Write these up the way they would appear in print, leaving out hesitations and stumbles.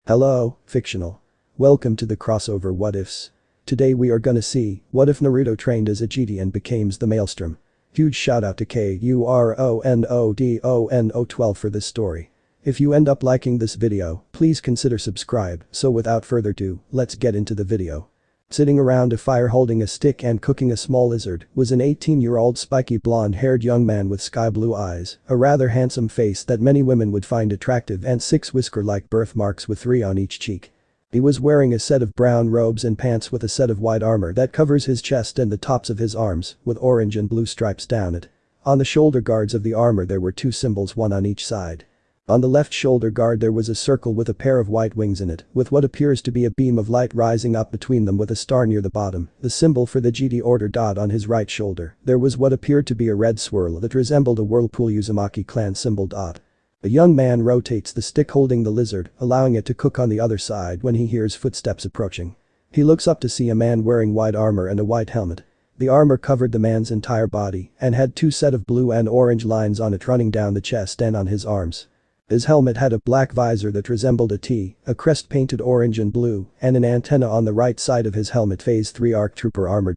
Hello, fictional. Welcome to the crossover what ifs. Today we are gonna see, what if Naruto trained as a Jedi and becomes the Maelstrom? Huge shout out to KURONODONO12 for this story. If you end up liking this video, please consider subscribe, so without further ado, let's get into the video. Sitting around a fire holding a stick and cooking a small lizard was an 18-year-old spiky blonde-haired young man with sky-blue eyes, a rather handsome face that many women would find attractive and 6 whisker-like birthmarks with 3 on each cheek. He was wearing a set of brown robes and pants with a set of white armor that covers his chest and the tops of his arms, with orange and blue stripes down it. On the shoulder guards of the armor there were 2 symbols, one on each side. On the left shoulder guard there was a circle with a pair of white wings in it, with what appears to be a beam of light rising up between them with a star near the bottom, the symbol for the Jedi Order. On his right shoulder, there was what appeared to be a red swirl that resembled a whirlpool Uzumaki clan symbol. The young man rotates the stick holding the lizard, allowing it to cook on the other side when he hears footsteps approaching. He looks up to see a man wearing white armor and a white helmet. The armor covered the man's entire body and had 2 sets of blue and orange lines on it running down the chest and on his arms. His helmet had a black visor that resembled a T, a crest painted orange and blue, and an antenna on the right side of his helmet. Phase 3 ARC Trooper armor.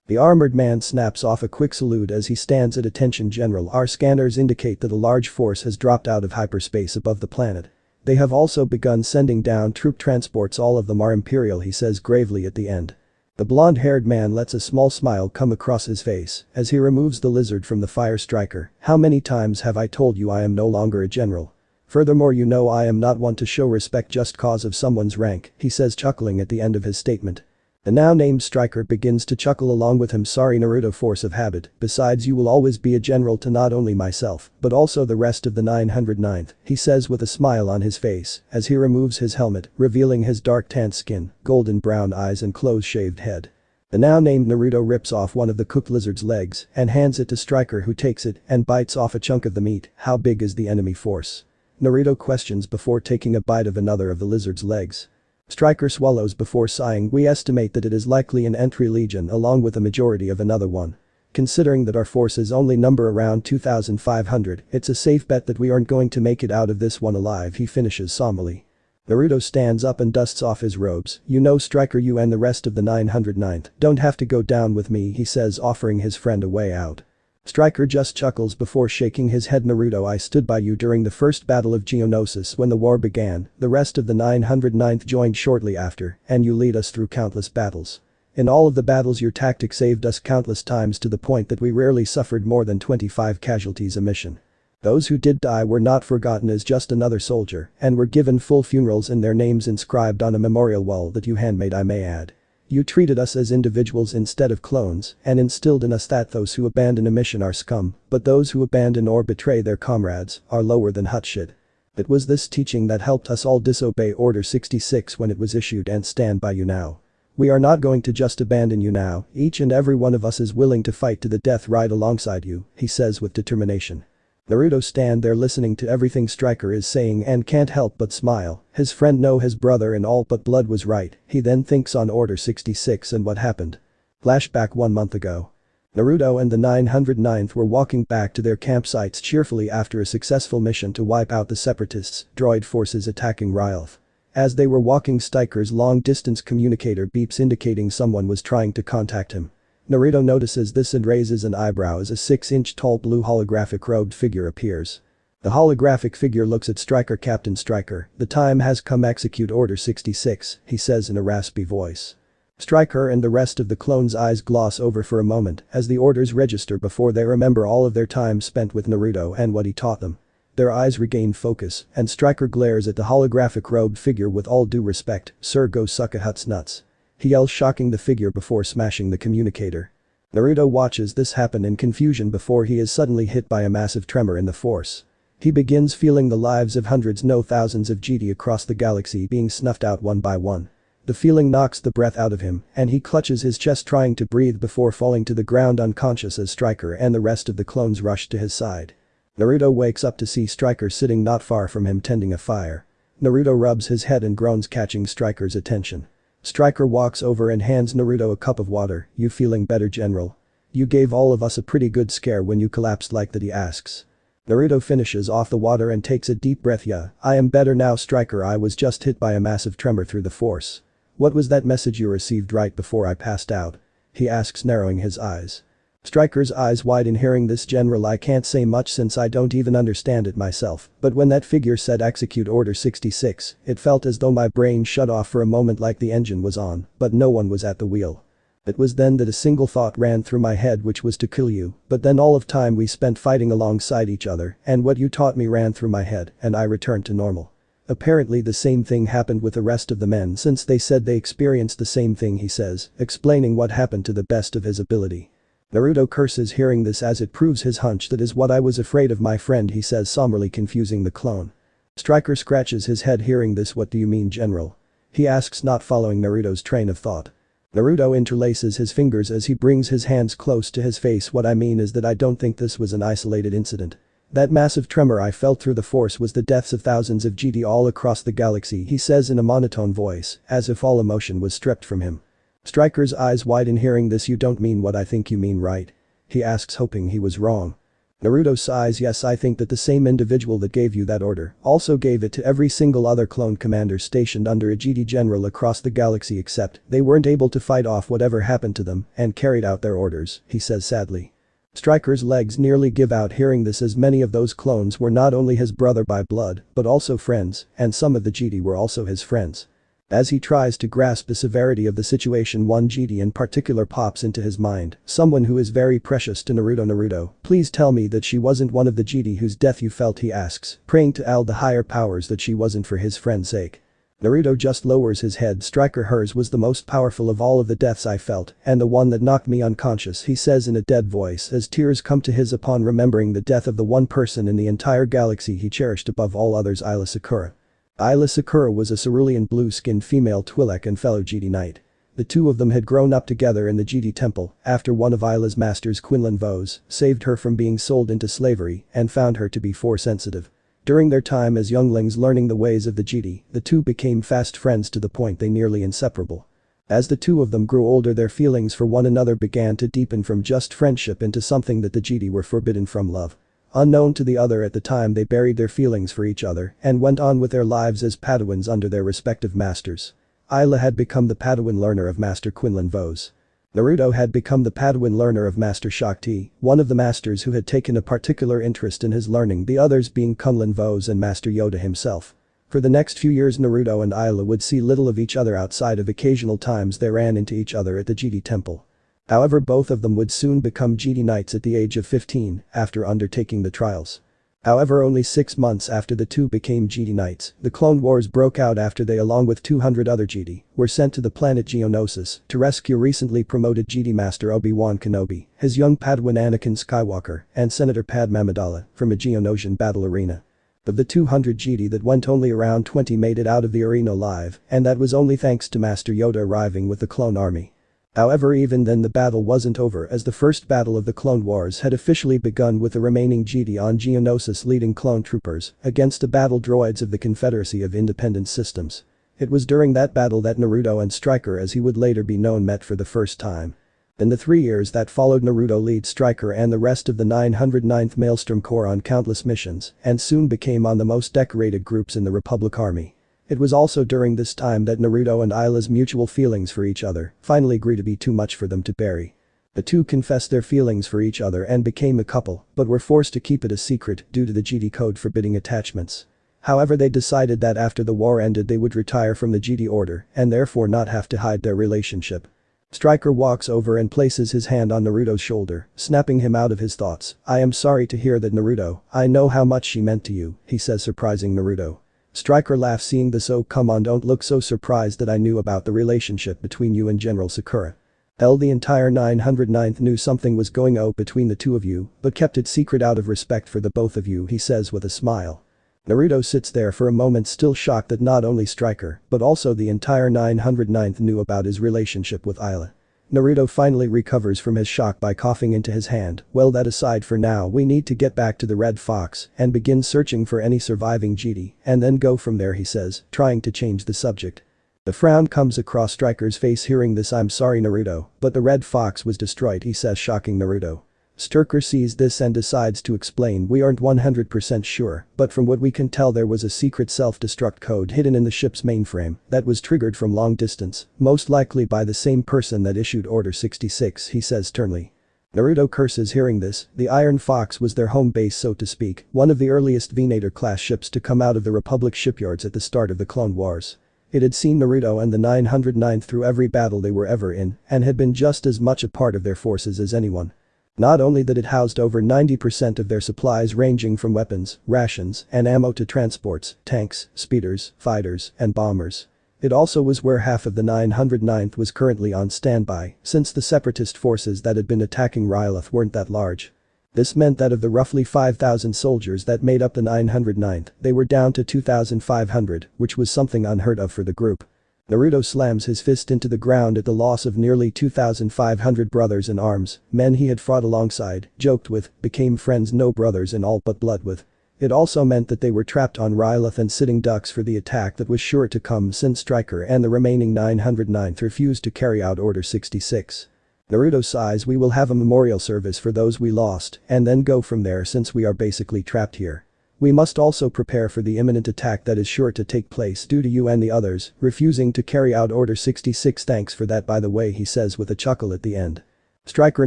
The armored man snaps off a quick salute as he stands at attention. General, our scanners indicate that a large force has dropped out of hyperspace above the planet. They have also begun sending down troop transports, all of them are Imperial, he says gravely at the end. The blonde-haired man lets a small smile come across his face as he removes the lizard from the fire striker. How many times have I told you I am no longer a general? Furthermore, you know I am not one to show respect just cause of someone's rank, he says, chuckling at the end of his statement. The now-named striker begins to chuckle along with him. Sorry Naruto, force of habit, besides you will always be a general to not only myself, but also the rest of the 909th, he says with a smile on his face as he removes his helmet, revealing his dark tanned skin, golden brown eyes and close-shaved head. The now-named Naruto rips off one of the cooked lizard's legs and hands it to Striker, who takes it and bites off a chunk of the meat. How big is the enemy force? Naruto questions before taking a bite of another of the lizard's legs. Striker swallows before sighing. We estimate that it is likely an entry legion along with a majority of another one. Considering that our forces only number around 2,500, it's a safe bet that we aren't going to make it out of this one alive, he finishes somberly. Naruto stands up and dusts off his robes. You know Striker, you and the rest of the 909th don't have to go down with me, he says, offering his friend a way out. Striker just chuckles before shaking his head. Naruto, I stood by you during the first battle of Geonosis when the war began, the rest of the 909th joined shortly after, and you lead us through countless battles. In all of the battles your tactic saved us countless times to the point that we rarely suffered more than 25 casualties a mission. Those who did die were not forgotten as just another soldier and were given full funerals and their names inscribed on a memorial wall that you handmade, I may add. You treated us as individuals instead of clones and instilled in us that those who abandon a mission are scum, but those who abandon or betray their comrades are lower than hot shit. It was this teaching that helped us all disobey Order 66 when it was issued and stand by you now. We are not going to just abandon you now, each and every one of us is willing to fight to the death right alongside you, he says with determination. Naruto stand there listening to everything Striker is saying and can't help but smile. His friend, no, his brother in all but blood, was right. He then thinks on Order 66 and what happened. Flashback 1 month ago. Naruto and the 909th were walking back to their campsites cheerfully after a successful mission to wipe out the separatists' droid forces attacking Ryloth. As they were walking, Striker's long-distance communicator beeps indicating someone was trying to contact him. Naruto notices this and raises an eyebrow as a 6-inch tall blue holographic robed figure appears. The holographic figure looks at Striker. Captain Striker, the time has come, execute Order 66, he says in a raspy voice. Striker and the rest of the clones' eyes gloss over for a moment as the orders register before they remember all of their time spent with Naruto and what he taught them. Their eyes regain focus and Striker glares at the holographic robed figure with all due respect, sir, go suck a hut's nuts. He yells, shocking the figure before smashing the communicator. Naruto watches this happen in confusion before he is suddenly hit by a massive tremor in the force. He begins feeling the lives of hundreds, no thousands of Jedi across the galaxy being snuffed out one by one. The feeling knocks the breath out of him and he clutches his chest trying to breathe before falling to the ground unconscious as Striker and the rest of the clones rush to his side. Naruto wakes up to see Striker sitting not far from him tending a fire. Naruto rubs his head and groans, catching Striker's attention. Striker walks over and hands Naruto a cup of water. You feeling better, General? You gave all of us a pretty good scare when you collapsed like that, he asks. Naruto finishes off the water and takes a deep breath. Yeah, I am better now, Striker. I was just hit by a massive tremor through the force. What was that message you received right before I passed out? He asks, narrowing his eyes. Striker's eyes widen hearing this. General, I can't say much since I don't even understand it myself, but when that figure said execute order 66, it felt as though my brain shut off for a moment, like the engine was on, but no one was at the wheel. It was then that a single thought ran through my head, which was to kill you, but then all of time we spent fighting alongside each other and what you taught me ran through my head and I returned to normal. Apparently the same thing happened with the rest of the men since they said they experienced the same thing, he says, explaining what happened to the best of his ability. Naruto curses hearing this as it proves his hunch. That is what I was afraid of, my friend, he says, somberly confusing the clone. Striker scratches his head hearing this. What do you mean, General? He asks, not following Naruto's train of thought. Naruto interlaces his fingers as he brings his hands close to his face. What I mean is that I don't think this was an isolated incident. That massive tremor I felt through the force was the deaths of thousands of GD all across the galaxy, he says in a monotone voice, as if all emotion was stripped from him. Striker's eyes widen hearing this. You don't mean what I think you mean, right? He asks, hoping he was wrong. Naruto sighs. Yes, I think that the same individual that gave you that order also gave it to every single other clone commander stationed under a GD general across the galaxy, except they weren't able to fight off whatever happened to them and carried out their orders, he says sadly. Striker's legs nearly give out hearing this, as many of those clones were not only his brother by blood but also friends, and some of the GD were also his friends. As he tries to grasp the severity of the situation, one GD in particular pops into his mind, someone who is very precious to Naruto. Naruto, please tell me that she wasn't one of the GD whose death you felt, he asks, praying to the higher powers that she wasn't for his friend's sake. Naruto just lowers his head. Striker, hers was the most powerful of all of the deaths I felt and the one that knocked me unconscious, he says in a dead voice as tears come to his upon remembering the death of the one person in the entire galaxy he cherished above all others, Ayla Sakura. Ayla Sakura was a cerulean blue-skinned female Twi'lek and fellow GD Knight. The two of them had grown up together in the GD temple after one of Ayla's masters, Quinlan Vos, saved her from being sold into slavery and found her to be Force-sensitive. During their time as younglings learning the ways of the GD, the two became fast friends to the point they nearly inseparable. As the two of them grew older, their feelings for one another began to deepen from just friendship into something that the GD were forbidden from, love. Unknown to the other at the time, they buried their feelings for each other and went on with their lives as Padawans under their respective masters. Ayla had become the Padawan learner of Master Quinlan Vos. Naruto had become the Padawan learner of Master Shakti, one of the masters who had taken a particular interest in his learning, the others being Kunlun Vos and Master Yoda himself. For the next few years Naruto and Ayla would see little of each other outside of occasional times they ran into each other at the GD temple. However, both of them would soon become GD Knights at the age of 15 after undertaking the trials. However, only 6 months after the two became GD Knights, the Clone Wars broke out after they, along with 200 other GD, were sent to the planet Geonosis to rescue recently promoted GD Master Obi-Wan Kenobi, his young Padawan Anakin Skywalker, and Senator Padme Amidala from a Geonosian battle arena. Of the 200 GD that went, only around 20 made it out of the arena alive, and that was only thanks to Master Yoda arriving with the clone army. However, even then the battle wasn't over, as the first battle of the Clone Wars had officially begun with the remaining GD on Geonosis leading clone troopers against the battle droids of the Confederacy of Independent Systems. It was during that battle that Naruto and Striker, as he would later be known, met for the first time. In the 3 years that followed, Naruto led Striker and the rest of the 909th Maelstrom Corps on countless missions and soon became on the most decorated groups in the Republic Army. It was also during this time that Naruto and Ayla's mutual feelings for each other finally grew to be too much for them to bury. The two confessed their feelings for each other and became a couple, but were forced to keep it a secret due to the GD code forbidding attachments. However, they decided that after the war ended they would retire from the GD order and therefore not have to hide their relationship. Striker walks over and places his hand on Naruto's shoulder, snapping him out of his thoughts. I am sorry to hear that, Naruto. I know how much she meant to you, he says, surprising Naruto. Striker laughs seeing this. Oh, come on, don't look so surprised that I knew about the relationship between you and General Sakura. Hell, the entire 909th knew something was going on between the two of you, but kept it secret out of respect for the both of you, he says with a smile. Naruto sits there for a moment, still shocked that not only Striker but also the entire 909th knew about his relationship with Ayla. Naruto finally recovers from his shock by coughing into his hand. Well, that aside, for now we need to get back to the Red Fox and begin searching for any surviving GD and then go from there, he says, trying to change the subject. The frown comes across Striker's face hearing this. I'm sorry, Naruto, but the Red Fox was destroyed, he says, shocking Naruto. Striker sees this and decides to explain, we aren't 100% sure, but from what we can tell there was a secret self-destruct code hidden in the ship's mainframe that was triggered from long distance, most likely by the same person that issued Order 66, he says sternly. Naruto curses hearing this. The Iron Fox was their home base, so to speak, one of the earliest Venator-class ships to come out of the Republic shipyards at the start of the Clone Wars. It had seen Naruto and the 909th through every battle they were ever in and had been just as much a part of their forces as anyone. Not only that it housed over 90% of their supplies ranging from weapons, rations, and ammo to transports, tanks, speeders, fighters, and bombers. It also was where half of the 909th was currently on standby, since the separatist forces that had been attacking Ryloth weren't that large. This meant that of the roughly 5,000 soldiers that made up the 909th, they were down to 2,500, which was something unheard of for the group. Naruto slams his fist into the ground at the loss of nearly 2,500 brothers in arms, men he had fought alongside, joked with, became friends, no brothers in all but blood with. It also meant that they were trapped on Ryloth and sitting ducks for the attack that was sure to come since Striker and the remaining 909th refused to carry out Order 66. Naruto sighs, we will have a memorial service for those we lost and then go from there since we are basically trapped here. We must also prepare for the imminent attack that is sure to take place due to you and the others refusing to carry out Order 66. Thanks for that, by the way, he says with a chuckle at the end. Striker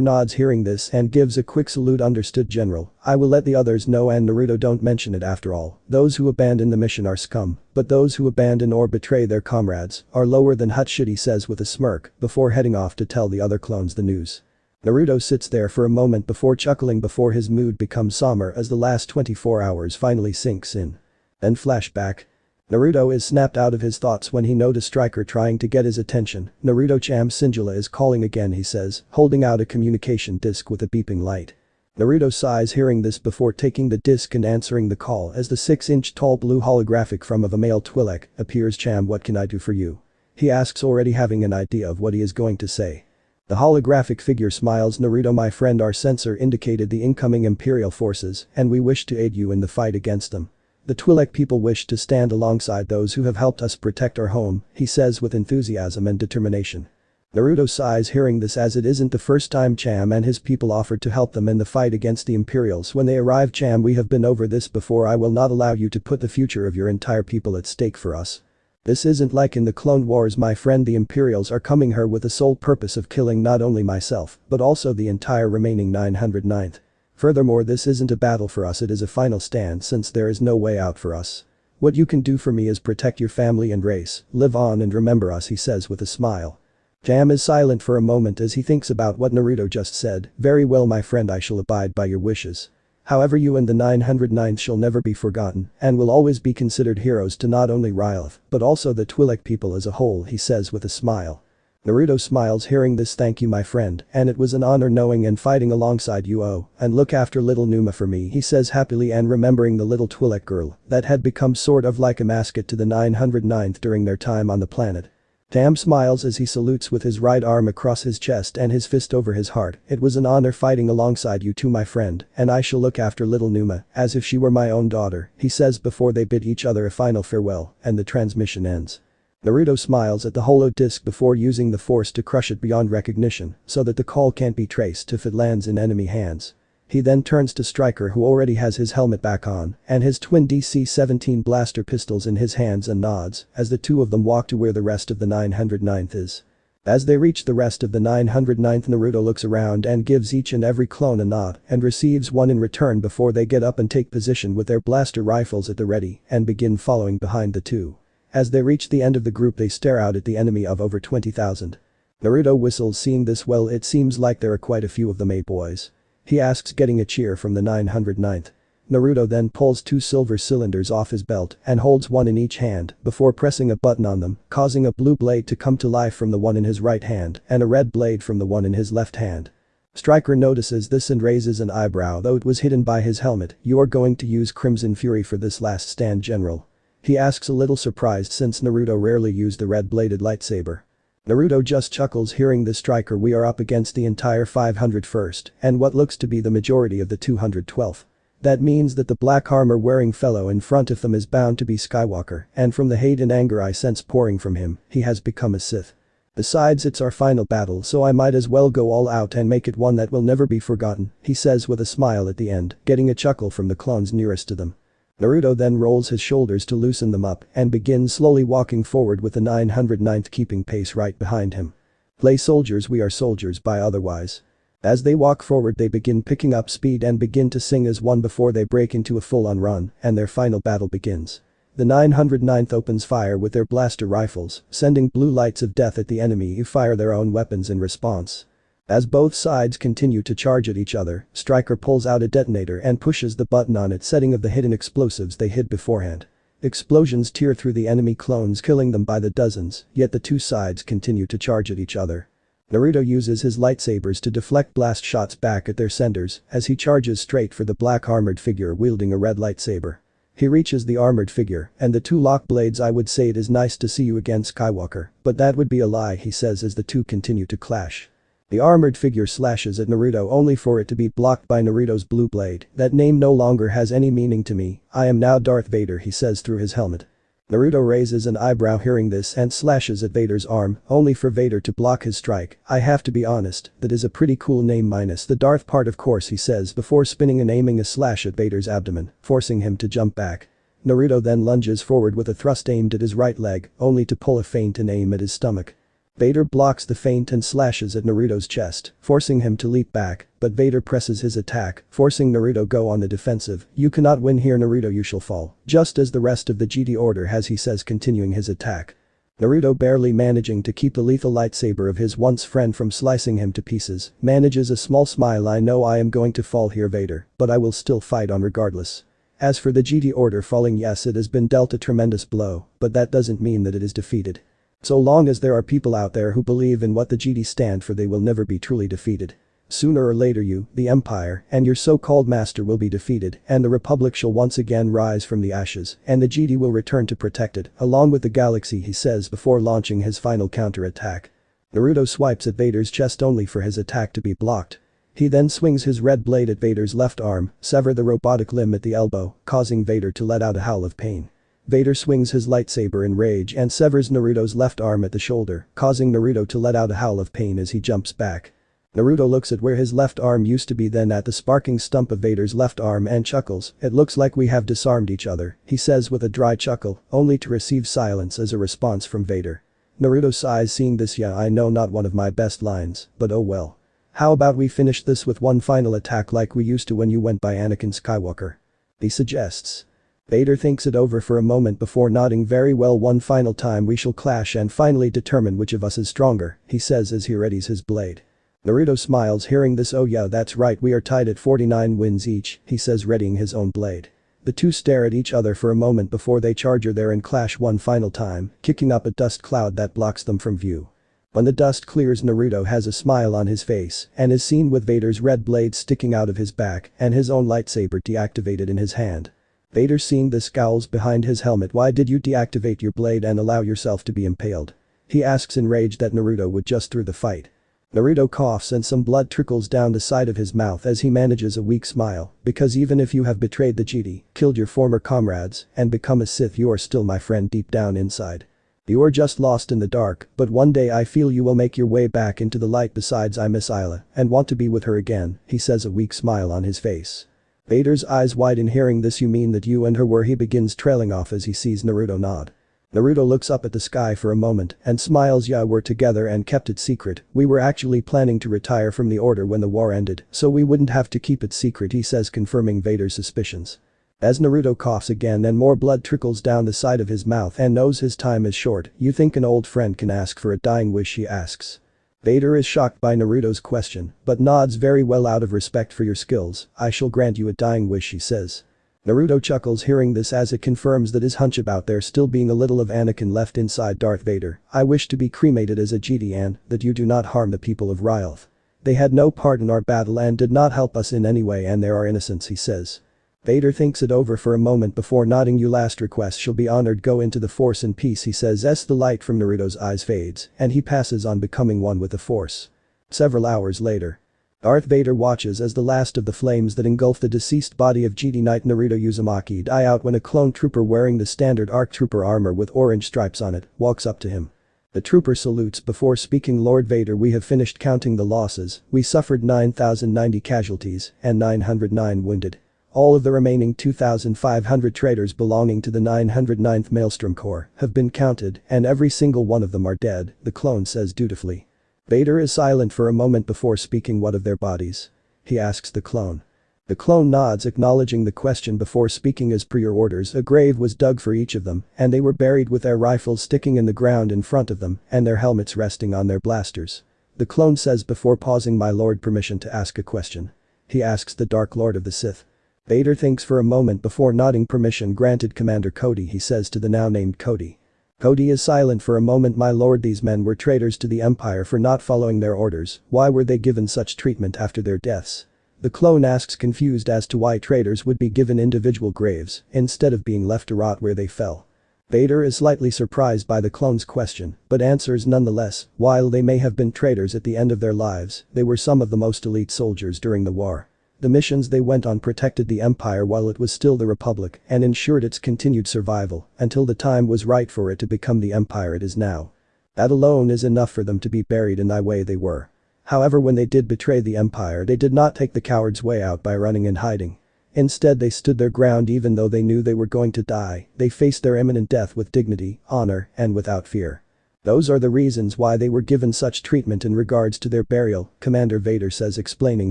nods hearing this and gives a quick salute. Understood, General. I will let the others know, and Naruto, don't mention it after all. Those who abandon the mission are scum, but those who abandon or betray their comrades are lower than hut shit, he says with a smirk before heading off to tell the other clones the news. Naruto sits there for a moment before chuckling before his mood becomes somber as the last 24 hours finally sinks in. Then flashback. Naruto is snapped out of his thoughts when he notices Striker trying to get his attention. Naruto-chan, Sinjula is calling again, he says, holding out a communication disc with a beeping light. Naruto sighs hearing this before taking the disc and answering the call as the 6-inch tall blue holographic form of a male Twi'lek appears. Cham, what can I do for you? He asks, already having an idea of what he is going to say. The holographic figure smiles. Naruto, my friend, our sensor indicated the incoming Imperial forces and we wish to aid you in the fight against them. The Twi'lek people wish to stand alongside those who have helped us protect our home, he says with enthusiasm and determination. Naruto sighs hearing this as it isn't the first time Cham and his people offered to help them in the fight against the Imperials when they arrived. Cham, we have been over this before. I will not allow you to put the future of your entire people at stake for us. This isn't like in the Clone Wars, my friend. The Imperials are coming here with the sole purpose of killing not only myself, but also the entire remaining 909th. Furthermore, this isn't a battle for us, it is a final stand since there is no way out for us. What you can do for me is protect your family and race, live on and remember us, he says with a smile. Cham is silent for a moment as he thinks about what Naruto just said. Very well, my friend, I shall abide by your wishes. However, you and the 909th shall never be forgotten and will always be considered heroes to not only Ryloth, but also the Twi'lek people as a whole, he says with a smile. Naruto smiles hearing this. Thank you, my friend, and it was an honor knowing and fighting alongside you. Oh, and look after little Numa for me, he says happily and remembering the little Twi'lek girl that had become sort of like a mascot to the 909th during their time on the planet. Tam smiles as he salutes with his right arm across his chest and his fist over his heart. It was an honor fighting alongside you too, my friend, and I shall look after little Numa as if she were my own daughter, he says before they bid each other a final farewell and the transmission ends. Naruto smiles at the holo disc before using the force to crush it beyond recognition so that the call can't be traced if it lands in enemy hands. He then turns to Striker, who already has his helmet back on and his twin DC-17 blaster pistols in his hands, and nods as the two of them walk to where the rest of the 909th is. As they reach the rest of the 909th, Naruto looks around and gives each and every clone a nod and receives one in return before they get up and take position with their blaster rifles at the ready and begin following behind the two. As they reach the end of the group, they stare out at the enemy of over 20,000. Naruto whistles seeing this. Well, it seems like there are quite a few of them, eh boys? He asks, getting a cheer from the 909th. Naruto then pulls two silver cylinders off his belt and holds one in each hand before pressing a button on them, causing a blue blade to come to life from the one in his right hand and a red blade from the one in his left hand. Striker notices this and raises an eyebrow, though it was hidden by his helmet. You are going to use Crimson Fury for this last stand, General? He asks, a little surprised since Naruto rarely used the red-bladed lightsaber. Naruto just chuckles hearing this. Striker, we are up against the entire 501st and what looks to be the majority of the 212th. That means that the black armor wearing fellow in front of them is bound to be Skywalker, and from the hate and anger I sense pouring from him, he has become a Sith. Besides, it's our final battle, so I might as well go all out and make it one that will never be forgotten, he says with a smile at the end, getting a chuckle from the clones nearest to them. Naruto then rolls his shoulders to loosen them up and begins slowly walking forward with the 909th keeping pace right behind him. Play soldiers, we are soldiers by otherwise. As they walk forward, they begin picking up speed and begin to sing as one before they break into a full-on run, and their final battle begins. The 909th opens fire with their blaster rifles, sending blue lights of death at the enemy who fire their own weapons in response. As both sides continue to charge at each other, Stryker pulls out a detonator and pushes the button on it, setting of the hidden explosives they hid beforehand. Explosions tear through the enemy clones, killing them by the dozens, yet the two sides continue to charge at each other. Naruto uses his lightsabers to deflect blast shots back at their senders as he charges straight for the black armored figure wielding a red lightsaber. He reaches the armored figure, and the two lock blades. I would say it is nice to see you again, Skywalker, but that would be a lie, he says as the two continue to clash. The armored figure slashes at Naruto only for it to be blocked by Naruto's blue blade. That name no longer has any meaning to me, I am now Darth Vader, he says through his helmet. Naruto raises an eyebrow hearing this and slashes at Vader's arm, only for Vader to block his strike. I have to be honest, that is a pretty cool name minus the Darth part of course, he says before spinning and aiming a slash at Vader's abdomen, forcing him to jump back. Naruto then lunges forward with a thrust aimed at his right leg, only to pull a feint and aim at his stomach. Vader blocks the feint and slashes at Naruto's chest, forcing him to leap back, but Vader presses his attack, forcing Naruto go on the defensive. You cannot win here, Naruto, you shall fall, just as the rest of the Jedi Order has, he says, continuing his attack. Naruto, barely managing to keep the lethal lightsaber of his once friend from slicing him to pieces, manages a small smile. I know I am going to fall here, Vader, but I will still fight on regardless. As for the Jedi Order falling, yes, it has been dealt a tremendous blow, but that doesn't mean that it is defeated. So long as there are people out there who believe in what the Jedi stand for, they will never be truly defeated. Sooner or later you, the Empire, and your so-called master will be defeated, and the Republic shall once again rise from the ashes, and the Jedi will return to protect it, along with the galaxy, he says before launching his final counter-attack. Naruto swipes at Vader's chest only for his attack to be blocked. He then swings his red blade at Vader's left arm, sever the robotic limb at the elbow, causing Vader to let out a howl of pain. Vader swings his lightsaber in rage and severs Naruto's left arm at the shoulder, causing Naruto to let out a howl of pain as he jumps back. Naruto looks at where his left arm used to be, then at the sparking stump of Vader's left arm, and chuckles. It looks like we have disarmed each other, he says with a dry chuckle, only to receive silence as a response from Vader. Naruto sighs seeing this. Yeah, I know, not one of my best lines, but oh well. How about we finish this with one final attack like we used to when you went by Anakin Skywalker? He suggests. Vader thinks it over for a moment before nodding. Very well, one final time we shall clash and finally determine which of us is stronger, he says as he readies his blade. Naruto smiles hearing this. Oh yeah, that's right, we are tied at 49 wins each, he says readying his own blade. The two stare at each other for a moment before they charge there and clash one final time, kicking up a dust cloud that blocks them from view. When the dust clears, Naruto has a smile on his face and is seen with Vader's red blade sticking out of his back and his own lightsaber deactivated in his hand. Vader, seeing this, scowls behind his helmet. Why did you deactivate your blade and allow yourself to be impaled? He asks in rage that Naruto would just through the fight. Naruto coughs and some blood trickles down the side of his mouth as he manages a weak smile, because even if you have betrayed the Jedi, killed your former comrades, and become a Sith, you are still my friend deep down inside. You are just lost in the dark, but one day I feel you will make your way back into the light. Besides, I miss Isla and want to be with her again, he says, a weak smile on his face. Vader's eyes widen hearing this. You mean that you and her were? He begins trailing off as he sees Naruto nod. Naruto looks up at the sky for a moment and smiles. Yeah, we're together and kept it secret. We were actually planning to retire from the order when the war ended, so we wouldn't have to keep it secret, he says, confirming Vader's suspicions. As Naruto coughs again and more blood trickles down the side of his mouth and knows his time is short, you think an old friend can ask for a dying wish, he asks. Vader is shocked by Naruto's question, but nods. Very well, out of respect for your skills, I shall grant you a dying wish, he says. Naruto chuckles hearing this as it confirms that his hunch about there still being a little of Anakin left inside Darth Vader. I wish to be cremated as a Jedi and that you do not harm the people of Ryloth. They had no part in our battle and did not help us in any way, and there are innocents, he says. Vader thinks it over for a moment before nodding. Your last request shall be honored. Go into the Force in peace, he says as the light from Naruto's eyes fades and he passes on, becoming one with the Force. Several hours later. Darth Vader watches as the last of the flames that engulf the deceased body of Jedi Knight Naruto Uzumaki die out when a clone trooper wearing the standard ARC trooper armor with orange stripes on it walks up to him. The trooper salutes before speaking. Lord Vader, we have finished counting the losses, we suffered 9,090 casualties and 909 wounded. All of the remaining 2,500 traitors belonging to the 909th Maelstrom Corps have been counted and every single one of them are dead, the clone says dutifully. Vader is silent for a moment before speaking. What of their bodies? He asks the clone. The clone nods, acknowledging the question before speaking. As per your orders, a grave was dug for each of them and they were buried with their rifles sticking in the ground in front of them and their helmets resting on their blasters. The clone says before pausing. My lord, permission to ask a question. He asks the Dark Lord of the Sith. Vader thinks for a moment before nodding. Permission granted, Commander Cody, he says to the now named Cody. Cody is silent for a moment. My lord, these men were traitors to the Empire for not following their orders. Why were they given such treatment after their deaths? The clone asks, confused as to why traitors would be given individual graves instead of being left to rot where they fell. Vader is slightly surprised by the clone's question, but answers nonetheless. While they may have been traitors at the end of their lives, they were some of the most elite soldiers during the war. The missions they went on protected the Empire while it was still the Republic and ensured its continued survival until the time was right for it to become the Empire it is now. That alone is enough for them to be buried in the way they were. However, when they did betray the Empire, they did not take the coward's way out by running and hiding. Instead, they stood their ground even though they knew they were going to die. They faced their imminent death with dignity, honor, and without fear. Those are the reasons why they were given such treatment in regards to their burial, Commander Vader says, explaining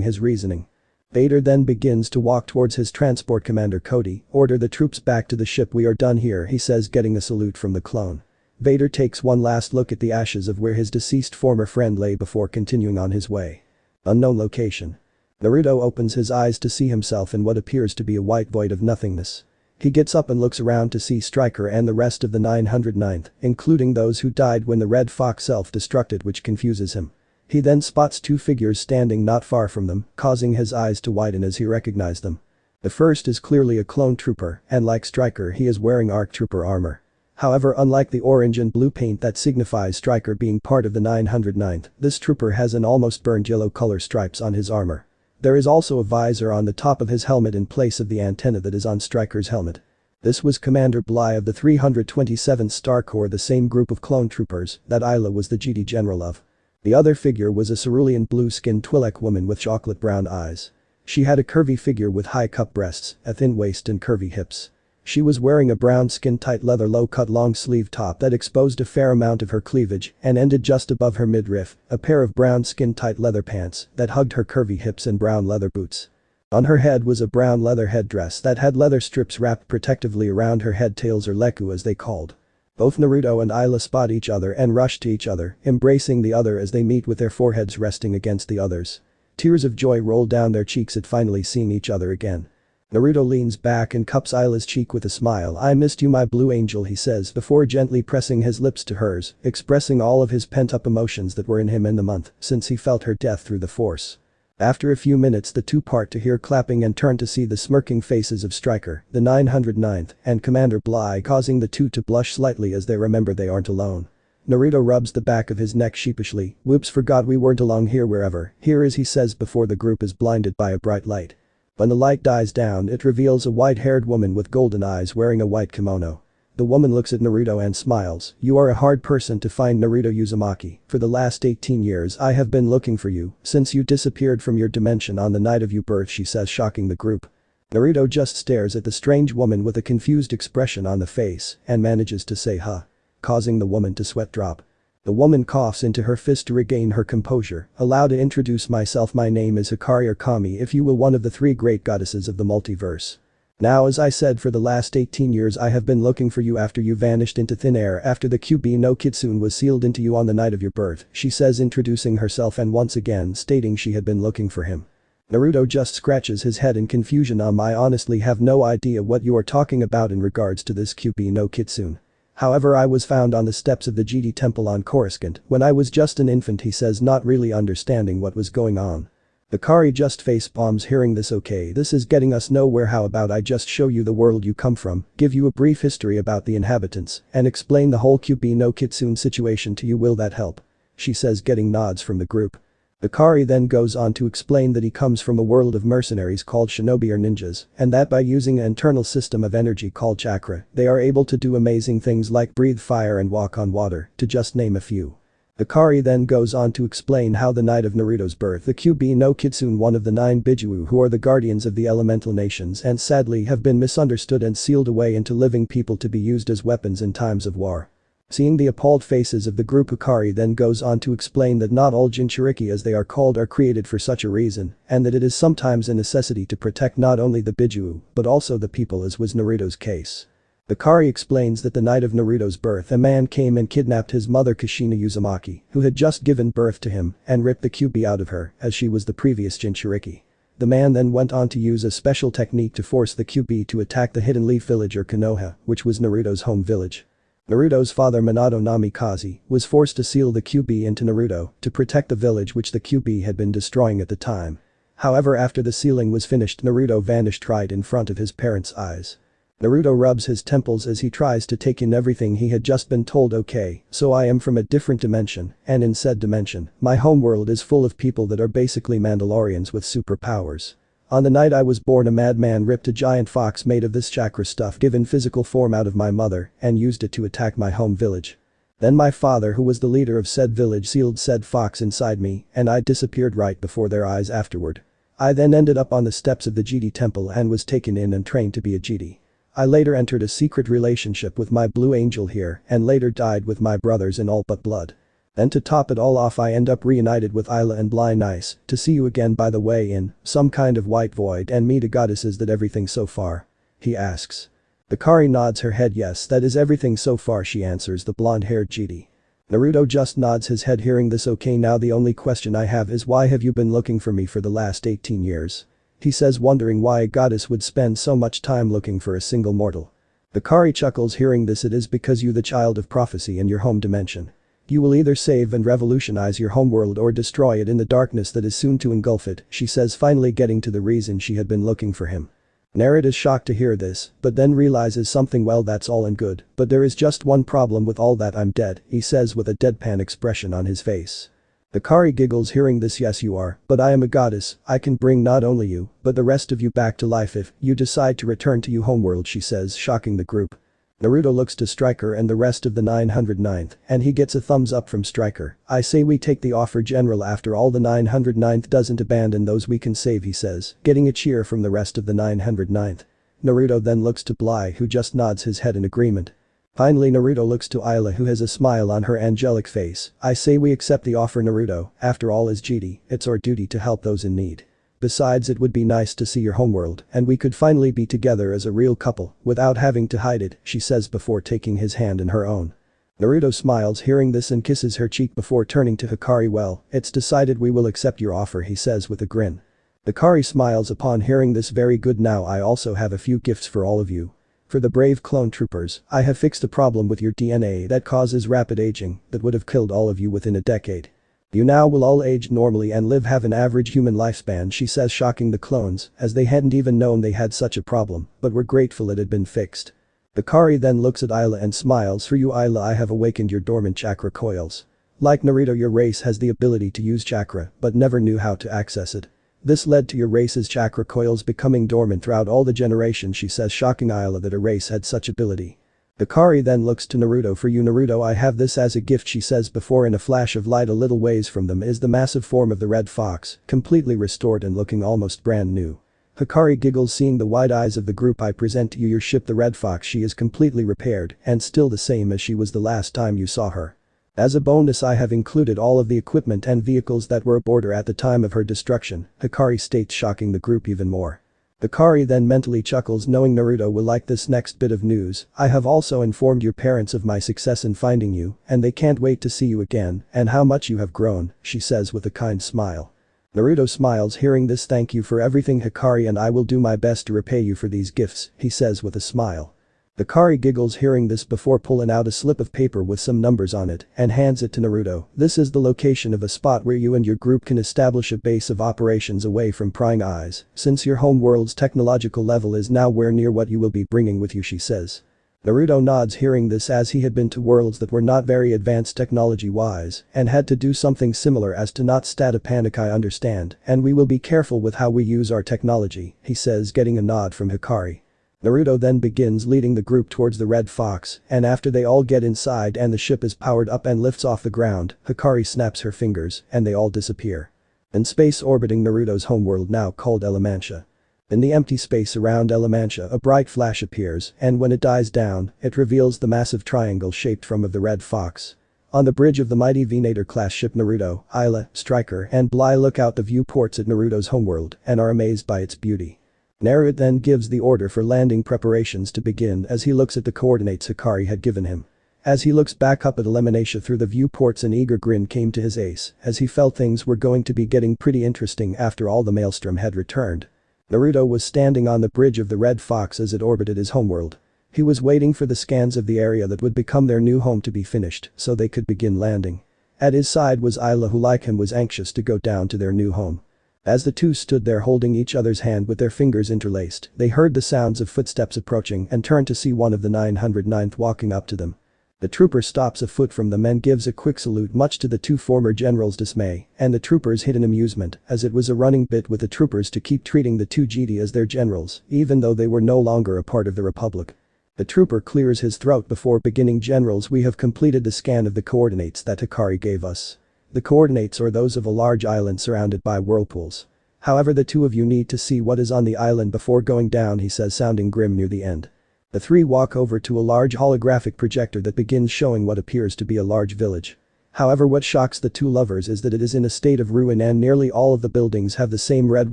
his reasoning. Vader then begins to walk towards his transport. Commander Cody, order the troops back to the ship. We are done here, he says, getting a salute from the clone. Vader takes one last look at the ashes of where his deceased former friend lay before continuing on his way. Unknown location. Naruto opens his eyes to see himself in what appears to be a white void of nothingness. He gets up and looks around to see Stryker and the rest of the 909th, including those who died when the Red Fox self-destructed, which confuses him. He then spots two figures standing not far from them, causing his eyes to widen as he recognizes them. The first is clearly a clone trooper, and like Stryker, he is wearing ARC trooper armor. However, unlike the orange and blue paint that signifies Stryker being part of the 909th, this trooper has an almost burned yellow color stripes on his armor. There is also a visor on the top of his helmet in place of the antenna that is on Stryker's helmet. This was Commander Bly of the 327th Star Corps, the same group of clone troopers that Isla was the Jedi general of. The other figure was a cerulean blue-skinned Twi'lek woman with chocolate brown eyes. She had a curvy figure with high cup breasts, a thin waist and curvy hips. She was wearing a brown skin-tight leather low-cut long-sleeve top that exposed a fair amount of her cleavage and ended just above her midriff, a pair of brown skin-tight leather pants that hugged her curvy hips and brown leather boots. On her head was a brown leather headdress that had leather strips wrapped protectively around her head, tails or leku as they called. Both Naruto and Isla spot each other and rush to each other, embracing the other as they meet with their foreheads resting against the others. Tears of joy roll down their cheeks at finally seeing each other again. Naruto leans back and cups Isla's cheek with a smile. I missed you, my blue angel, he says before gently pressing his lips to hers, expressing all of his pent-up emotions that were in him in the month since he felt her death through the Force. After a few minutes, the two part to hear clapping and turn to see the smirking faces of Stryker, the 909th, and Commander Bly, causing the two to blush slightly as they remember they aren't alone. Naruto rubs the back of his neck sheepishly. Whoops, forgot we weren't along here. Wherever here is, he says before the group is blinded by a bright light. When the light dies down, it reveals a white-haired woman with golden eyes wearing a white kimono. The woman looks at Naruto and smiles. You are a hard person to find, Naruto Uzumaki. For the last 18 years I have been looking for you since you disappeared from your dimension on the night of your birth, she says, shocking the group. Naruto just stares at the strange woman with a confused expression on the face and manages to say huh, causing the woman to sweat drop. The woman coughs into her fist to regain her composure. Allow to introduce myself, my name is Hikari Kami, if you will, one of the three great goddesses of the multiverse. Now, as I said, for the last 18 years I have been looking for you after you vanished into thin air after the QB no Kitsune was sealed into you on the night of your birth, she says, introducing herself and once again stating she had been looking for him. Naruto just scratches his head in confusion. I honestly have no idea what you are talking about in regards to this QB no Kitsune. However, I was found on the steps of the Jedi temple on Coruscant when I was just an infant, he says, not really understanding what was going on. Hikari just face palms hearing this. Okay, this is getting us nowhere. How about I just show you the world you come from, give you a brief history about the inhabitants, and explain the whole QB no Kitsune situation to you, will that help? She says, getting nods from the group. Hikari then goes on to explain that he comes from a world of mercenaries called shinobi or ninjas, and that by using an internal system of energy called chakra, they are able to do amazing things like breathe fire and walk on water, to just name a few. Hikari then goes on to explain how the night of Naruto's birth the Kyuubi no Kitsune, one of the 9 Bijuu who are the guardians of the elemental nations and sadly have been misunderstood and sealed away into living people to be used as weapons in times of war. Seeing the appalled faces of the group, Hikari then goes on to explain that not all Jinchuriki as they are called are created for such a reason, and that it is sometimes a necessity to protect not only the Bijuu, but also the people as was Naruto's case. Hikari explains that the night of Naruto's birth a man came and kidnapped his mother Kushina Uzumaki, who had just given birth to him, and ripped the Kyuubi out of her, as she was the previous Jinchuriki. The man then went on to use a special technique to force the Kyuubi to attack the Hidden Leaf village or Konoha, which was Naruto's home village. Naruto's father Minato Namikaze was forced to seal the Kyuubi into Naruto to protect the village which the Kyuubi had been destroying at the time. However, after the sealing was finished, Naruto vanished right in front of his parents' eyes. Naruto rubs his temples as he tries to take in everything he had just been told. Okay, so I am from a different dimension, and in said dimension, my homeworld is full of people that are basically Mandalorians with superpowers. On the night I was born, a madman ripped a giant fox made of this chakra stuff given physical form out of my mother and used it to attack my home village. Then my father, who was the leader of said village, sealed said fox inside me and I disappeared right before their eyes afterward. I then ended up on the steps of the Jedi temple and was taken in and trained to be a Jedi. I later entered a secret relationship with my blue angel here and later died with my brothers in all but blood. Then to top it all off, I end up reunited with Isla and Bly. Nice to see you again, by the way, in some kind of white void, and meet a goddess. Is that everything so far? He asks. Hikari nods her head. Yes, that is everything so far, she answers, the blonde-haired Jedi. Naruto just nods his head hearing this. Okay, now the only question I have is why have you been looking for me for the last 18 years? He says, wondering why a goddess would spend so much time looking for a single mortal. Hikari chuckles hearing this. It is because you, the child of prophecy in your home dimension. You will either save and revolutionize your homeworld or destroy it in the darkness that is soon to engulf it, she says, finally getting to the reason she had been looking for him. Naruto is shocked to hear this, but then realizes something. Well, that's all and good, but there is just one problem with all that. I'm dead, he says with a deadpan expression on his face. Hikari giggles hearing this. Yes, you are, but I am a goddess. I can bring not only you, but the rest of you back to life if you decide to return to your homeworld, she says, shocking the group. Naruto looks to Striker and the rest of the 909th, and he gets a thumbs up from Striker. I say we take the offer, General. After all, the 909th doesn't abandon those we can save, he says, getting a cheer from the rest of the 909th. Naruto then looks to Bly, who just nods his head in agreement. Finally, Naruto looks to Isla, who has a smile on her angelic face. I say we accept the offer, Naruto. After all, as Jedi, it's our duty to help those in need. Besides, it would be nice to see your homeworld and we could finally be together as a real couple without having to hide it, she says before taking his hand in her own. Naruto smiles hearing this and kisses her cheek before turning to Hikari. Well, it's decided, we will accept your offer, he says with a grin. Hikari smiles upon hearing this. Very good, now I also have a few gifts for all of you. For the brave clone troopers, I have fixed a problem with your DNA that causes rapid aging that would have killed all of you within a decade. You now will all age normally and have an average human lifespan, she says, shocking the clones, as they hadn't even known they had such a problem, but were grateful it had been fixed. Hikari then looks at Isla and smiles. For you, Isla, I have awakened your dormant chakra coils. Like Naruto, your race has the ability to use chakra, but never knew how to access it. This led to your race's chakra coils becoming dormant throughout all the generations, she says, shocking Isla that a race had such ability. Hikari then looks to Naruto. For you, Naruto, I have this as a gift, she says before in a flash of light a little ways from them is the massive form of the red fox, completely restored and looking almost brand new. Hikari giggles seeing the wide eyes of the group. I present to you your ship, the red fox. She is completely repaired and still the same as she was the last time you saw her. As a bonus, I have included all of the equipment and vehicles that were aboard her at the time of her destruction, Hikari states, shocking the group even more. Hikari then mentally chuckles knowing Naruto will like this next bit of news. I have also informed your parents of my success in finding you, and they can't wait to see you again and how much you have grown, she says with a kind smile. Naruto smiles hearing this. Thank you for everything, Hikari, and I will do my best to repay you for these gifts, he says with a smile. Hikari giggles hearing this before pulling out a slip of paper with some numbers on it and hands it to Naruto. This is the location of a spot where you and your group can establish a base of operations away from prying eyes, since your homeworld's technological level is nowhere near what you will be bringing with you, she says. Naruto nods hearing this as he had been to worlds that were not very advanced technology-wise and had to do something similar as to not stat a panic. I understand, and we will be careful with how we use our technology, he says getting a nod from Hikari. Naruto then begins leading the group towards the Red Fox, and after they all get inside and the ship is powered up and lifts off the ground, Hikari snaps her fingers and they all disappear. In space orbiting Naruto's homeworld now called Elamantia. In the empty space around Elamantia a bright flash appears and when it dies down, it reveals the massive triangle shaped from of the Red Fox. On the bridge of the mighty Venator-class ship Naruto, Ayla, Striker and Bly look out the viewports at Naruto's homeworld and are amazed by its beauty. Naruto then gives the order for landing preparations to begin as he looks at the coordinates Hikari had given him. As he looks back up at Elamantia through the viewports an eager grin came to his face as he felt things were going to be getting pretty interesting after all the Maelstrom had returned. Naruto was standing on the bridge of the Red Fox as it orbited his homeworld. He was waiting for the scans of the area that would become their new home to be finished so they could begin landing. At his side was Ayla who like him was anxious to go down to their new home. As the two stood there holding each other's hand with their fingers interlaced, they heard the sounds of footsteps approaching and turned to see one of the 909th walking up to them. The trooper stops a foot from them and gives a quick salute much to the two former generals' dismay, and the troopers hid in amusement as it was a running bit with the troopers to keep treating the two Jedi as their generals, even though they were no longer a part of the Republic. The trooper clears his throat before beginning. Generals, we have completed the scan of the coordinates that Hikari gave us. The coordinates are those of a large island surrounded by whirlpools. However, the two of you need to see what is on the island before going down, he says sounding grim near the end. The three walk over to a large holographic projector that begins showing what appears to be a large village. However, what shocks the two lovers is that it is in a state of ruin and nearly all of the buildings have the same red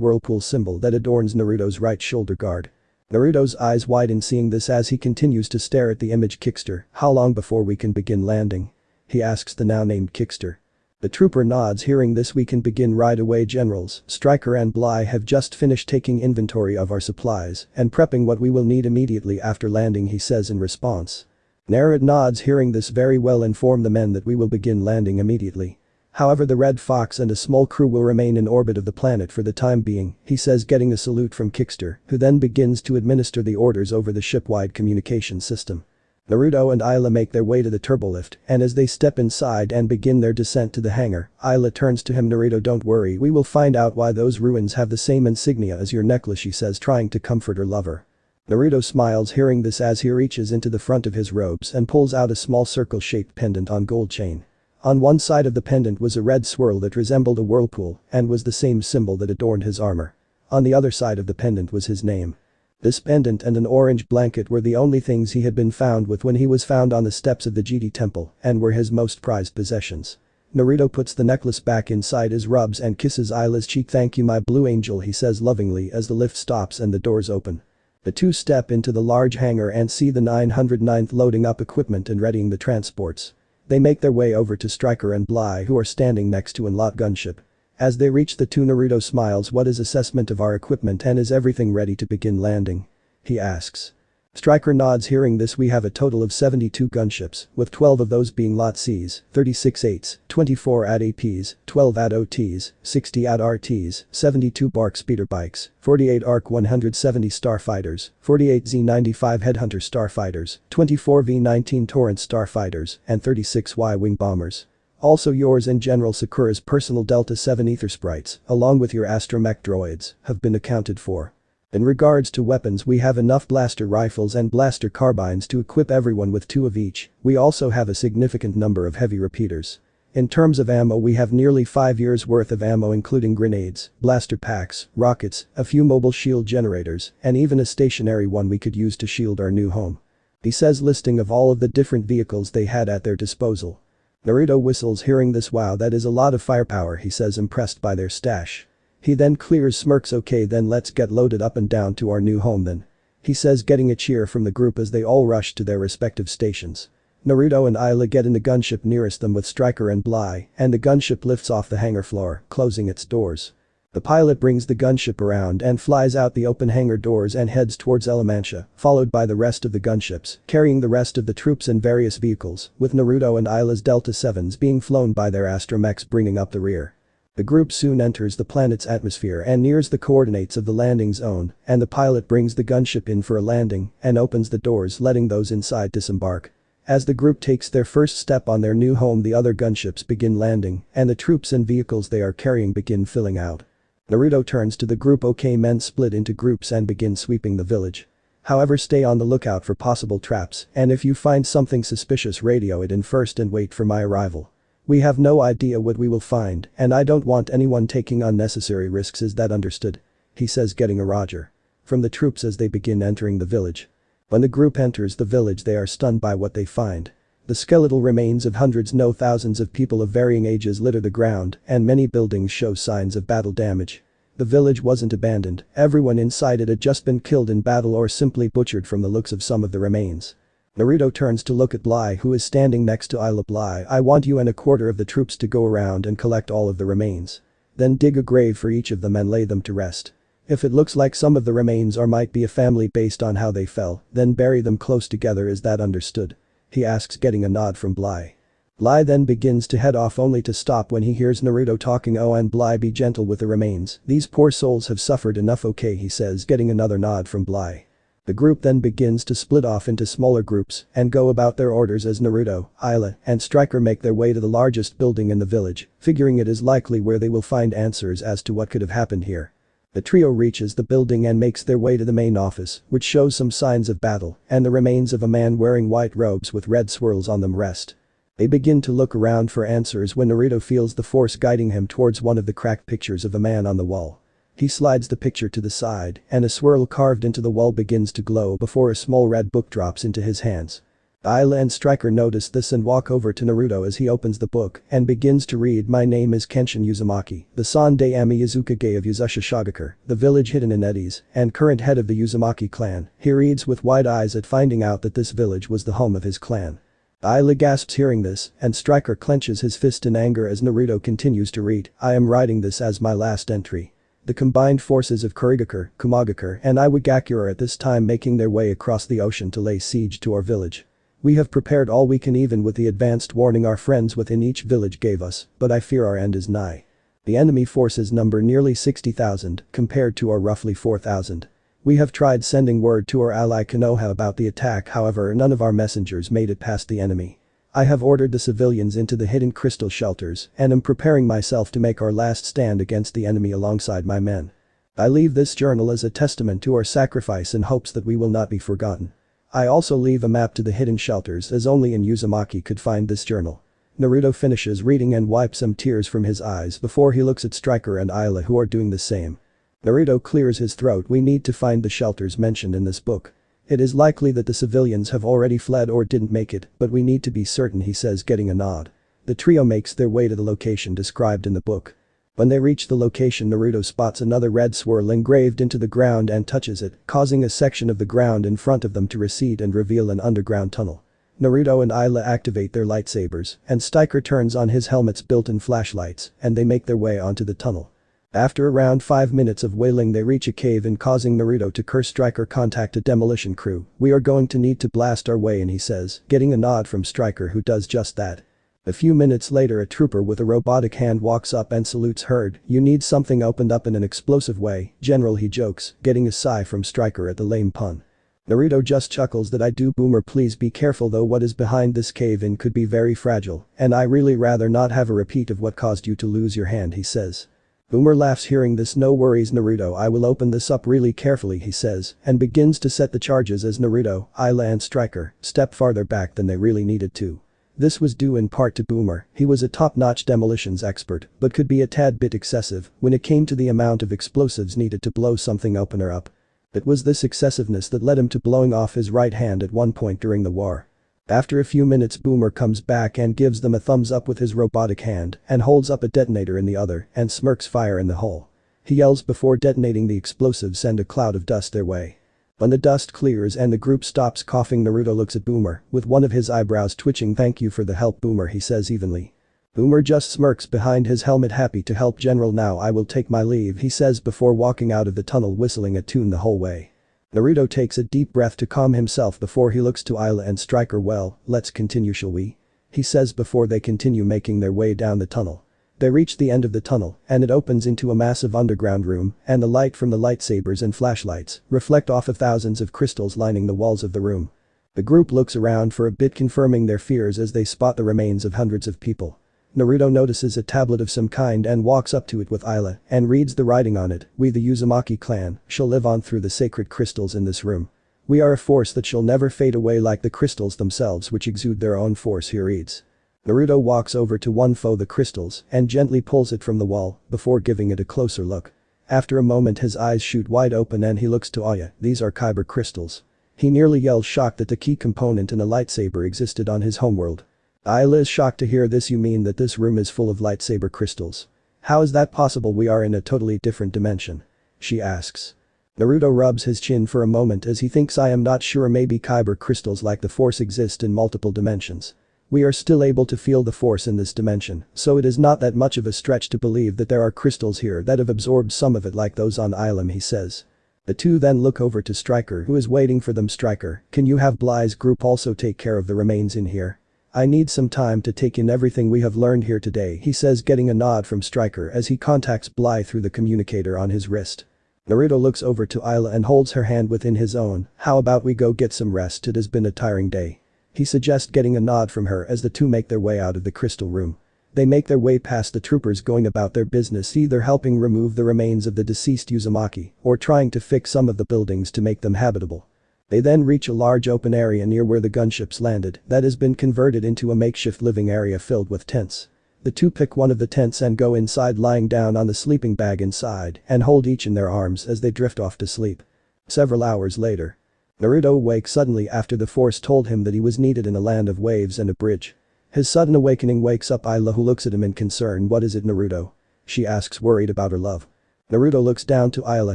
whirlpool symbol that adorns Naruto's right shoulder guard. Naruto's eyes widen seeing this as he continues to stare at the image. Kickster, how long before we can begin landing? He asks the now named Kickster. The trooper nods hearing this. We can begin right away. Generals, Striker and Bly have just finished taking inventory of our supplies and prepping what we will need immediately after landing, he says in response. Naruto nods hearing this. Very well, inform the men that we will begin landing immediately. However, the Red Fox and a small crew will remain in orbit of the planet for the time being, he says getting a salute from Kickster, who then begins to administer the orders over the ship-wide communication system. Naruto and Ayla make their way to the turbolift, and as they step inside and begin their descent to the hangar, Ayla turns to him. Naruto, don't worry, we will find out why those ruins have the same insignia as your necklace, she says trying to comfort her lover. Naruto smiles hearing this as he reaches into the front of his robes and pulls out a small circle-shaped pendant on gold chain. On one side of the pendant was a red swirl that resembled a whirlpool and was the same symbol that adorned his armor. On the other side of the pendant was his name. This pendant and an orange blanket were the only things he had been found with when he was found on the steps of the Jedi temple and were his most prized possessions. Naruto puts the necklace back inside his robes and kisses Ayla's cheek. Thank you, my blue angel, he says lovingly as the lift stops and the doors open. The two step into the large hangar and see the 909th loading up equipment and readying the transports. They make their way over to Striker and Bly who are standing next to an lot gunship. As they reach the two, Naruto smiles. What is assessment of our equipment and is everything ready to begin landing? He asks. Striker nods hearing this. We have a total of 72 gunships, with 12 of those being Lot Cs, 36 8s, 24 AT-APs, 12 AT-OTs, 60 AT-RTs, 72 BARC speeder bikes, 48 ARC 170 starfighters, 48 Z-95 headhunter starfighters, 24 V-19 Torrent starfighters, and 36 Y-wing bombers. Also yours and General Sakura's personal Delta 7 ether sprites, along with your astromech droids, have been accounted for. In regards to weapons, we have enough blaster rifles and blaster carbines to equip everyone with 2 of each. We also have a significant number of heavy repeaters. In terms of ammo, we have nearly 5 years worth of ammo including grenades, blaster packs, rockets, a few mobile shield generators, and even a stationary one we could use to shield our new home. He says listing of all of the different vehicles they had at their disposal. Naruto whistles hearing this. Wow, that is a lot of firepower, he says impressed by their stash. He then clears smirks. Okay, then let's get loaded up and down to our new home then. He says getting a cheer from the group as they all rush to their respective stations. Naruto and Ayla get in the gunship nearest them with Striker and Bly, and the gunship lifts off the hangar floor, closing its doors. The pilot brings the gunship around and flies out the open hangar doors and heads towards Elamantia, followed by the rest of the gunships, carrying the rest of the troops in various vehicles, with Naruto and Ayla's Delta 7s being flown by their astromechs bringing up the rear. The group soon enters the planet's atmosphere and nears the coordinates of the landing zone, and the pilot brings the gunship in for a landing and opens the doors letting those inside disembark. As the group takes their first step on their new home, the other gunships begin landing and the troops and vehicles they are carrying begin filling out. Naruto turns to the group. Okay, men split into groups and begin sweeping the village. However, stay on the lookout for possible traps, and if you find something suspicious, radio it in first and wait for my arrival. We have no idea what we will find, and I don't want anyone taking unnecessary risks. Is that understood? He says, getting a roger from the troops as they begin entering the village. When the group enters the village, they are stunned by what they find. The skeletal remains of hundreds, no thousands of people of varying ages litter the ground, and many buildings show signs of battle damage. The village wasn't abandoned, everyone inside it had just been killed in battle or simply butchered from the looks of some of the remains. Naruto turns to look at Bly, who is standing next to Isla. Bly, I want you and a quarter of the troops to go around and collect all of the remains. Then dig a grave for each of them and lay them to rest. If it looks like some of the remains or might be a family based on how they fell, then bury them close together. Is that understood? He asks, getting a nod from Bly. Bly then begins to head off, only to stop when he hears Naruto talking. Oh, and Bly, be gentle with the remains, these poor souls have suffered enough. Okay, he says, getting another nod from Bly. The group then begins to split off into smaller groups and go about their orders as Naruto, Isla, and Striker make their way to the largest building in the village, figuring it is likely where they will find answers as to what could have happened here. The trio reaches the building and makes their way to the main office, which shows some signs of battle, and the remains of a man wearing white robes with red swirls on them rest. They begin to look around for answers when Naruto feels the force guiding him towards one of the cracked pictures of a man on the wall. He slides the picture to the side, and a swirl carved into the wall begins to glow before a small red book drops into his hands. Isla and Striker notice this and walk over to Naruto as he opens the book and begins to read. My name is Kenshin Uzumaki, the Sande Ami Yuzukage of Yuzusha Shogakure, the village hidden in Eddies, and current head of the Uzumaki clan. He reads with wide eyes at finding out that this village was the home of his clan. Isla gasps hearing this, and Striker clenches his fist in anger as Naruto continues to read. I am writing this as my last entry. The combined forces of Kurigakure, Kumagakure, and Iwagakure are at this time making their way across the ocean to lay siege to our village. We have prepared all we can, even with the advanced warning our friends within each village gave us, but I fear our end is nigh. The enemy forces number nearly 60,000 compared to our roughly 4,000. We have tried sending word to our ally Konoha about the attack, however none of our messengers made it past the enemy. I have ordered the civilians into the hidden crystal shelters and am preparing myself to make our last stand against the enemy alongside my men. I leave this journal as a testament to our sacrifice in hopes that we will not be forgotten. I also leave a map to the hidden shelters, as only in Uzumaki could find this journal. Naruto finishes reading and wipes some tears from his eyes before he looks at Striker and Isla, who are doing the same. Naruto clears his throat. We need to find the shelters mentioned in this book. It is likely that the civilians have already fled or didn't make it, but we need to be certain, he says, getting a nod. The trio makes their way to the location described in the book. When they reach the location, Naruto spots another red swirl engraved into the ground and touches it, causing a section of the ground in front of them to recede and reveal an underground tunnel. Naruto and Isla activate their lightsabers, and Striker turns on his helmet's built-in flashlights, and they make their way onto the tunnel. After around 5 minutes of wailing, they reach a cave in, causing Naruto to curse Striker. Contact a demolition crew. We are going to need to blast our way in, he says, getting a nod from Striker, who does just that. A few minutes later, a trooper with a robotic hand walks up and salutes Herd. You need something opened up in an explosive way, General, he jokes, getting a sigh from Striker at the lame pun. Naruto just chuckles that I do. Boomer, please be careful though, what is behind this cave-in could be very fragile, and I really rather not have a repeat of what caused you to lose your hand, he says. Boomer laughs hearing this. No worries, Naruto, I will open this up really carefully, he says, and begins to set the charges as Naruto, Isla and Striker step farther back than they really needed to. This was due in part to Boomer. He was a top-notch demolitions expert, but could be a tad bit excessive when it came to the amount of explosives needed to blow something opener up. It was this excessiveness that led him to blowing off his right hand at one point during the war. After a few minutes, Boomer comes back and gives them a thumbs up with his robotic hand and holds up a detonator in the other and smirks fire in the hole. He yells before detonating the explosives, send a cloud of dust their way. When the dust clears and the group stops coughing, Naruto looks at Boomer with one of his eyebrows twitching. Thank you for the help, Boomer, he says evenly. Boomer just smirks behind his helmet. Happy to help, General. Now I will take my leave, he says before walking out of the tunnel whistling a tune the whole way. Naruto takes a deep breath to calm himself before he looks to Isla and Striker. Well, let's continue, shall we? He says before they continue making their way down the tunnel. They reach the end of the tunnel, and it opens into a massive underground room, and the light from the lightsabers and flashlights reflect off of thousands of crystals lining the walls of the room. The group looks around for a bit, confirming their fears as they spot the remains of hundreds of people. Naruto notices a tablet of some kind and walks up to it with Isla and reads the writing on it, "We the Uzumaki clan shall live on through the sacred crystals in this room. We are a force that shall never fade away like the crystals themselves which exude their own force," he reads. Naruto walks over to one of the crystals and gently pulls it from the wall before giving it a closer look. After a moment his eyes shoot wide open and he looks to Aya. "These are kyber crystals." He nearly yells, shocked that the key component in a lightsaber existed on his homeworld. Ayla is shocked to hear this. "You mean that this room is full of lightsaber crystals? How is that possible? We are in a totally different dimension," she asks. Naruto rubs his chin for a moment as he thinks, "I am not sure, maybe kyber crystals like the force exist in multiple dimensions. We are still able to feel the force in this dimension, so it is not that much of a stretch to believe that there are crystals here that have absorbed some of it like those on Ilum," he says. The two then look over to Stryker, who is waiting for them. "Stryker, can you have Bly's group also take care of the remains in here? I need some time to take in everything we have learned here today," he says, getting a nod from Stryker as he contacts Bly through the communicator on his wrist. Naruto looks over to Isla and holds her hand within his own. "How about we go get some rest? It has been a tiring day," he suggests, getting a nod from her as the two make their way out of the crystal room. They make their way past the troopers going about their business, either helping remove the remains of the deceased Uzumaki or trying to fix some of the buildings to make them habitable. They then reach a large open area near where the gunships landed that has been converted into a makeshift living area filled with tents. The two pick one of the tents and go inside, lying down on the sleeping bag inside and hold each in their arms as they drift off to sleep. Several hours later, Naruto awakes suddenly after the force told him that he was needed in a land of waves and a bridge. His sudden awakening wakes up Isla, who looks at him in concern. "What is it, Naruto?" she asks, worried about her love. Naruto looks down to Isla,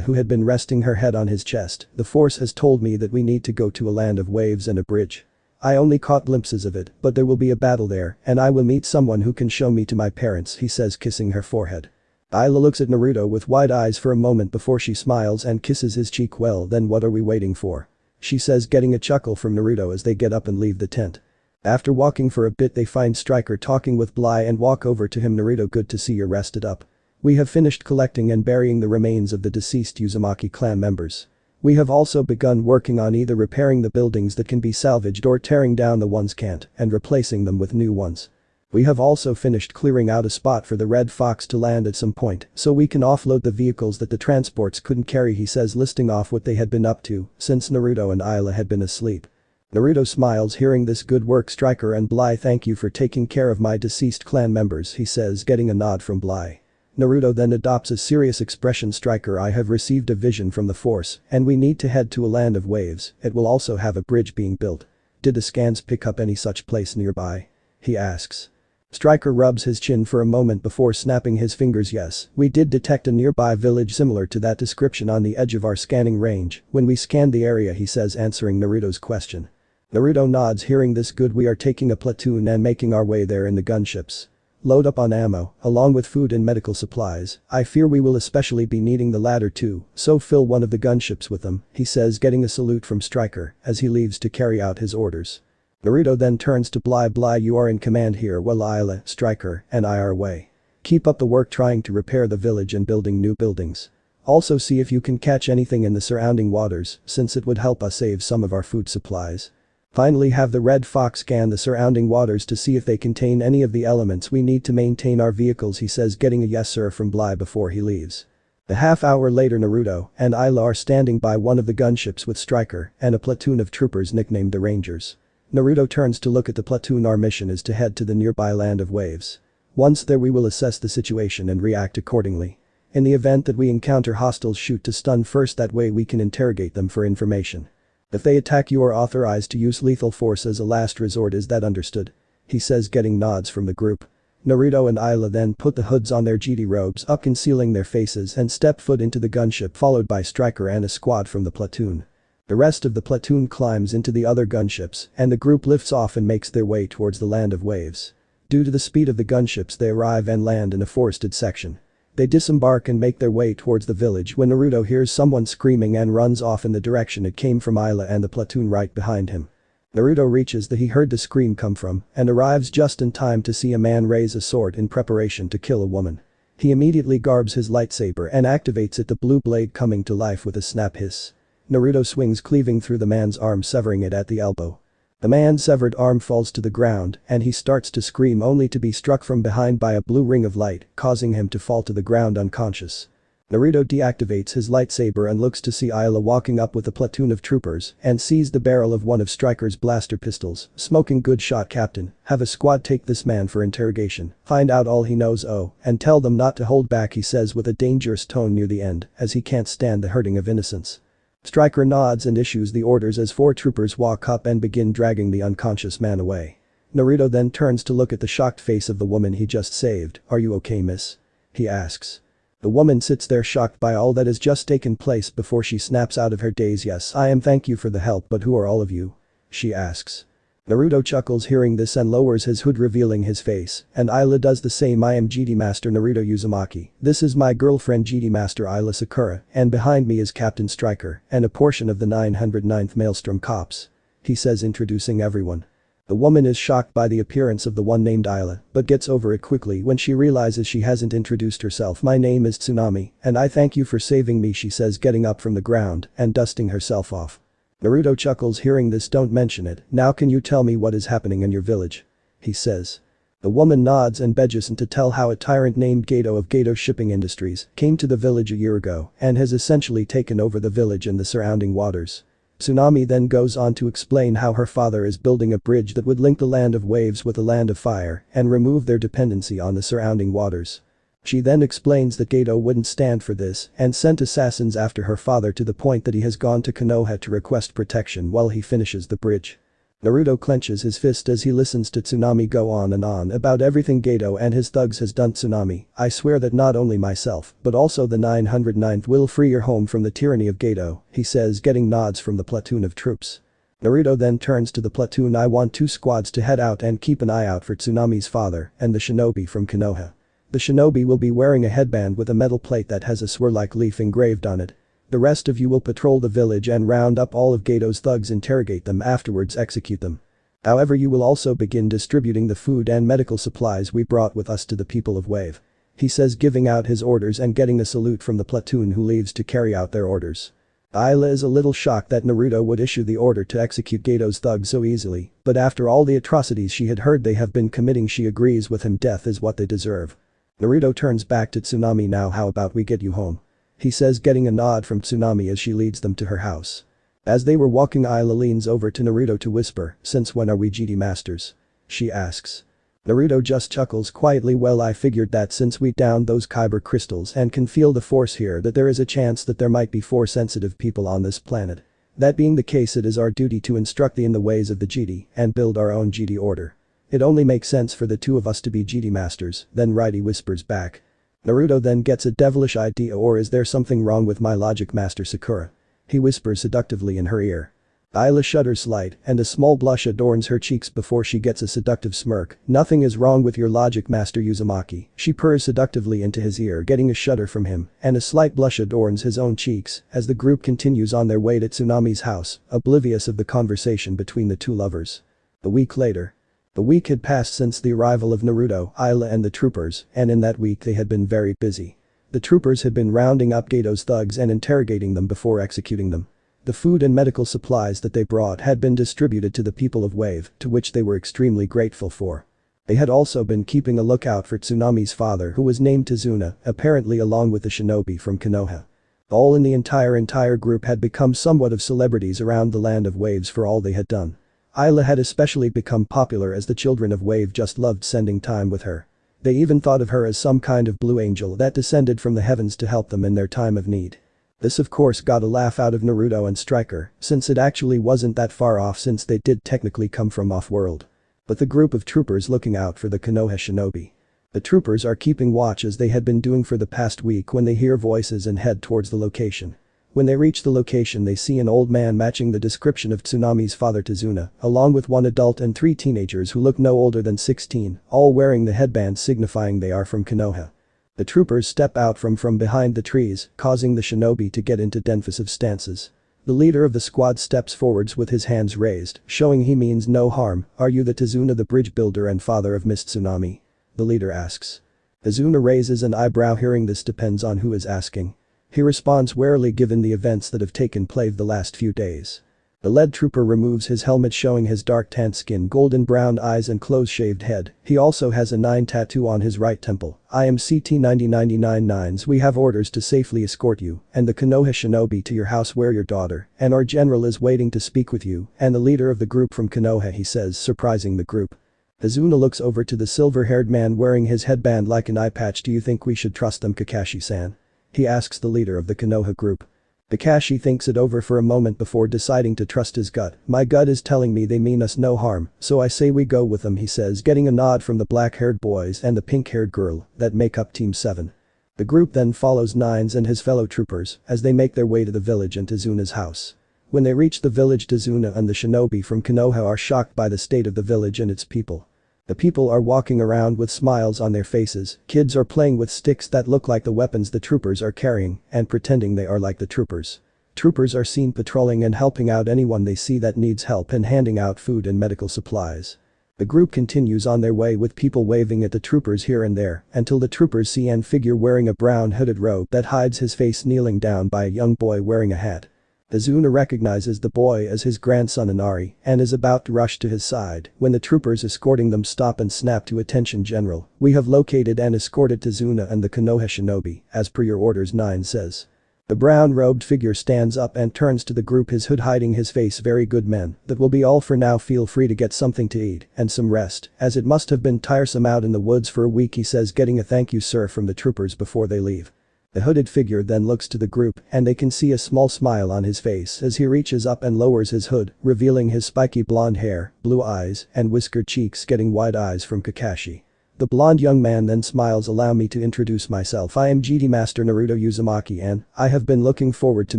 who had been resting her head on his chest. "The force has told me that we need to go to a land of waves and a bridge. I only caught glimpses of it, but there will be a battle there and I will meet someone who can show me to my parents," he says, kissing her forehead. Isla looks at Naruto with wide eyes for a moment before she smiles and kisses his cheek. "Well then, what are we waiting for?" she says, getting a chuckle from Naruto as they get up and leave the tent. After walking for a bit they find Stryker talking with Bly and walk over to him. "Naruto, good to see you're rested up. We have finished collecting and burying the remains of the deceased Uzumaki clan members. We have also begun working on either repairing the buildings that can be salvaged or tearing down the ones can't and replacing them with new ones. We have also finished clearing out a spot for the Red Fox to land at some point so we can offload the vehicles that the transports couldn't carry," he says, listing off what they had been up to since Naruto and Isla had been asleep. Naruto smiles hearing this. "Good work, Stryker and Bly, thank you for taking care of my deceased clan members," he says, getting a nod from Bly. Naruto then adopts a serious expression. "Stryker, I have received a vision from the force and we need to head to a land of waves. It will also have a bridge being built. Did the scans pick up any such place nearby?" he asks. Stryker rubs his chin for a moment before snapping his fingers. "Yes, we did detect a nearby village similar to that description on the edge of our scanning range when we scanned the area," he says, answering Naruto's question. Naruto nods hearing this. "Good, we are taking a platoon and making our way there in the gunships. Load up on ammo, along with food and medical supplies. I fear we will especially be needing the latter too, so fill one of the gunships with them," he says, getting a salute from Stryker as he leaves to carry out his orders. Naruto then turns to Bly. "Bly, you are in command here while Isla, Stryker, and I are away. Keep up the work trying to repair the village and building new buildings. Also see if you can catch anything in the surrounding waters, since it would help us save some of our food supplies. Finally, have the Red Fox scan the surrounding waters to see if they contain any of the elements we need to maintain our vehicles," he says, getting a yes sir from Bly before he leaves. A half hour later, Naruto and Isla are standing by one of the gunships with Stryker and a platoon of troopers nicknamed the Rangers. Naruto turns to look at the platoon. "Our mission is to head to the nearby land of waves. Once there we will assess the situation and react accordingly. In the event that we encounter hostiles, shoot to stun first, that way we can interrogate them for information. If they attack, you are authorized to use lethal force as a last resort. Is that understood?" he says, getting nods from the group. Naruto and Isla then put the hoods on their Jedi robes up, concealing their faces, and step foot into the gunship, followed by Stryker and a squad from the platoon. The rest of the platoon climbs into the other gunships and the group lifts off and makes their way towards the land of waves. Due to the speed of the gunships, they arrive and land in a forested section. They disembark and make their way towards the village when Naruto hears someone screaming and runs off in the direction it came from, Isla and the platoon right behind him. Naruto reaches the he heard the scream come from and arrives just in time to see a man raise a sword in preparation to kill a woman. He immediately garbs his lightsaber and activates it, the blue blade coming to life with a snap hiss. Naruto swings, cleaving through the man's arm, severing it at the elbow. The man's severed arm falls to the ground and he starts to scream, only to be struck from behind by a blue ring of light, causing him to fall to the ground unconscious. Naruto deactivates his lightsaber and looks to see Ayla walking up with a platoon of troopers and sees the barrel of one of Striker's blaster pistols. Smoking, good shot, Captain. Have a squad take this man for interrogation. Find out all he knows, and tell them not to hold back, he says with a dangerous tone near the end, as he can't stand the hurting of innocents. Striker nods and issues the orders as 4 troopers walk up and begin dragging the unconscious man away. Naruto then turns to look at the shocked face of the woman he just saved. "Are you okay, miss?" he asks. The woman sits there shocked by all that has just taken place before she snaps out of her daze. "Yes, I am, thank you for the help, but who are all of you?" she asks. Naruto chuckles hearing this and lowers his hood, revealing his face, and Ayla does the same. "I am GD Master Naruto Uzumaki. This is my girlfriend GD Master Ayla Sakura, and behind me is Captain Striker and a portion of the 909th Maelstrom Cops," he says, introducing everyone. The woman is shocked by the appearance of the one named Ayla, but gets over it quickly when she realizes she hasn't introduced herself. "My name is Tsunami, and I thank you for saving me," she says, getting up from the ground and dusting herself off. Naruto chuckles hearing this. "Don't mention it. Now can you tell me what is happening in your village?" he says. The woman nods and begs him to tell how a tyrant named Gato of Gato Shipping Industries came to the village a year ago and has essentially taken over the village and the surrounding waters. Tsunami then goes on to explain how her father is building a bridge that would link the land of waves with the land of fire and remove their dependency on the surrounding waters. She then explains that Gato wouldn't stand for this and sent assassins after her father, to the point that he has gone to Konoha to request protection while he finishes the bridge. Naruto clenches his fist as he listens to Tsunami go on and on about everything Gato and his thugs has done. "Tsunami, I swear that not only myself but also the 909th will free your home from the tyranny of Gato," he says, getting nods from the platoon of troops. Naruto then turns to the platoon. "I want 2 squads to head out and keep an eye out for Tsunami's father and the shinobi from Konoha. The shinobi will be wearing a headband with a metal plate that has a swirl-like leaf engraved on it. The rest of you will patrol the village and round up all of Gato's thugs, interrogate them, afterwards execute them. However, you will also begin distributing the food and medical supplies we brought with us to the people of Wave," he says, giving out his orders and getting a salute from the platoon, who leaves to carry out their orders. Ayla is a little shocked that Naruto would issue the order to execute Gato's thugs so easily, but after all the atrocities she had heard they have been committing, she agrees with him. Death is what they deserve. Naruto turns back to Tsunami. "Now how about we get you home?" he says, getting a nod from Tsunami as she leads them to her house. As they were walking, Ayla leans over to Naruto to whisper, "Since when are we GD Masters?" she asks. Naruto just chuckles quietly. "Well, I figured that since we downed those kyber crystals and can feel the force here, that there is a chance that there might be Force-sensitive people on this planet. That being the case, it is our duty to instruct thee in the ways of the GD and build our own GD order. It only makes sense for the 2 of us to be GD Masters," then Righty whispers back. Naruto then gets a devilish idea. "Or is there something wrong with my logic, Master Sakura?" he whispers seductively in her ear. Ayla shudders slight and a small blush adorns her cheeks before she gets a seductive smirk. "Nothing is wrong with your logic, Master Uzumaki," she purrs seductively into his ear, getting a shudder from him, and a slight blush adorns his own cheeks as the group continues on their way to Tsunami's house, oblivious of the conversation between the 2 lovers. A week later. The week had passed since the arrival of Naruto, Ayla and the troopers, and in that week they had been very busy. The troopers had been rounding up Gato's thugs and interrogating them before executing them. The food and medical supplies that they brought had been distributed to the people of Wave, to which they were extremely grateful for. They had also been keeping a lookout for Tsunami's father, who was named Tazuna, apparently along with the shinobi from Konoha. All in the entire group had become somewhat of celebrities around the land of Waves for all they had done. Ayla had especially become popular as the children of Wave just loved spending time with her. They even thought of her as some kind of blue angel that descended from the heavens to help them in their time of need. This of course got a laugh out of Naruto and Striker, since it actually wasn't that far off, since they did technically come from off-world. But the group of troopers looking out for the Konoha shinobi. The troopers are keeping watch as they had been doing for the past week when they hear voices and head towards the location. When they reach the location, they see an old man matching the description of Tsunami's father Tazuna, along with 1 adult and 3 teenagers who look no older than 16, all wearing the headbands signifying they are from Konoha. The troopers step out from behind the trees, causing the shinobi to get into defensive stances. The leader of the squad steps forwards with his hands raised, showing he means no harm. Are you the Tazuna, the bridge builder and father of Mist Tsunami? The leader asks. Azuna raises an eyebrow. Hearing this depends on who is asking. He responds warily given the events that have taken place the last few days. The lead trooper removes his helmet showing his dark tanned skin, golden brown eyes and close-shaved head. He also has a 9 tattoo on his right temple. I am CT-9099-9s. We have orders to safely escort you and the Konoha shinobi to your house where your daughter and our general is waiting to speak with you and the leader of the group from Konoha, he says, surprising the group. Azuna looks over to the silver-haired man wearing his headband like an eye patch. Do you think we should trust them, Kakashi-san? He asks the leader of the Konoha group. Kakashi thinks it over for a moment before deciding to trust his gut. My gut is telling me they mean us no harm, so I say we go with them, he says, getting a nod from the black-haired boys and the pink-haired girl that make up Team 7. The group then follows Nines and his fellow troopers as they make their way to the village and Tazuna's house. When they reach the village, Tazuna and the shinobi from Konoha are shocked by the state of the village and its people. The people are walking around with smiles on their faces, kids are playing with sticks that look like the weapons the troopers are carrying and pretending they are like the troopers. Troopers are seen patrolling and helping out anyone they see that needs help and handing out food and medical supplies. The group continues on their way with people waving at the troopers here and there until the troopers see an figure wearing a brown hooded robe that hides his face kneeling down by a young boy wearing a hat. Azuna recognizes the boy as his grandson Inari and is about to rush to his side when the troopers escorting them stop and snap to attention. General, we have located and escorted Tazuna and the Konoha shinobi, as per your orders, Nine says. The brown-robed figure stands up and turns to the group, his hood hiding his face. Very good, men, that will be all for now. Feel free to get something to eat and some rest, as it must have been tiresome out in the woods for a week, he says, getting a thank you sir from the troopers before they leave. The hooded figure then looks to the group and they can see a small smile on his face as he reaches up and lowers his hood, revealing his spiky blonde hair, blue eyes, and whiskered cheeks, getting wide eyes from Kakashi. The blonde young man then smiles. Allow me to introduce myself. I am GD Master Naruto Uzumaki and I have been looking forward to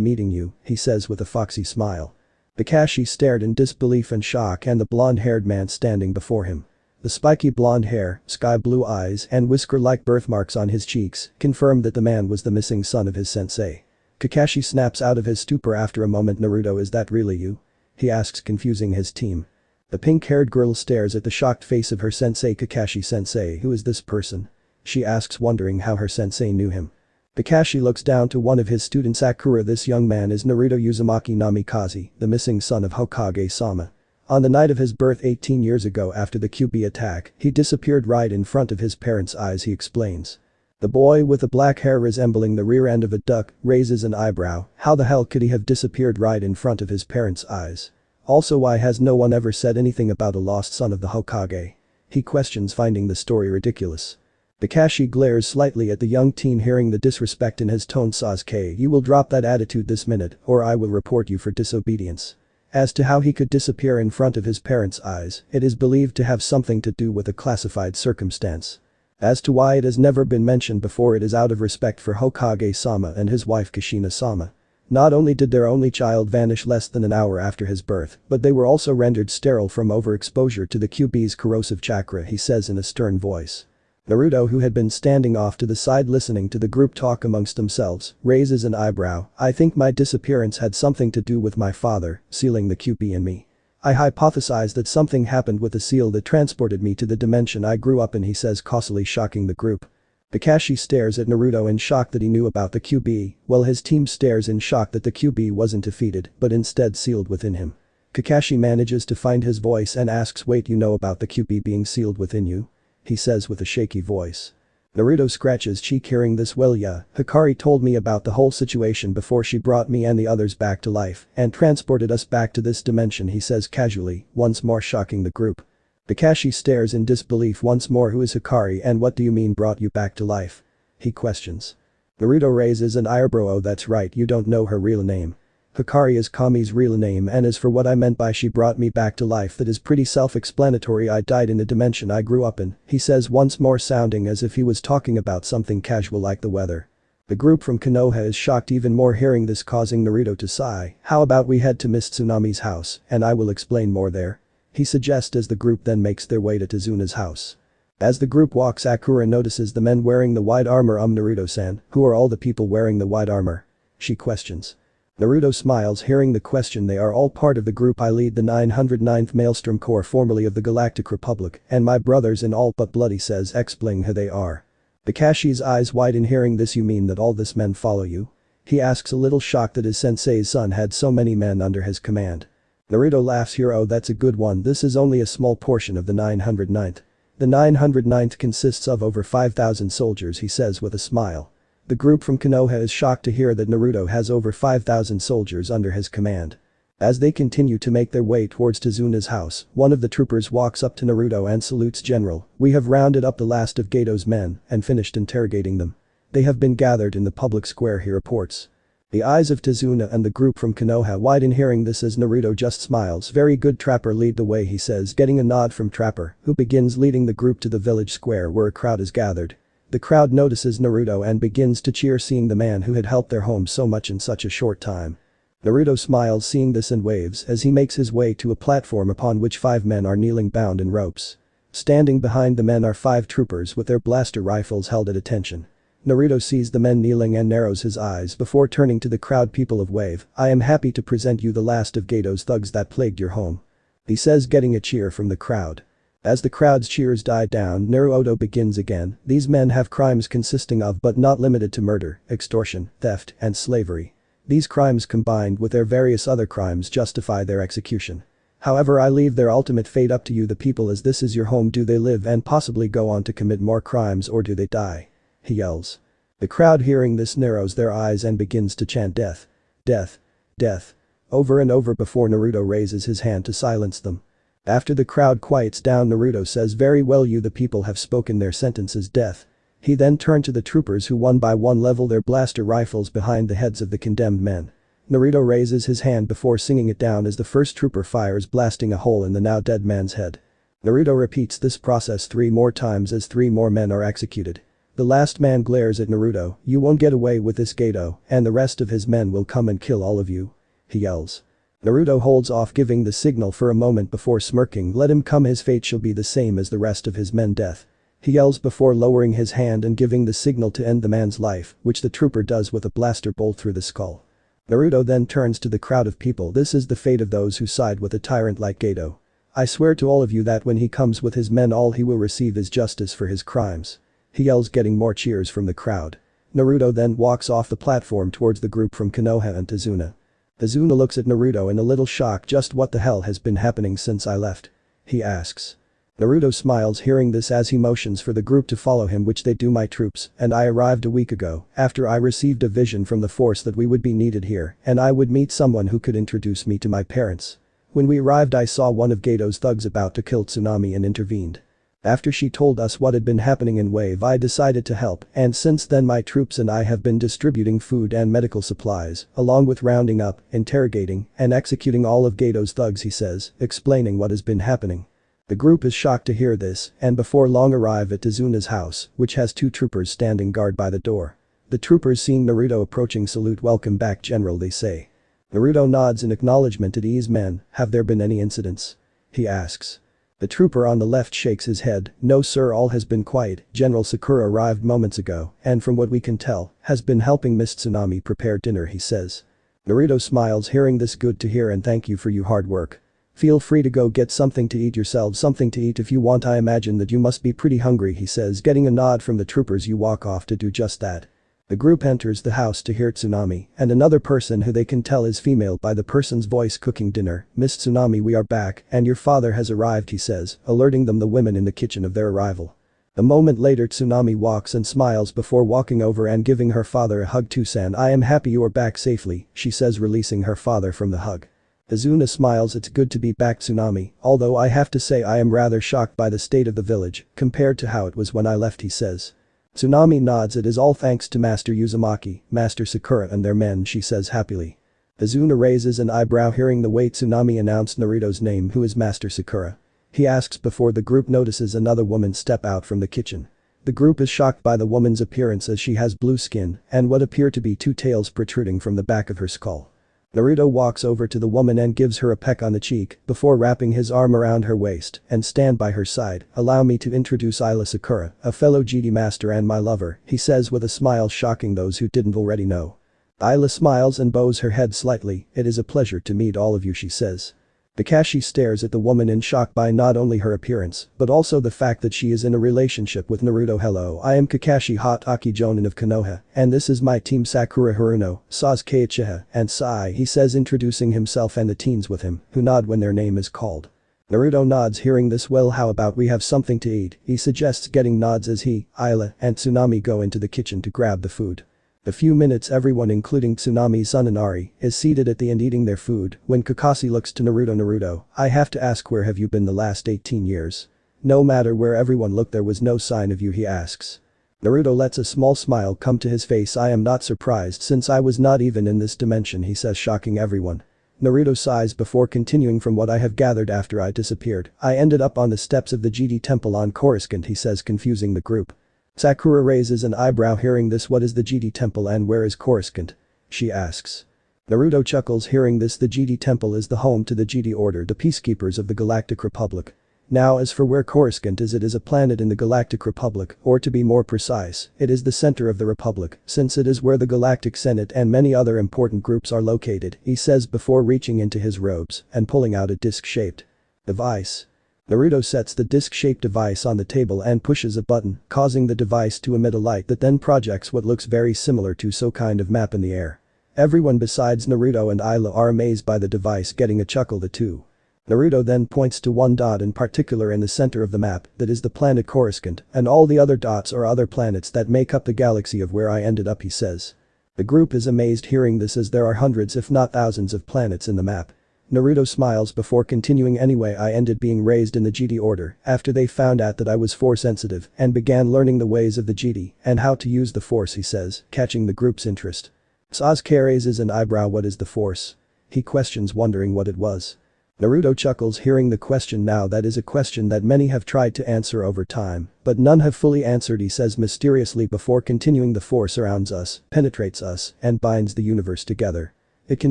meeting you, he says with a foxy smile. Kakashi stared in disbelief and shock and the blonde-haired man standing before him. The spiky blonde hair, sky blue eyes and whisker-like birthmarks on his cheeks confirmed that the man was the missing son of his sensei. Kakashi snaps out of his stupor after a moment. Naruto, is that really you? He asks, confusing his team. The pink-haired girl stares at the shocked face of her sensei. Kakashi-sensei, who is this person? She asks, wondering how her sensei knew him. Kakashi looks down to one of his students. Sakura, this young man is Naruto Uzumaki Namikaze, the missing son of Hokage-sama. On the night of his birth 18 years ago after the QB attack, he disappeared right in front of his parents' eyes, he explains. The boy with the black hair resembling the rear end of a duck raises an eyebrow. How the hell could he have disappeared right in front of his parents' eyes? Also, why has no one ever said anything about a lost son of the Hokage? He questions, finding the story ridiculous. Kakashi glares slightly at the young teen, hearing the disrespect in his tone. Sasuke, you will drop that attitude this minute or I will report you for disobedience. As to how he could disappear in front of his parents' eyes, it is believed to have something to do with a classified circumstance. As to why it has never been mentioned before, it is out of respect for Hokage-sama and his wife Kushina-sama. Not only did their only child vanish less than an hour after his birth, but they were also rendered sterile from overexposure to the QB's corrosive chakra, he says in a stern voice. Naruto, who had been standing off to the side listening to the group talk amongst themselves, raises an eyebrow. I think my disappearance had something to do with my father sealing the QB and me. I hypothesize that something happened with the seal that transported me to the dimension I grew up in, he says, causally shocking the group. Kakashi stares at Naruto in shock that he knew about the QB, while his team stares in shock that the QB wasn't defeated but instead sealed within him. Kakashi manages to find his voice and asks, wait, you know about the QB being sealed within you? He says with a shaky voice. Naruto scratches cheek, hearing this. Well yeah, Hikari told me about the whole situation before she brought me and the others back to life and transported us back to this dimension, he says casually, once more shocking the group. Kakashi stares in disbelief once more. Who is Hikari and what do you mean brought you back to life? He questions. Naruto raises an eyebrow. Oh, that's right, you don't know her real name. Hikari is Kami's real name, and as for what I meant by she brought me back to life, that is pretty self-explanatory. I died in the dimension I grew up in, he says once more, sounding as if he was talking about something casual like the weather. The group from Konoha is shocked even more, hearing this, causing Naruto to sigh. How about we head to Mist Tsunami's house and I will explain more there? He suggests as the group then makes their way to Tazuna's house. As the group walks, Sakura notices the men wearing the white armor. Naruto-san, who are all the people wearing the white armor? She questions. Naruto smiles hearing the question. They are all part of the group I lead, the 909th Maelstrom Corps, formerly of the Galactic Republic, and my brothers in all but blood, he says, explaining who they are. Kakashi's eyes widen hearing this. You mean that all this men follow you? He asks, a little shocked that his sensei's son had so many men under his command. Naruto laughs here. Oh, that's a good one. This is only a small portion of the 909th. The 909th consists of over 5,000 soldiers, he says with a smile. The group from Konoha is shocked to hear that Naruto has over 5,000 soldiers under his command. As they continue to make their way towards Tizuna's house, one of the troopers walks up to Naruto and salutes. General, we have rounded up the last of Gato's men and finished interrogating them. They have been gathered in the public square, he reports. The eyes of Tizuna and the group from Konoha widen hearing this as Naruto just smiles. Very good, Trapper, lead the way, he says, getting a nod from Trapper, who begins leading the group to the village square where a crowd is gathered. The crowd notices Naruto and begins to cheer, seeing the man who had helped their home so much in such a short time. Naruto smiles seeing this and waves as he makes his way to a platform upon which 5 men are kneeling, bound in ropes. Standing behind the men are 5 troopers with their blaster rifles held at attention. Naruto sees the men kneeling and narrows his eyes before turning to the crowd. People of Wave, I am happy to present you the last of Gato's thugs that plagued your home. He says, getting a cheer from the crowd. As the crowd's cheers die down, Naruto begins again. These men have crimes consisting of but not limited to murder, extortion, theft, and slavery. These crimes combined with their various other crimes justify their execution. However, I leave their ultimate fate up to you, the people, as this is your home. Do they live and possibly go on to commit more crimes, or do they die? He yells. The crowd hearing this narrows their eyes and begins to chant death, death, death, over and over before Naruto raises his hand to silence them. After the crowd quiets down, Naruto says, very well, you the people have spoken their sentences, death. He then turned to the troopers, who one by one level their blaster rifles behind the heads of the condemned men. Naruto raises his hand before singing it down as the first trooper fires, blasting a hole in the now dead man's head. Naruto repeats this process 3 more times as 3 more men are executed. The last man glares at Naruto, you won't get away with this, Gato, and the rest of his men will come and kill all of you. He yells. Naruto holds off, giving the signal for a moment before smirking, let him come, his fate shall be the same as the rest of his men, death. He yells before lowering his hand and giving the signal to end the man's life, which the trooper does with a blaster bolt through the skull. Naruto then turns to the crowd of people, this is the fate of those who side with a tyrant like Gato. I swear to all of you that when he comes with his men, all he will receive is justice for his crimes. He yells, getting more cheers from the crowd. Naruto then walks off the platform towards the group from Konoha and Tizuna. Tizuna looks at Naruto in a little shock. Just what the hell has been happening since I left? He asks. Naruto smiles hearing this as he motions for the group to follow him, which they do. My troops and I arrived a week ago after I received a vision from the force that we would be needed here and I would meet someone who could introduce me to my parents. When we arrived, I saw one of Gato's thugs about to kill Tsunami and intervened. After she told us what had been happening in Wave, I decided to help, and since then my troops and I have been distributing food and medical supplies, along with rounding up, interrogating, and executing all of Gato's thugs, he says, explaining what has been happening. The group is shocked to hear this and before long arrive at Tizuna's house, which has 2 troopers standing guard by the door. The troopers, seeing Naruto approaching, salute. Welcome back, General, they say. Naruto nods in acknowledgement at ease. Men, have there been any incidents? He asks. The trooper on the left shakes his head, no sir, all has been quiet. General Sakura arrived moments ago and from what we can tell, has been helping Miss Tsunami prepare dinner, he says. Naruto smiles hearing this, good to hear and thank you for your hard work. Feel free to go get something to eat yourselves, something to eat if you want, I imagine that you must be pretty hungry, he says, getting a nod from the troopers. You walk off to do just that. The group enters the house to hear Tsunami and another person who they can tell is female by the person's voice cooking dinner. Miss Tsunami, we are back and your father has arrived, he says, alerting them, the women in the kitchen, of their arrival. A moment later, Tsunami walks and smiles before walking over and giving her father a hug. Tusan, I am happy you are back safely, she says, releasing her father from the hug. Tizuna smiles, it's good to be back, Tsunami, although I have to say I am rather shocked by the state of the village compared to how it was when I left, he says. Tsunami nods, it is all thanks to Master Uzumaki, Master Sakura and their men, she says happily. Tizuna raises an eyebrow hearing the way Tsunami announced Naruto's name. Who is Master Sakura? He asks before the group notices another woman step out from the kitchen. The group is shocked by the woman's appearance as she has blue skin and what appear to be 2 tails protruding from the back of her skull. Naruto walks over to the woman and gives her a peck on the cheek before wrapping his arm around her waist and stand by her side. Allow me to introduce Ila Sakura, a fellow GD master and my lover, he says with a smile, shocking those who didn't already know. Isla smiles and bows her head slightly. "It is a pleasure to meet all of you," she says. Kakashi stares at the woman in shock by not only her appearance, but also the fact that she is in a relationship with Naruto. "Hello, I am Kakashi Hatake Jonin of Konoha, and this is my team Sakura Haruno, Sasuke Uchiha, and Sai," he says, introducing himself and the teens with him, who nod when their name is called. Naruto nods hearing this. "Well, how about we have something to eat?" he suggests, getting nods as he, Isla, and Tsunami go into the kitchen to grab the food. A few minutes everyone including Tsunami, Sun and Ari is seated at the end eating their food when Kakashi looks to Naruto. "Naruto, I have to ask, where have you been the last 18 years? No matter where everyone looked there was no sign of you," he asks. Naruto lets a small smile come to his face. "I am not surprised since I was not even in this dimension," he says, shocking everyone. Naruto sighs before continuing, "From what I have gathered after I disappeared, I ended up on the steps of the GD temple on Coruscant," he says, confusing the group. Sakura raises an eyebrow hearing this. "What is the GD temple and where is Coruscant?" she asks. Naruto chuckles hearing this. "The GD temple is the home to the GD Order, the peacekeepers of the Galactic Republic. Now as for where Coruscant is, it is a planet in the Galactic Republic, or to be more precise, it is the center of the Republic, since it is where the Galactic Senate and many other important groups are located," he says before reaching into his robes and pulling out a disc-shaped device. Naruto sets the disc-shaped device on the table and pushes a button, causing the device to emit a light that then projects what looks very similar to some kind of map in the air. Everyone besides Naruto and Isla are amazed by the device, getting a chuckle too. Naruto then points to one dot in particular in the center of the map, that is the planet Coruscant, and all the other dots are other planets that make up the galaxy of where I ended up, he says. The group is amazed hearing this, as there are hundreds if not thousands of planets in the map. Naruto smiles before continuing, "Anyway, I ended being raised in the GD Order after they found out that I was force sensitive and began learning the ways of the GD and how to use the force," he says, catching the group's interest. Sasuke raises an eyebrow. "What is the force?" he questions, wondering what it was. Naruto chuckles hearing the question. "Now that is a question that many have tried to answer over time, but none have fully answered," he says mysteriously before continuing. "The force surrounds us, penetrates us, and binds the universe together. It can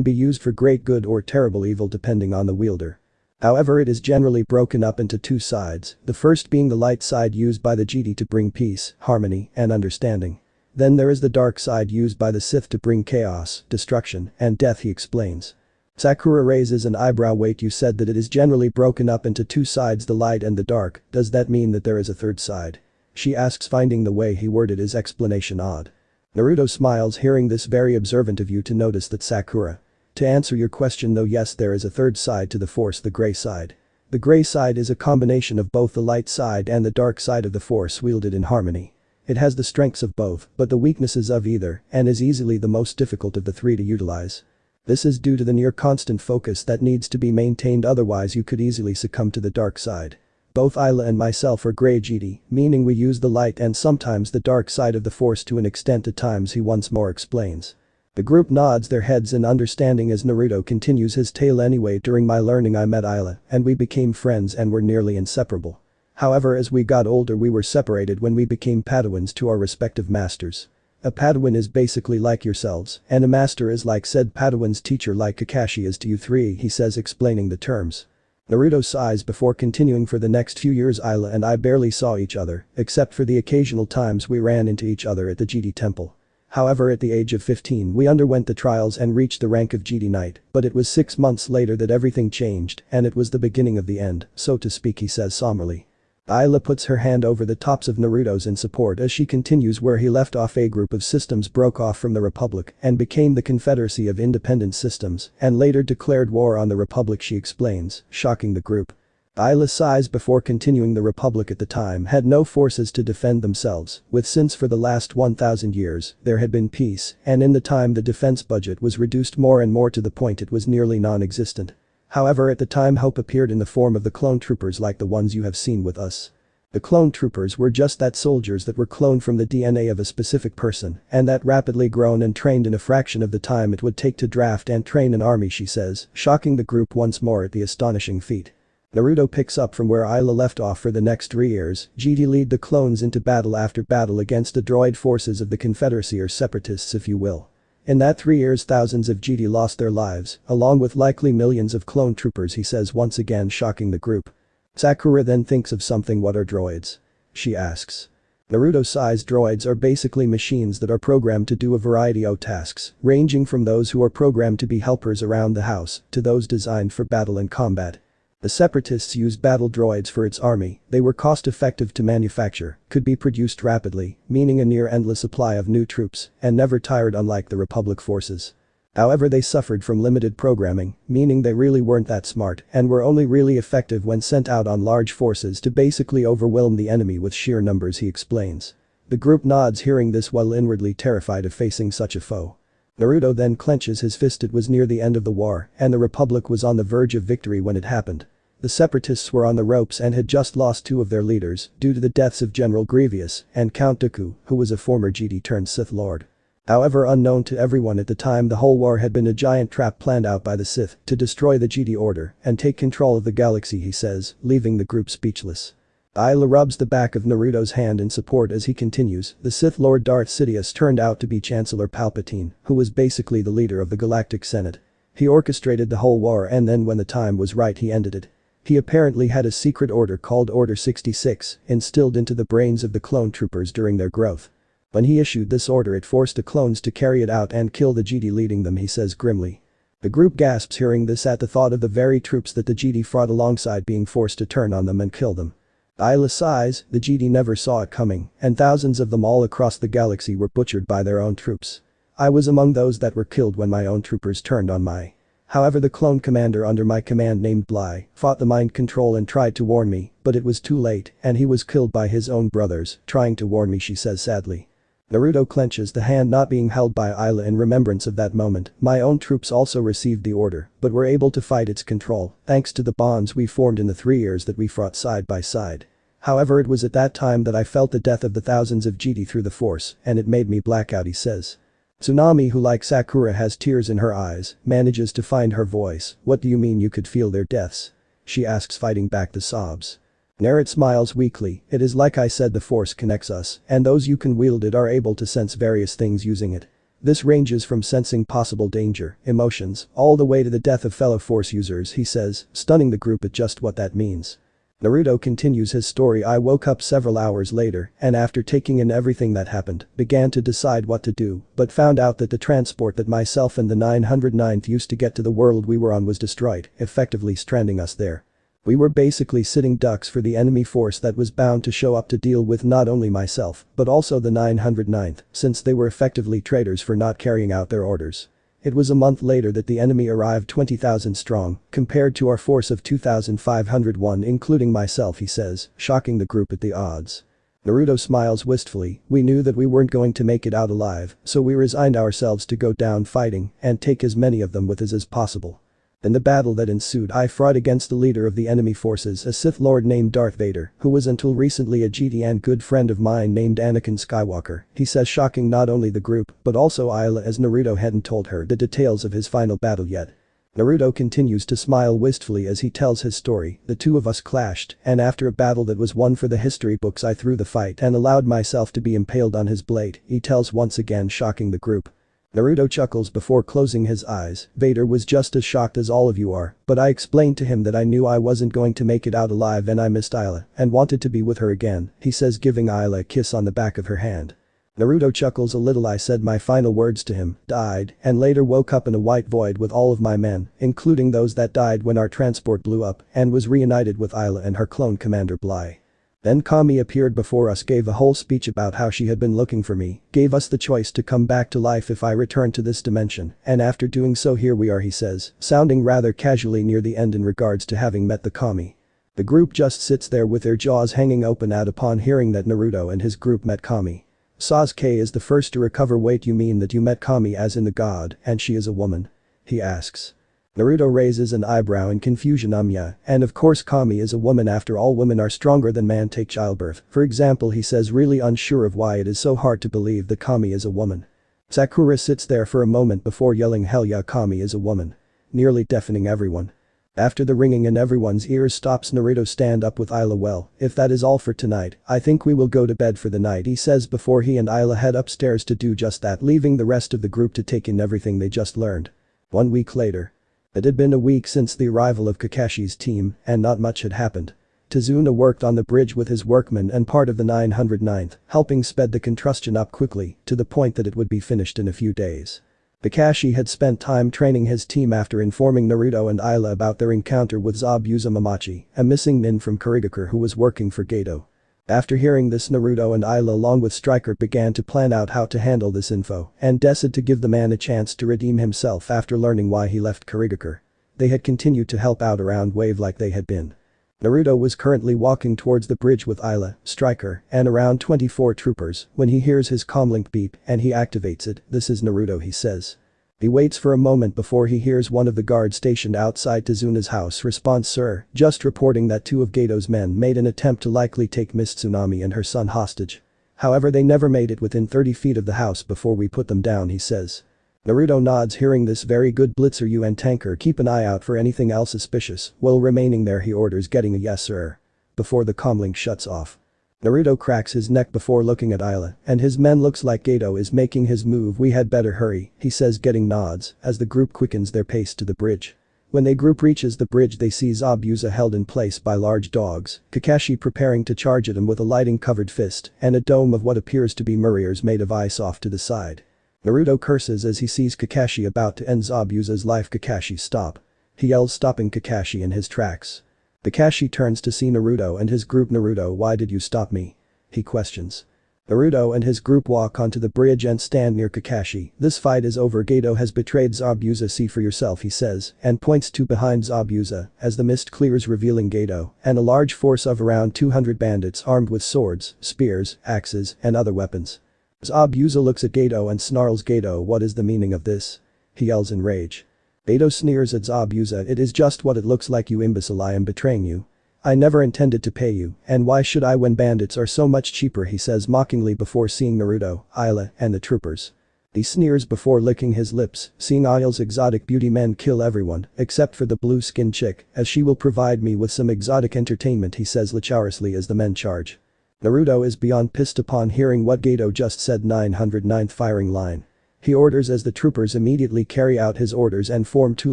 be used for great good or terrible evil depending on the wielder. However, it is generally broken up into two sides, the first being the light side used by the GD to bring peace, harmony, and understanding. Then there is the dark side used by the Sith to bring chaos, destruction, and death," he explains. Sakura raises an eyebrow. "Wait, you said that it is generally broken up into two sides, the light and the dark, does that mean that there is a third side?" she asks, finding the way he worded his explanation odd. Naruto smiles hearing this, "Very observant of you to notice that, Sakura. To answer your question though, yes, there is a third side to the force, the gray side. The gray side is a combination of both the light side and the dark side of the force wielded in harmony. It has the strengths of both, but the weaknesses of either, and is easily the most difficult of the three to utilize. This is due to the near constant focus that needs to be maintained, otherwise you could easily succumb to the dark side. Both Isla and myself are grey GD, meaning we use the light and sometimes the dark side of the force to an extent at times," he once more explains. The group nods their heads in understanding as Naruto continues his tale. "Anyway, during my learning I met Isla and we became friends and were nearly inseparable. However, as we got older we were separated when we became Padawans to our respective masters. A Padawan is basically like yourselves, and a master is like said Padawan's teacher, like Kakashi is to you three," he says, explaining the terms. Naruto sighs before continuing, "For the next few years Isla and I barely saw each other, except for the occasional times we ran into each other at the GD temple. However, at the age of 15 we underwent the trials and reached the rank of GD Knight, but it was 6 months later that everything changed and it was the beginning of the end, so to speak," he says somberly. Isla puts her hand over the tops of Naruto's in support as she continues where he left off. "A group of systems broke off from the Republic and became the Confederacy of Independent Systems and later declared war on the Republic," she explains, shocking the group. Isla sighs before continuing. "The Republic at the time had no forces to defend themselves, with since for the last 1000 years there had been peace, and in the time the defense budget was reduced more and more to the point it was nearly non-existent. However, at the time hope appeared in the form of the clone troopers like the ones you have seen with us. The clone troopers were just that, soldiers that were cloned from the DNA of a specific person and that rapidly grown and trained in a fraction of the time it would take to draft and train an army," she says, shocking the group once more at the astonishing feat. Naruto picks up from where Isla left off. "For the next 3 years, GD lead the clones into battle after battle against the droid forces of the Confederacy, or separatists if you will. In that 3 years thousands of GD lost their lives, along with likely millions of clone troopers," he says, once again shocking the group. Sakura then thinks of something. "What are droids?" she asks. Naruto-size droids are basically machines that are programmed to do a variety of tasks, ranging from those who are programmed to be helpers around the house to those designed for battle and combat. The Separatists used battle droids for its army. They were cost-effective to manufacture, could be produced rapidly, meaning a near-endless supply of new troops, and never tired unlike the Republic forces. However, they suffered from limited programming, meaning they really weren't that smart and were only really effective when sent out on large forces to basically overwhelm the enemy with sheer numbers, he explains. The group nods, hearing this while inwardly terrified of facing such a foe. Naruto then clenches his fist. It was near the end of the war, and the Republic was on the verge of victory when it happened. The Separatists were on the ropes and had just lost two of their leaders due to the deaths of General Grievous and Count Dooku, who was a former Jedi turned Sith Lord. However, unknown to everyone at the time, the whole war had been a giant trap planned out by the Sith to destroy the Jedi Order and take control of the galaxy, he says, leaving the group speechless. Ayla rubs the back of Naruto's hand in support as he continues. The Sith Lord Darth Sidious turned out to be Chancellor Palpatine, who was basically the leader of the Galactic Senate. He orchestrated the whole war, and then when the time was right, he ended it. He apparently had a secret order called Order 66 instilled into the brains of the clone troopers during their growth. When he issued this order, it forced the clones to carry it out and kill the Jedi leading them, he says grimly. The group gasps, hearing this at the thought of the very troops that the Jedi fought alongside being forced to turn on them and kill them. Ayla sighs. The Jedi never saw it coming, and thousands of them all across the galaxy were butchered by their own troops. I was among those that were killed when my own troopers turned on my. However, the clone commander under my command named Bly fought the mind control and tried to warn me, but it was too late and he was killed by his own brothers trying to warn me, she says sadly. Naruto clenches the hand not being held by Ayla in remembrance of that moment. My own troops also received the order, but were able to fight its control, thanks to the bonds we formed in the 3 years that we fought side by side. However, it was at that time that I felt the death of the thousands of Jedi through the Force, and it made me black out, he says. Tsunami, who like Sakura has tears in her eyes, manages to find her voice. What do you mean you could feel their deaths? She asks, fighting back the sobs. Narrate smiles weakly. It is like I said, the Force connects us, and those who can wield it are able to sense various things using it. This ranges from sensing possible danger, emotions, all the way to the death of fellow Force users, he says, stunning the group at just what that means. Naruto continues his story. I woke up several hours later and after taking in everything that happened, began to decide what to do, but found out that the transport that myself and the 909th used to get to the world we were on was destroyed, effectively stranding us there. We were basically sitting ducks for the enemy force that was bound to show up to deal with not only myself, but also the 909th, since they were effectively traitors for not carrying out their orders. It was a month later that the enemy arrived 20,000 strong, compared to our force of 2,501 including myself, he says, shocking the group at the odds. Naruto smiles wistfully. We knew that we weren't going to make it out alive, so we resigned ourselves to go down fighting and take as many of them with us as possible. In the battle that ensued, I fought against the leader of the enemy forces, a Sith Lord named Darth Vader, who was until recently a Jedi and good friend of mine named Anakin Skywalker, he says, shocking not only the group but also Ayla, as Naruto hadn't told her the details of his final battle yet. Naruto continues to smile wistfully as he tells his story. The two of us clashed, and after a battle that was one for the history books, I threw the fight and allowed myself to be impaled on his blade, he tells, once again shocking the group. Naruto chuckles before closing his eyes. Vader was just as shocked as all of you are, but I explained to him that I knew I wasn't going to make it out alive and I missed Ayla and wanted to be with her again, he says, giving Ayla a kiss on the back of her hand. Naruto chuckles a little. I said my final words to him, died, and later woke up in a white void with all of my men, including those that died when our transport blew up, and was reunited with Ayla and her clone commander Bly. Then Kami appeared before us, gave a whole speech about how she had been looking for me, gave us the choice to come back to life if I returned to this dimension, and after doing so here we are, he says, sounding rather casually near the end in regards to having met the Kami. The group just sits there with their jaws hanging open out upon hearing that Naruto and his group met Kami. Sasuke is the first to recover. Wait, you mean that you met Kami as in the god, and she is a woman? He asks. Naruto raises an eyebrow in confusion. Yeah, and of course Kami is a woman, after all women are stronger than man, take childbirth, for example, he says, really unsure of why it is so hard to believe that Kami is a woman. Sakura sits there for a moment before yelling, hell yeah, Kami is a woman. Nearly deafening everyone. After the ringing in everyone's ears stops, Naruto stand up with Ayla. Well, if that is all for tonight, I think we will go to bed for the night, he says before he and Ayla head upstairs to do just that, leaving the rest of the group to take in everything they just learned. 1 week later. It had been a week since the arrival of Kakashi's team, and not much had happened. Tazuna worked on the bridge with his workmen and part of the 909th, helping sped the construction up quickly, to the point that it would be finished in a few days. Kakashi had spent time training his team after informing Naruto and Isa about their encounter with Zabuza Mamachi, a missing nin from Kurigakure who was working for Geto. After hearing this, Naruto and Isa along with Striker began to plan out how to handle this info and decided to give the man a chance to redeem himself after learning why he left Kurigakure. They had continued to help out around Wave like they had been. Naruto was currently walking towards the bridge with Isa, Striker, and around 24 troopers when he hears his comlink beep and he activates it. "This is Naruto," he says. He waits for a moment before he hears one of the guards stationed outside Tazuna's house respond, "Sir, just reporting that 2 of Geto's men made an attempt to likely take Miss Tsunami and her son hostage. However, they never made it within 30 feet of the house before we put them down," he says. Naruto nods, hearing this. "Very good, Blitzer. You and Tanker keep an eye out for anything else suspicious." While remaining there, he orders, getting a "yes sir" before the comlink shuts off. Naruto cracks his neck before looking at Isa and his men. "Looks like Geto is making his move, we had better hurry," he says, getting nods as the group quickens their pace to the bridge. When the group reaches the bridge, they see Zabuza held in place by large dogs, Kakashi preparing to charge at him with a lighting covered fist and a dome of what appears to be mirrors made of ice off to the side. Naruto curses as he sees Kakashi about to end Zabuza's life. "Kakashi, stop," he yells, stopping Kakashi in his tracks. Kakashi turns to see Naruto and his group. "Naruto, why did you stop me?" he questions. Naruto and his group walk onto the bridge and stand near Kakashi. "This fight is over. Geto has betrayed Zabuza. See for yourself," he says, and points to behind Zabuza as the mist clears, revealing Geto and a large force of around 200 bandits armed with swords, spears, axes, and other weapons. Zabuza looks at Geto and snarls, "Geto, what is the meaning of this?" he yells in rage. Geto sneers at Zabuza, "It is just what it looks like, you imbecile. I am betraying you. I never intended to pay you, and why should I when bandits are so much cheaper," he says mockingly before seeing Naruto, Isa, and the troopers. He sneers before licking his lips, seeing Isa's exotic beauty men kill everyone except for the blue-skinned chick, as she will provide me with some exotic entertainment, he says lecherously as the men charge. Naruto is beyond pissed upon hearing what Geto just said. 909th firing line. He orders as the troopers immediately carry out his orders and form 2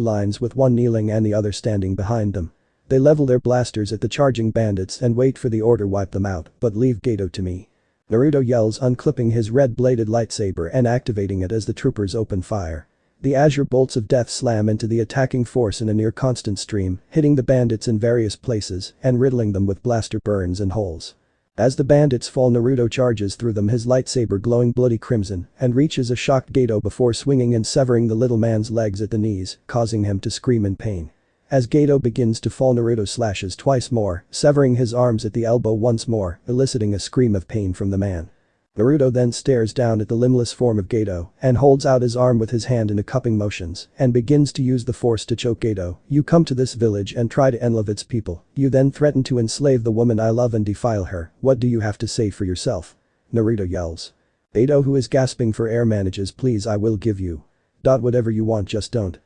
lines with one kneeling and the other standing behind them. They level their blasters at the charging bandits and wait for the order, "Wipe them out, but leave Geto to me." Naruto yells, unclipping his red-bladed lightsaber and activating it as the troopers open fire. The azure bolts of death slam into the attacking force in a near-constant stream, hitting the bandits in various places and riddling them with blaster burns and holes. As the bandits fall, Naruto charges through them, his lightsaber glowing bloody crimson, and reaches a shocked Geto before swinging and severing the little man's legs at the knees, causing him to scream in pain. As Geto begins to fall, Naruto slashes twice more, severing his arms at the elbow once more, eliciting a scream of pain from the man. Naruto then stares down at the limbless form of Geto and holds out his arm with his hand in a cupping motions and begins to use the force to choke Geto. "You come to this village and try to enslave its people. You then threaten to enslave the woman I love and defile her. What do you have to say for yourself?" Naruto yells. Geto, who is gasping for air, manages, "Please, I will give you. Whatever you want, just don't.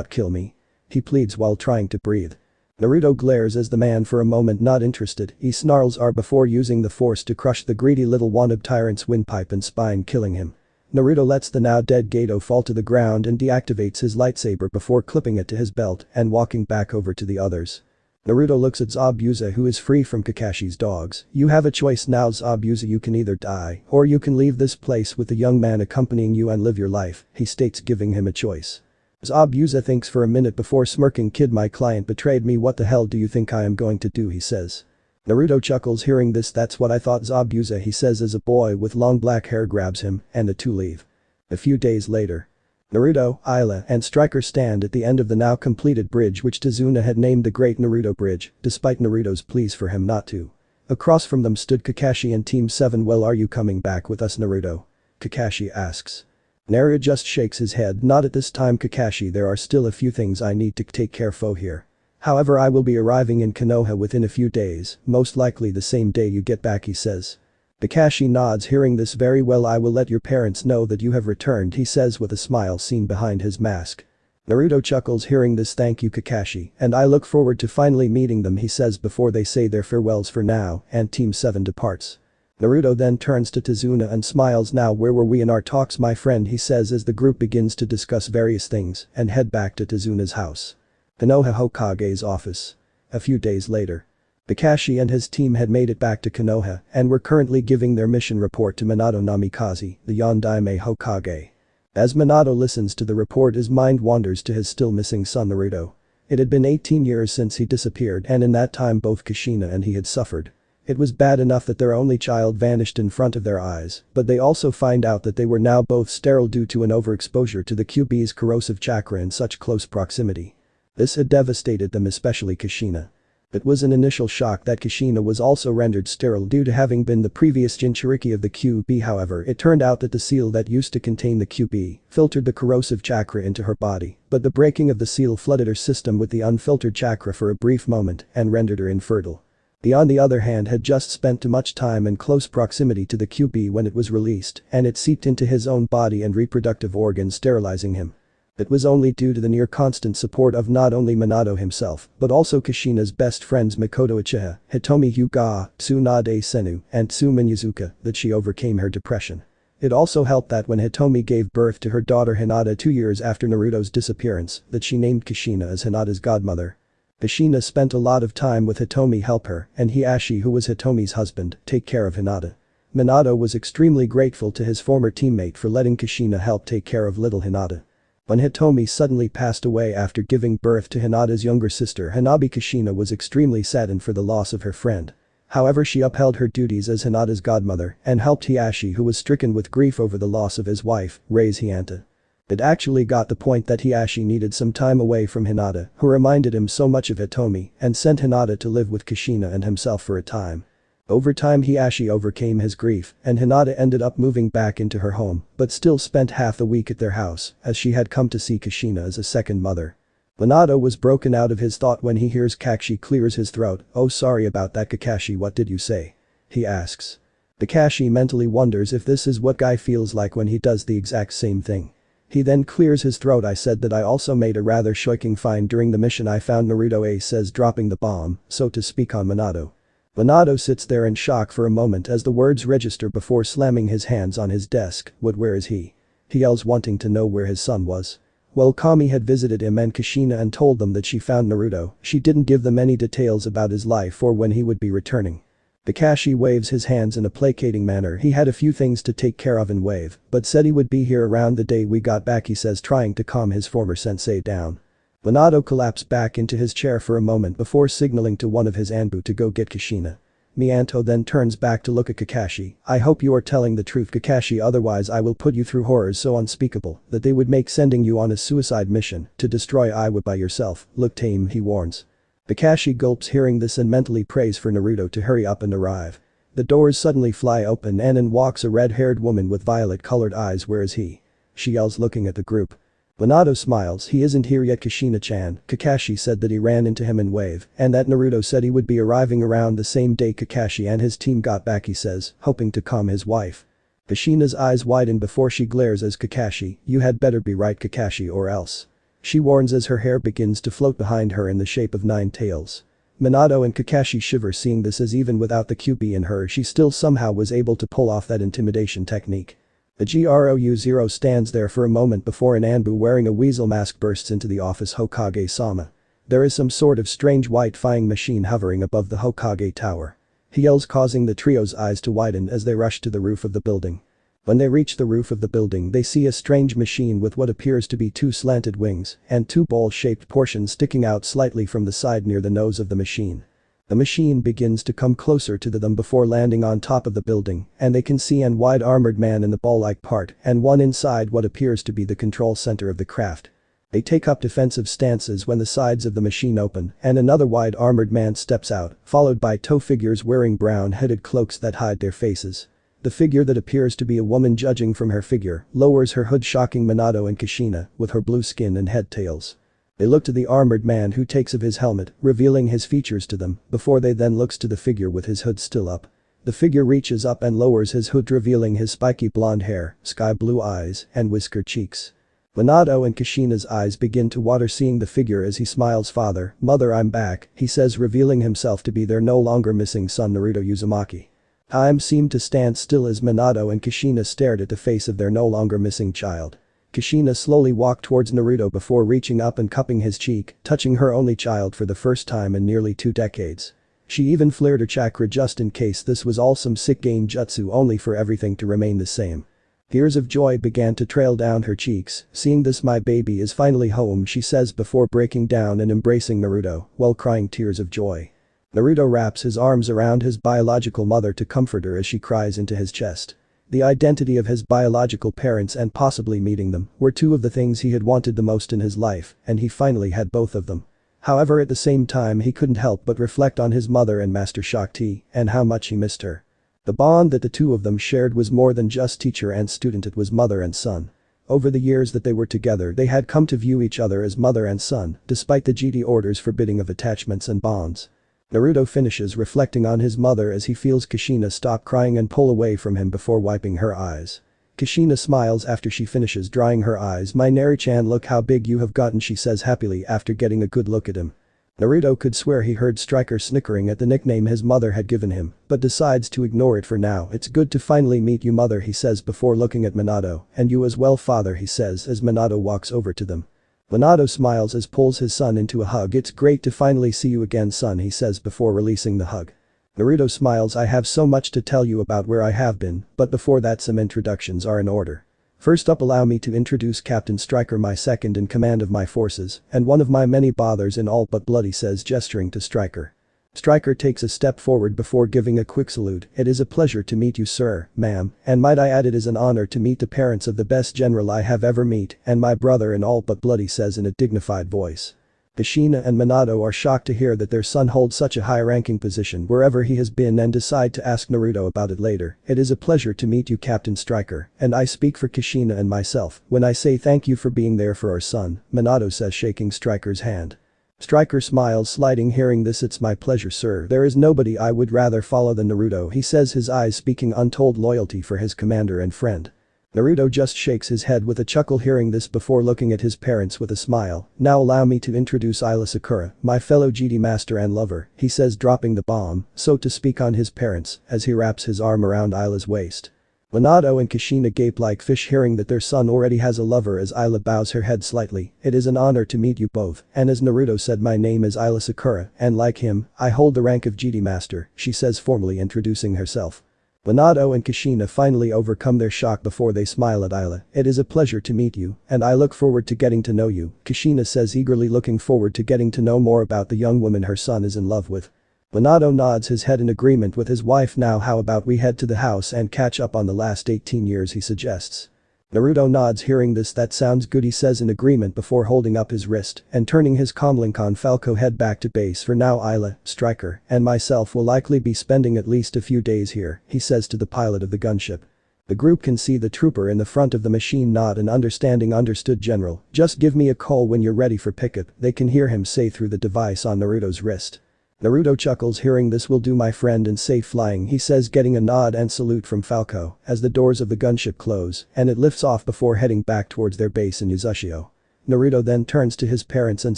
Kill me," he pleads while trying to breathe. Naruto glares as the man, for a moment not interested, he snarls R before using the force to crush the greedy little wannabe tyrant's windpipe and spine, killing him. Naruto lets the now dead Geto fall to the ground and deactivates his lightsaber before clipping it to his belt and walking back over to the others. Naruto looks at Zabuza, who is free from Kakashi's dogs. "You have a choice now, Zabuza. You can either die or you can leave this place with the young man accompanying you and live your life," he states, giving him a choice. Zabuza thinks for a minute before smirking, "Kid, my client betrayed me. What the hell do you think I am going to do?" he says. Naruto chuckles hearing this. "That's what I thought, Zabuza," he says as a boy with long black hair grabs him and the 2 leave. A few days later. Naruto, Isa, and Striker stand at the end of the now completed bridge which Tazuna had named the Great Naruto Bridge, despite Naruto's pleas for him not to. Across from them stood Kakashi and Team 7. "Well, are you coming back with us, Naruto?" Kakashi asks. Naruto just shakes his head. "Not at this time, Kakashi. There are still a few things I need to take care of here. However, I will be arriving in Konoha within a few days, most likely the same day you get back," he says. Kakashi nods hearing this. "Very well, I will let your parents know that you have returned," he says with a smile seen behind his mask. Naruto chuckles hearing this. "Thank you, Kakashi, and I look forward to finally meeting them," he says before they say their farewells for now and Team 7 departs. Naruto then turns to Tazuna and smiles. "Now where were we in our talks, my friend?" he says as the group begins to discuss various things and head back to Tazuna's house. Konoha Hokage's office. A few days later. Kakashi and his team had made it back to Konoha and were currently giving their mission report to Minato Namikaze, the Yondaime Hokage. As Minato listens to the report, his mind wanders to his still missing son Naruto. It had been 18 years since he disappeared, and in that time both Kushina and he had suffered. It was bad enough that their only child vanished in front of their eyes, but they also find out that they were now both sterile due to an overexposure to the QB's corrosive chakra in such close proximity. This had devastated them, especially Kushina. It was an initial shock that Kushina was also rendered sterile due to having been the previous Jinchuriki of the QB. However, it turned out that the seal that used to contain the QB filtered the corrosive chakra into her body, but the breaking of the seal flooded her system with the unfiltered chakra for a brief moment and rendered her infertile. The on the other hand had just spent too much time in close proximity to the QB when it was released, and it seeped into his own body and reproductive organs, sterilizing him. It was only due to the near constant support of not only Minato himself, but also Kushina's best friends Mikoto Uchiha, Hitomi Hyuga, Tsunade Senu, and Tsumin Yuzuka that she overcame her depression. It also helped that when Hitomi gave birth to her daughter Hinata 2 years after Naruto's disappearance, that she named Kushina as Hinata's godmother. Kushina spent a lot of time with Hitomi help her, and Hiashi, who was Hitomi's husband, take care of Hinata. Minato was extremely grateful to his former teammate for letting Kushina help take care of little Hinata. When Hitomi suddenly passed away after giving birth to Hinata's younger sister Hanabi, Kushina was extremely saddened for the loss of her friend. However, she upheld her duties as Hinata's godmother and helped Hiashi, who was stricken with grief over the loss of his wife, raise Hinata. It actually got the point that Hiashi needed some time away from Hinata, who reminded him so much of Hitomi, and sent Hinata to live with Kushina and himself for a time. Over time Hiashi overcame his grief, and Hinata ended up moving back into her home, but still spent half the week at their house, as she had come to see Kushina as a second mother. Minato was broken out of his thought when he hears Kakashi clears his throat. "Oh, sorry about that, Kakashi, what did you say?" he asks. Kakashi mentally wonders if this is what Guy feels like when he does the exact same thing. He then clears his throat. "I said that I also made a rather shocking find during the mission I found," Naruto says, dropping the bomb, so to speak, on Minato. Minato sits there in shock for a moment as the words register before slamming his hands on his desk. Where is he?" he yells, wanting to know where his son was. Well, Kami had visited him and Kushina and told them that she found Naruto. She didn't give them any details about his life or when he would be returning. Kakashi waves his hands in a placating manner. He had a few things to take care of and wave, but said he would be here around the day we got back, he says, trying to calm his former sensei down. Minato collapsed back into his chair for a moment before signaling to one of his Anbu to go get Kushina. Minato then turns back to look at Kakashi. "I hope you are telling the truth, Kakashi, otherwise I will put you through horrors so unspeakable that they would make sending you on a suicide mission to destroy Iwa by yourself look tame," he warns. Kakashi gulps hearing this and mentally prays for Naruto to hurry up and arrive. The doors suddenly fly open and in walks a red-haired woman with violet-colored eyes. "Where is he?" she yells, looking at the group. Minato smiles. "He isn't here yet, Kushina-chan." Kakashi said that he ran into him in wave and that Naruto said he would be arriving around the same day Kakashi and his team got back, he says, hoping to calm his wife. Kushina's eyes widen before she glares as Kakashi, "You had better be right, Kakashi, or else," she warns as her hair begins to float behind her in the shape of 9 tails. Minato and Kakashi shiver seeing this, as even without the QB in her she still somehow was able to pull off that intimidation technique. The GROU-0 stands there for a moment before an Anbu wearing a weasel mask bursts into the office. "Hokage-sama." There is some sort of strange white flying machine hovering above the Hokage tower. He yells, causing the trio's eyes to widen as they rush to the roof of the building. When they reach the roof of the building, they see a strange machine with what appears to be 2 slanted wings and 2 ball-shaped portions sticking out slightly from the side near the nose of the machine. The machine begins to come closer to them before landing on top of the building, and they can see an wide armored man in the ball-like part and one inside what appears to be the control center of the craft. They take up defensive stances when the sides of the machine open and another wide armored man steps out, followed by 2 figures wearing brown-headed cloaks that hide their faces. The figure that appears to be a woman, judging from her figure, lowers her hood, shocking Minato and Kushina with her blue skin and head tails. They look to the armored man, who takes off his helmet, revealing his features to them, before they then looks to the figure with his hood still up. The figure reaches up and lowers his hood, revealing his spiky blonde hair, sky blue eyes, and whiskered cheeks. Minato and Kushina's eyes begin to water seeing the figure as he smiles. "Father, Mother, I'm back," he says, revealing himself to be their no longer missing son Naruto Uzumaki. Time seemed to stand still as Minato and Kushina stared at the face of their no longer missing child. Kushina slowly walked towards Naruto before reaching up and cupping his cheek, touching her only child for the first time in nearly 2 decades. She even flared her chakra just in case this was all some sick game jutsu only for everything to remain the same. Tears of joy began to trail down her cheeks. Seeing this, my baby is finally home, she says before breaking down and embracing Naruto while crying tears of joy. Naruto wraps his arms around his biological mother to comfort her as she cries into his chest. The identity of his biological parents and possibly meeting them were two of the things he had wanted the most in his life, and he finally had both of them. However, at the same time he couldn't help but reflect on his mother and Master Shakti and how much he missed her. The bond that the two of them shared was more than just teacher and student, it was mother and son. Over the years that they were together, they had come to view each other as mother and son, despite the Jedi orders forbidding of attachments and bonds. Naruto finishes reflecting on his mother as he feels Kushina stop crying and pull away from him before wiping her eyes. Kushina smiles after she finishes drying her eyes. "My Nari-chan, look how big you have gotten," she says happily after getting a good look at him. Naruto could swear he heard Striker snickering at the nickname his mother had given him, but decides to ignore it for now. "It's good to finally meet you, mother," he says before looking at Minato, "and you as well, father," he says as Minato walks over to them. Minato smiles as pulls his son into a hug. "It's great to finally see you again, son," he says before releasing the hug. Naruto smiles. "I have so much to tell you about where I have been, but before that some introductions are in order. First up, allow me to introduce Captain Striker, my second in command of my forces, and one of my many bothers in all but blood," he says gesturing to Striker. Striker takes a step forward before giving a quick salute. "It is a pleasure to meet you, sir, ma'am, and might I add it is an honor to meet the parents of the best general I have ever met, and my brother in all but blood," he says in a dignified voice. Kushina and Minato are shocked to hear that their son holds such a high-ranking position wherever he has been and decide to ask Naruto about it later. "It is a pleasure to meet you, Captain Striker, and I speak for Kushina and myself when I say thank you for being there for our son," Minato says shaking Striker's hand. Striker smiles sliding. "Hearing this, it's my pleasure, sir. There is nobody I would rather follow than Naruto," he says, his eyes speaking untold loyalty for his commander and friend. Naruto just shakes his head with a chuckle hearing this before looking at his parents with a smile. "Now allow me to introduce Ayla Sakura, my fellow Jedi master and lover," he says dropping the bomb, so to speak, on his parents as he wraps his arm around Ayla's waist. Minato and Kushina gape like fish hearing that their son already has a lover as Ayla bows her head slightly. "It is an honor to meet you both, and as Naruto said, my name is Ayla Sakura, and like him, I hold the rank of Jedi master," she says formally introducing herself. Minato and Kushina finally overcome their shock before they smile at Ayla. "It is a pleasure to meet you, and I look forward to getting to know you," Kushina says eagerly looking forward to getting to know more about the young woman her son is in love with. Minato nods his head in agreement with his wife. "Now how about we head to the house and catch up on the last 18 years, he suggests. Naruto nods hearing this. "That sounds good," he says in agreement before holding up his wrist and turning his comlingon Falco head back to base. "For now, Ayla, Striker, and myself will likely be spending at least a few days here," he says to the pilot of the gunship. The group can see the trooper in the front of the machine nod an understanding "Understood, General. Just give me a call when you're ready for pickup," they can hear him say through the device on Naruto's wrist. Naruto chuckles hearing this. "Will do, my friend, and safe flying," he says getting a nod and salute from Falco as the doors of the gunship close and it lifts off before heading back towards their base in Uzushio. Naruto then turns to his parents and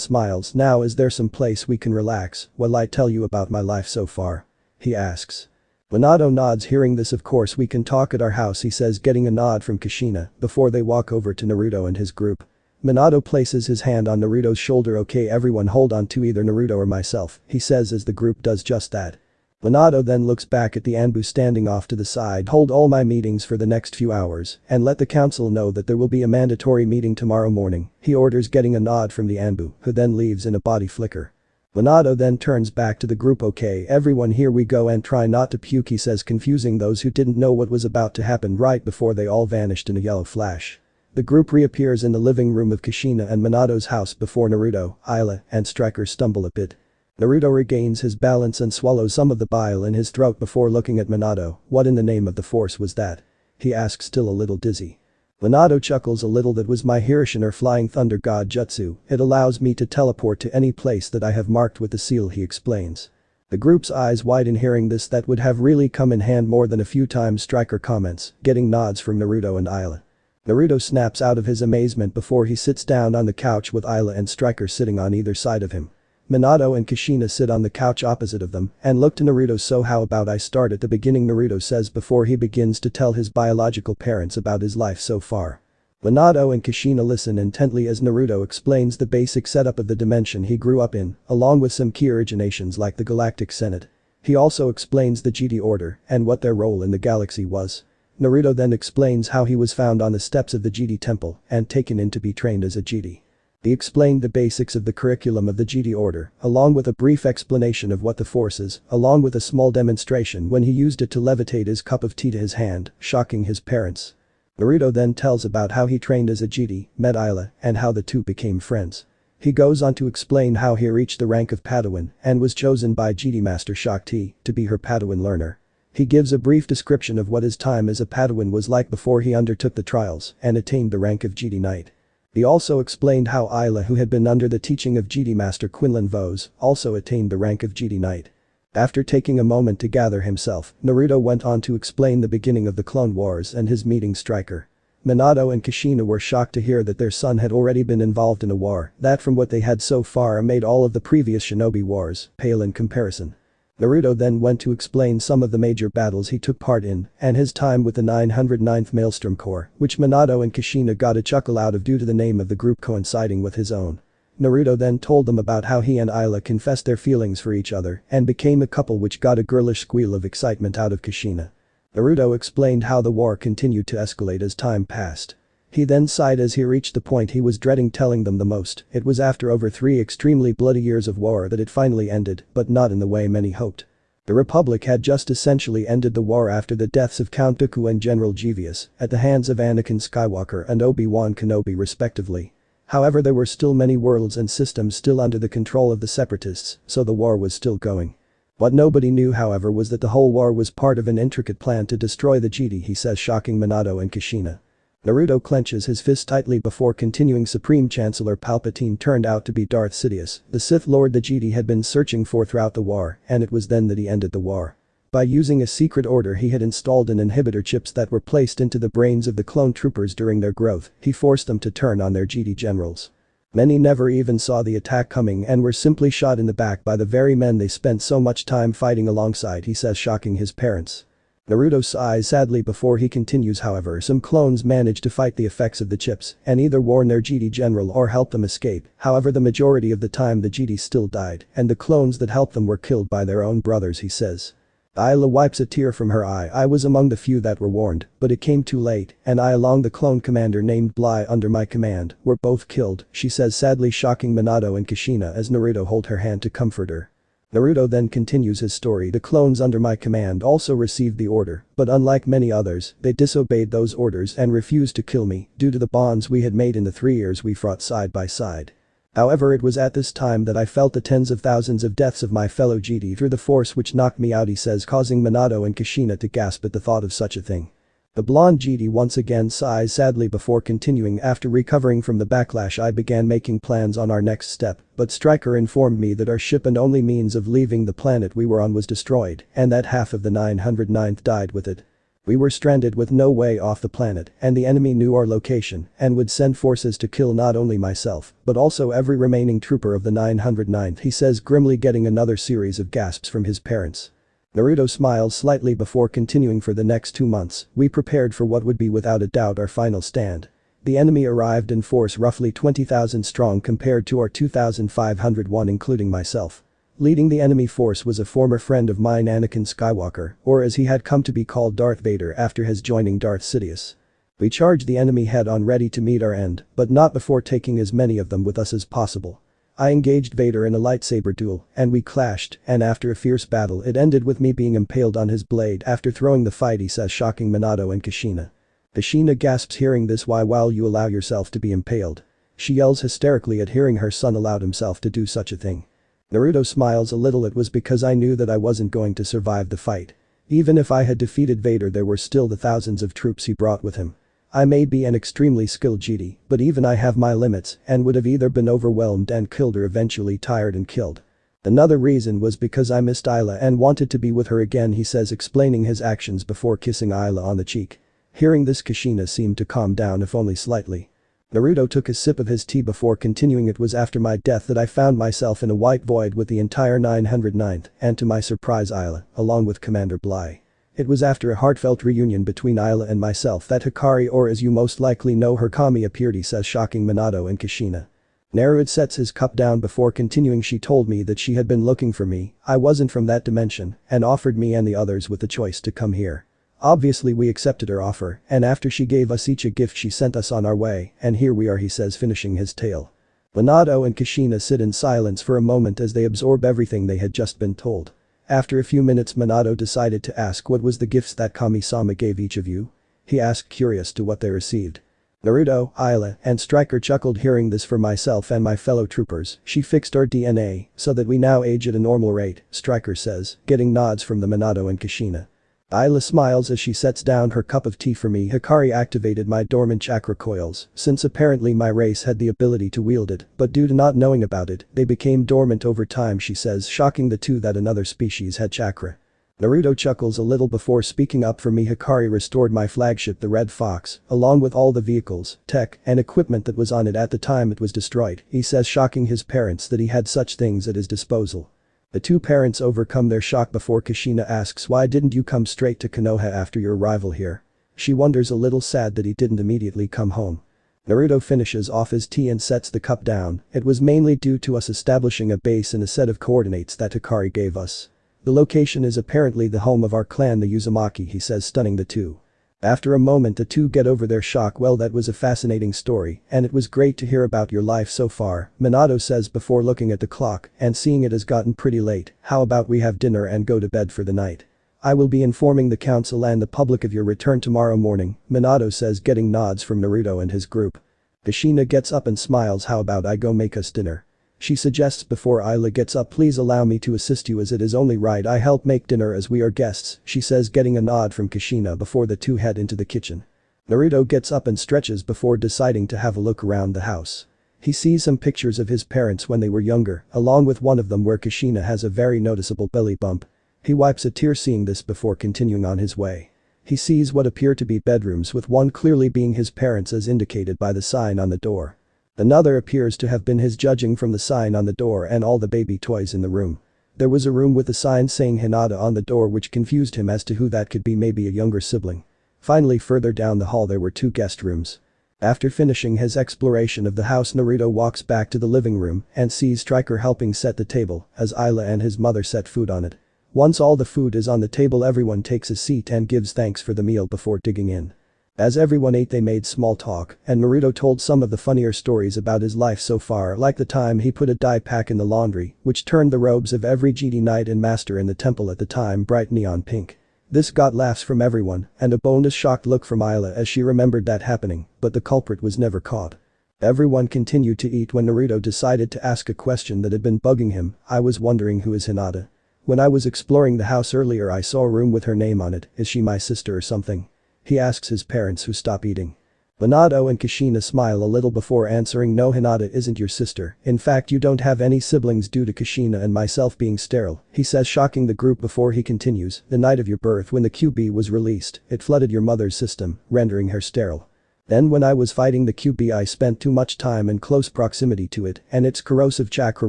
smiles. "Now is there some place we can relax while I tell you about my life so far?" he asks. Minato nods hearing this. "Of course we can talk at our house," he says getting a nod from Kushina before they walk over to Naruto and his group. Minato places his hand on Naruto's shoulder. "Okay everyone, hold on to either Naruto or myself," he says as the group does just that. Minato then looks back at the Anbu standing off to the side. "Hold all my meetings for the next few hours and let the council know that there will be a mandatory meeting tomorrow morning," he orders getting a nod from the Anbu, who then leaves in a body flicker. Minato then turns back to the group. "Okay everyone, here we go, and try not to puke," he says, confusing those who didn't know what was about to happen right before they all vanished in a yellow flash. The group reappears in the living room of Kushina and Minato's house before Naruto, Ayla, and Striker stumble a bit. Naruto regains his balance and swallows some of the bile in his throat before looking at Minato. "What in the name of the force was that?" he asks, still a little dizzy. Minato chuckles a little. "That was my Hirishin or Flying Thunder God Jutsu. It allows me to teleport to any place that I have marked with the seal," he explains. The group's eyes widen hearing this. "That would have really come in hand more than a few times," Striker comments, getting nods from Naruto and Ayla. Naruto snaps out of his amazement before he sits down on the couch with Ayla and Striker sitting on either side of him. Minato and Kushina sit on the couch opposite of them and look to Naruto. "So how about I start at the beginning," Naruto says before he begins to tell his biological parents about his life so far. Minato and Kushina listen intently as Naruto explains the basic setup of the dimension he grew up in, along with some key originations like the Galactic Senate. He also explains the Jedi Order and what their role in the galaxy was. Naruto then explains how he was found on the steps of the Jedi temple and taken in to be trained as a Jedi. He explained the basics of the curriculum of the Jedi Order, along with a brief explanation of what the Force is, along with a small demonstration when he used it to levitate his cup of tea to his hand, shocking his parents. Naruto then tells about how he trained as a Jedi, met Isla, and how the two became friends. He goes on to explain how he reached the rank of Padawan and was chosen by Jedi Master Shakti to be her Padawan learner. He gives a brief description of what his time as a Padawan was like before he undertook the trials and attained the rank of Jedi Knight. He also explained how Isla, who had been under the teaching of Jedi Master Quinlan Vos, also attained the rank of Jedi Knight. After taking a moment to gather himself, Naruto went on to explain the beginning of the Clone Wars and his meeting Striker. Minato and Kushina were shocked to hear that their son had already been involved in a war that from what they had so far made all of the previous shinobi wars pale in comparison. Naruto then went to explain some of the major battles he took part in and his time with the 909th Maelstrom Corps, which Minato and Kushina got a chuckle out of due to the name of the group coinciding with his own. Naruto then told them about how he and Isla confessed their feelings for each other and became a couple, which got a girlish squeal of excitement out of Kushina. Naruto explained how the war continued to escalate as time passed. He then sighed as he reached the point he was dreading telling them the most. It was after over 3 extremely bloody years of war that it finally ended, but not in the way many hoped. The Republic had just essentially ended the war after the deaths of Count Dooku and General Grievous at the hands of Anakin Skywalker and Obi-Wan Kenobi respectively. However, there were still many worlds and systems still under the control of the Separatists, so the war was still going. What nobody knew, however, was that the whole war was part of an intricate plan to destroy the Jedi, he says, shocking Minato and Kushina. Naruto clenches his fist tightly before continuing. Supreme Chancellor Palpatine turned out to be Darth Sidious, the Sith Lord the Jedi had been searching for throughout the war, and it was then that he ended the war. By using a secret order he had installed in inhibitor chips that were placed into the brains of the clone troopers during their growth, he forced them to turn on their Jedi generals. Many never even saw the attack coming and were simply shot in the back by the very men they spent so much time fighting alongside, he says, shocking his parents. Naruto sighs sadly before he continues. However, some clones managed to fight the effects of the chips and either warn their Jedi general or help them escape. However, the majority of the time the Jedi still died and the clones that helped them were killed by their own brothers, he says. Isla wipes a tear from her eye. I was among the few that were warned, but it came too late, and I along the clone commander named Bly under my command were both killed, she says, sadly, shocking Minato and Kushina as Naruto hold her hand to comfort her. Naruto then continues his story. The clones under my command also received the order, but unlike many others, they disobeyed those orders and refused to kill me due to the bonds we had made in the 3 years we fought side by side. However, it was at this time that I felt the tens of thousands of deaths of my fellow Jedi through the Force which knocked me out, he says, causing Minato and Kushina to gasp at the thought of such a thing. The blonde Jedi once again sighs sadly before continuing. After recovering from the backlash, I began making plans on our next step, but Striker informed me that our ship and only means of leaving the planet we were on was destroyed and that half of the 909th died with it. We were stranded with no way off the planet and the enemy knew our location and would send forces to kill not only myself but also every remaining trooper of the 909th, he says, grimly, getting another series of gasps from his parents. Naruto smiles slightly before continuing. For the next 2 months, we prepared for what would be without a doubt our final stand. The enemy arrived in force roughly 20,000 strong compared to our 2,501 including myself. Leading the enemy force was a former friend of mine, Anakin Skywalker, or as he had come to be called, Darth Vader, after his joining Darth Sidious. We charged the enemy head-on, ready to meet our end, but not before taking as many of them with us as possible. I engaged Vader in a lightsaber duel, and we clashed, and after a fierce battle it ended with me being impaled on his blade after throwing the fight, he says, shocking Minato and Kushina. Kushina gasps hearing this. Why will you allow yourself to be impaled? She yells hysterically at hearing her son allowed himself to do such a thing. Naruto smiles a little. It was because I knew that I wasn't going to survive the fight. Even if I had defeated Vader, there were still the thousands of troops he brought with him. I may be an extremely skilled Jedi, but even I have my limits and would have either been overwhelmed and killed or eventually tired and killed. Another reason was because I missed Isla and wanted to be with her again, he says, explaining his actions before kissing Isla on the cheek. Hearing this, Kushina seemed to calm down, if only slightly. Naruto took a sip of his tea before continuing. It was after my death that I found myself in a white void with the entire 909th and, to my surprise, Isla, along with Commander Bly. It was after a heartfelt reunion between Isla and myself that Hikari, or as you most likely know her, Kami, appeared, he says, shocking Minato and Kushina. Naruto sets his cup down before continuing. She told me that she had been looking for me, I wasn't from that dimension, and offered me and the others with the choice to come here. Obviously we accepted her offer, and after she gave us each a gift she sent us on our way, and here we are, he says, finishing his tale. Minato and Kushina sit in silence for a moment as they absorb everything they had just been told. After a few minutes Minato decided to ask, what was the gifts that Kami-sama gave each of you? He asked, curious to what they received. Naruto, Ayla, and Striker chuckled. Hearing this, for myself and my fellow troopers, she fixed our DNA so that we now age at a normal rate, Striker says, getting nods from the Minato and Kushina. Ayla smiles as she sets down her cup of tea. For me, Hikari activated my dormant chakra coils, since apparently my race had the ability to wield it, but due to not knowing about it, they became dormant over time, she says, shocking the two that another species had chakra. Naruto chuckles a little before speaking up. For me, Hikari restored my flagship, the Red Fox, along with all the vehicles, tech, and equipment that was on it at the time it was destroyed, he says, shocking his parents that he had such things at his disposal. The two parents overcome their shock before Kushina asks, why didn't you come straight to Konoha after your arrival here? She wonders, a little sad that he didn't immediately come home. Naruto finishes off his tea and sets the cup down. It was mainly due to us establishing a base and a set of coordinates that Hikari gave us. The location is apparently the home of our clan, the Uzumaki, he says, stunning the two. After a moment the two get over their shock. Well, that was a fascinating story, and it was great to hear about your life so far, Minato says before looking at the clock and seeing it has gotten pretty late. How about we have dinner and go to bed for the night? I will be informing the council and the public of your return tomorrow morning, Minato says, getting nods from Naruto and his group. Kushina gets up and smiles. How about I go make us dinner? She suggests before Ayla gets up. Please allow me to assist you, as it is only right I help make dinner as we are guests, she says, getting a nod from Kushina before the two head into the kitchen. Naruto gets up and stretches before deciding to have a look around the house. He sees some pictures of his parents when they were younger, along with one of them where Kushina has a very noticeable belly bump. He wipes a tear seeing this before continuing on his way. He sees what appear to be bedrooms, with one clearly being his parents as indicated by the sign on the door. Another appears to have been his, judging from the sign on the door and all the baby toys in the room. There was a room with a sign saying Hinata on the door, which confused him as to who that could be, maybe a younger sibling. Finally, further down the hall there were two guest rooms. After finishing his exploration of the house, Naruto walks back to the living room and sees Striker helping set the table as Ayla and his mother set food on it. Once all the food is on the table, everyone takes a seat and gives thanks for the meal before digging in. As everyone ate they made small talk, and Naruto told some of the funnier stories about his life so far, like the time he put a dye pack in the laundry, which turned the robes of every Jedi Knight and Master in the temple at the time bright neon pink. This got laughs from everyone, and a bonus shocked look from Ayla as she remembered that happening, but the culprit was never caught. Everyone continued to eat when Naruto decided to ask a question that had been bugging him. I was wondering, who is Hinata? When I was exploring the house earlier I saw a room with her name on it, is she my sister or something? He asks his parents, who stop eating. Minato and Kushina smile a little before answering, no, Hinata isn't your sister, in fact you don't have any siblings due to Kushina and myself being sterile, he says, shocking the group before he continues, the night of your birth when the QB was released, it flooded your mother's system, rendering her sterile. Then when I was fighting the QB I spent too much time in close proximity to it and its corrosive chakra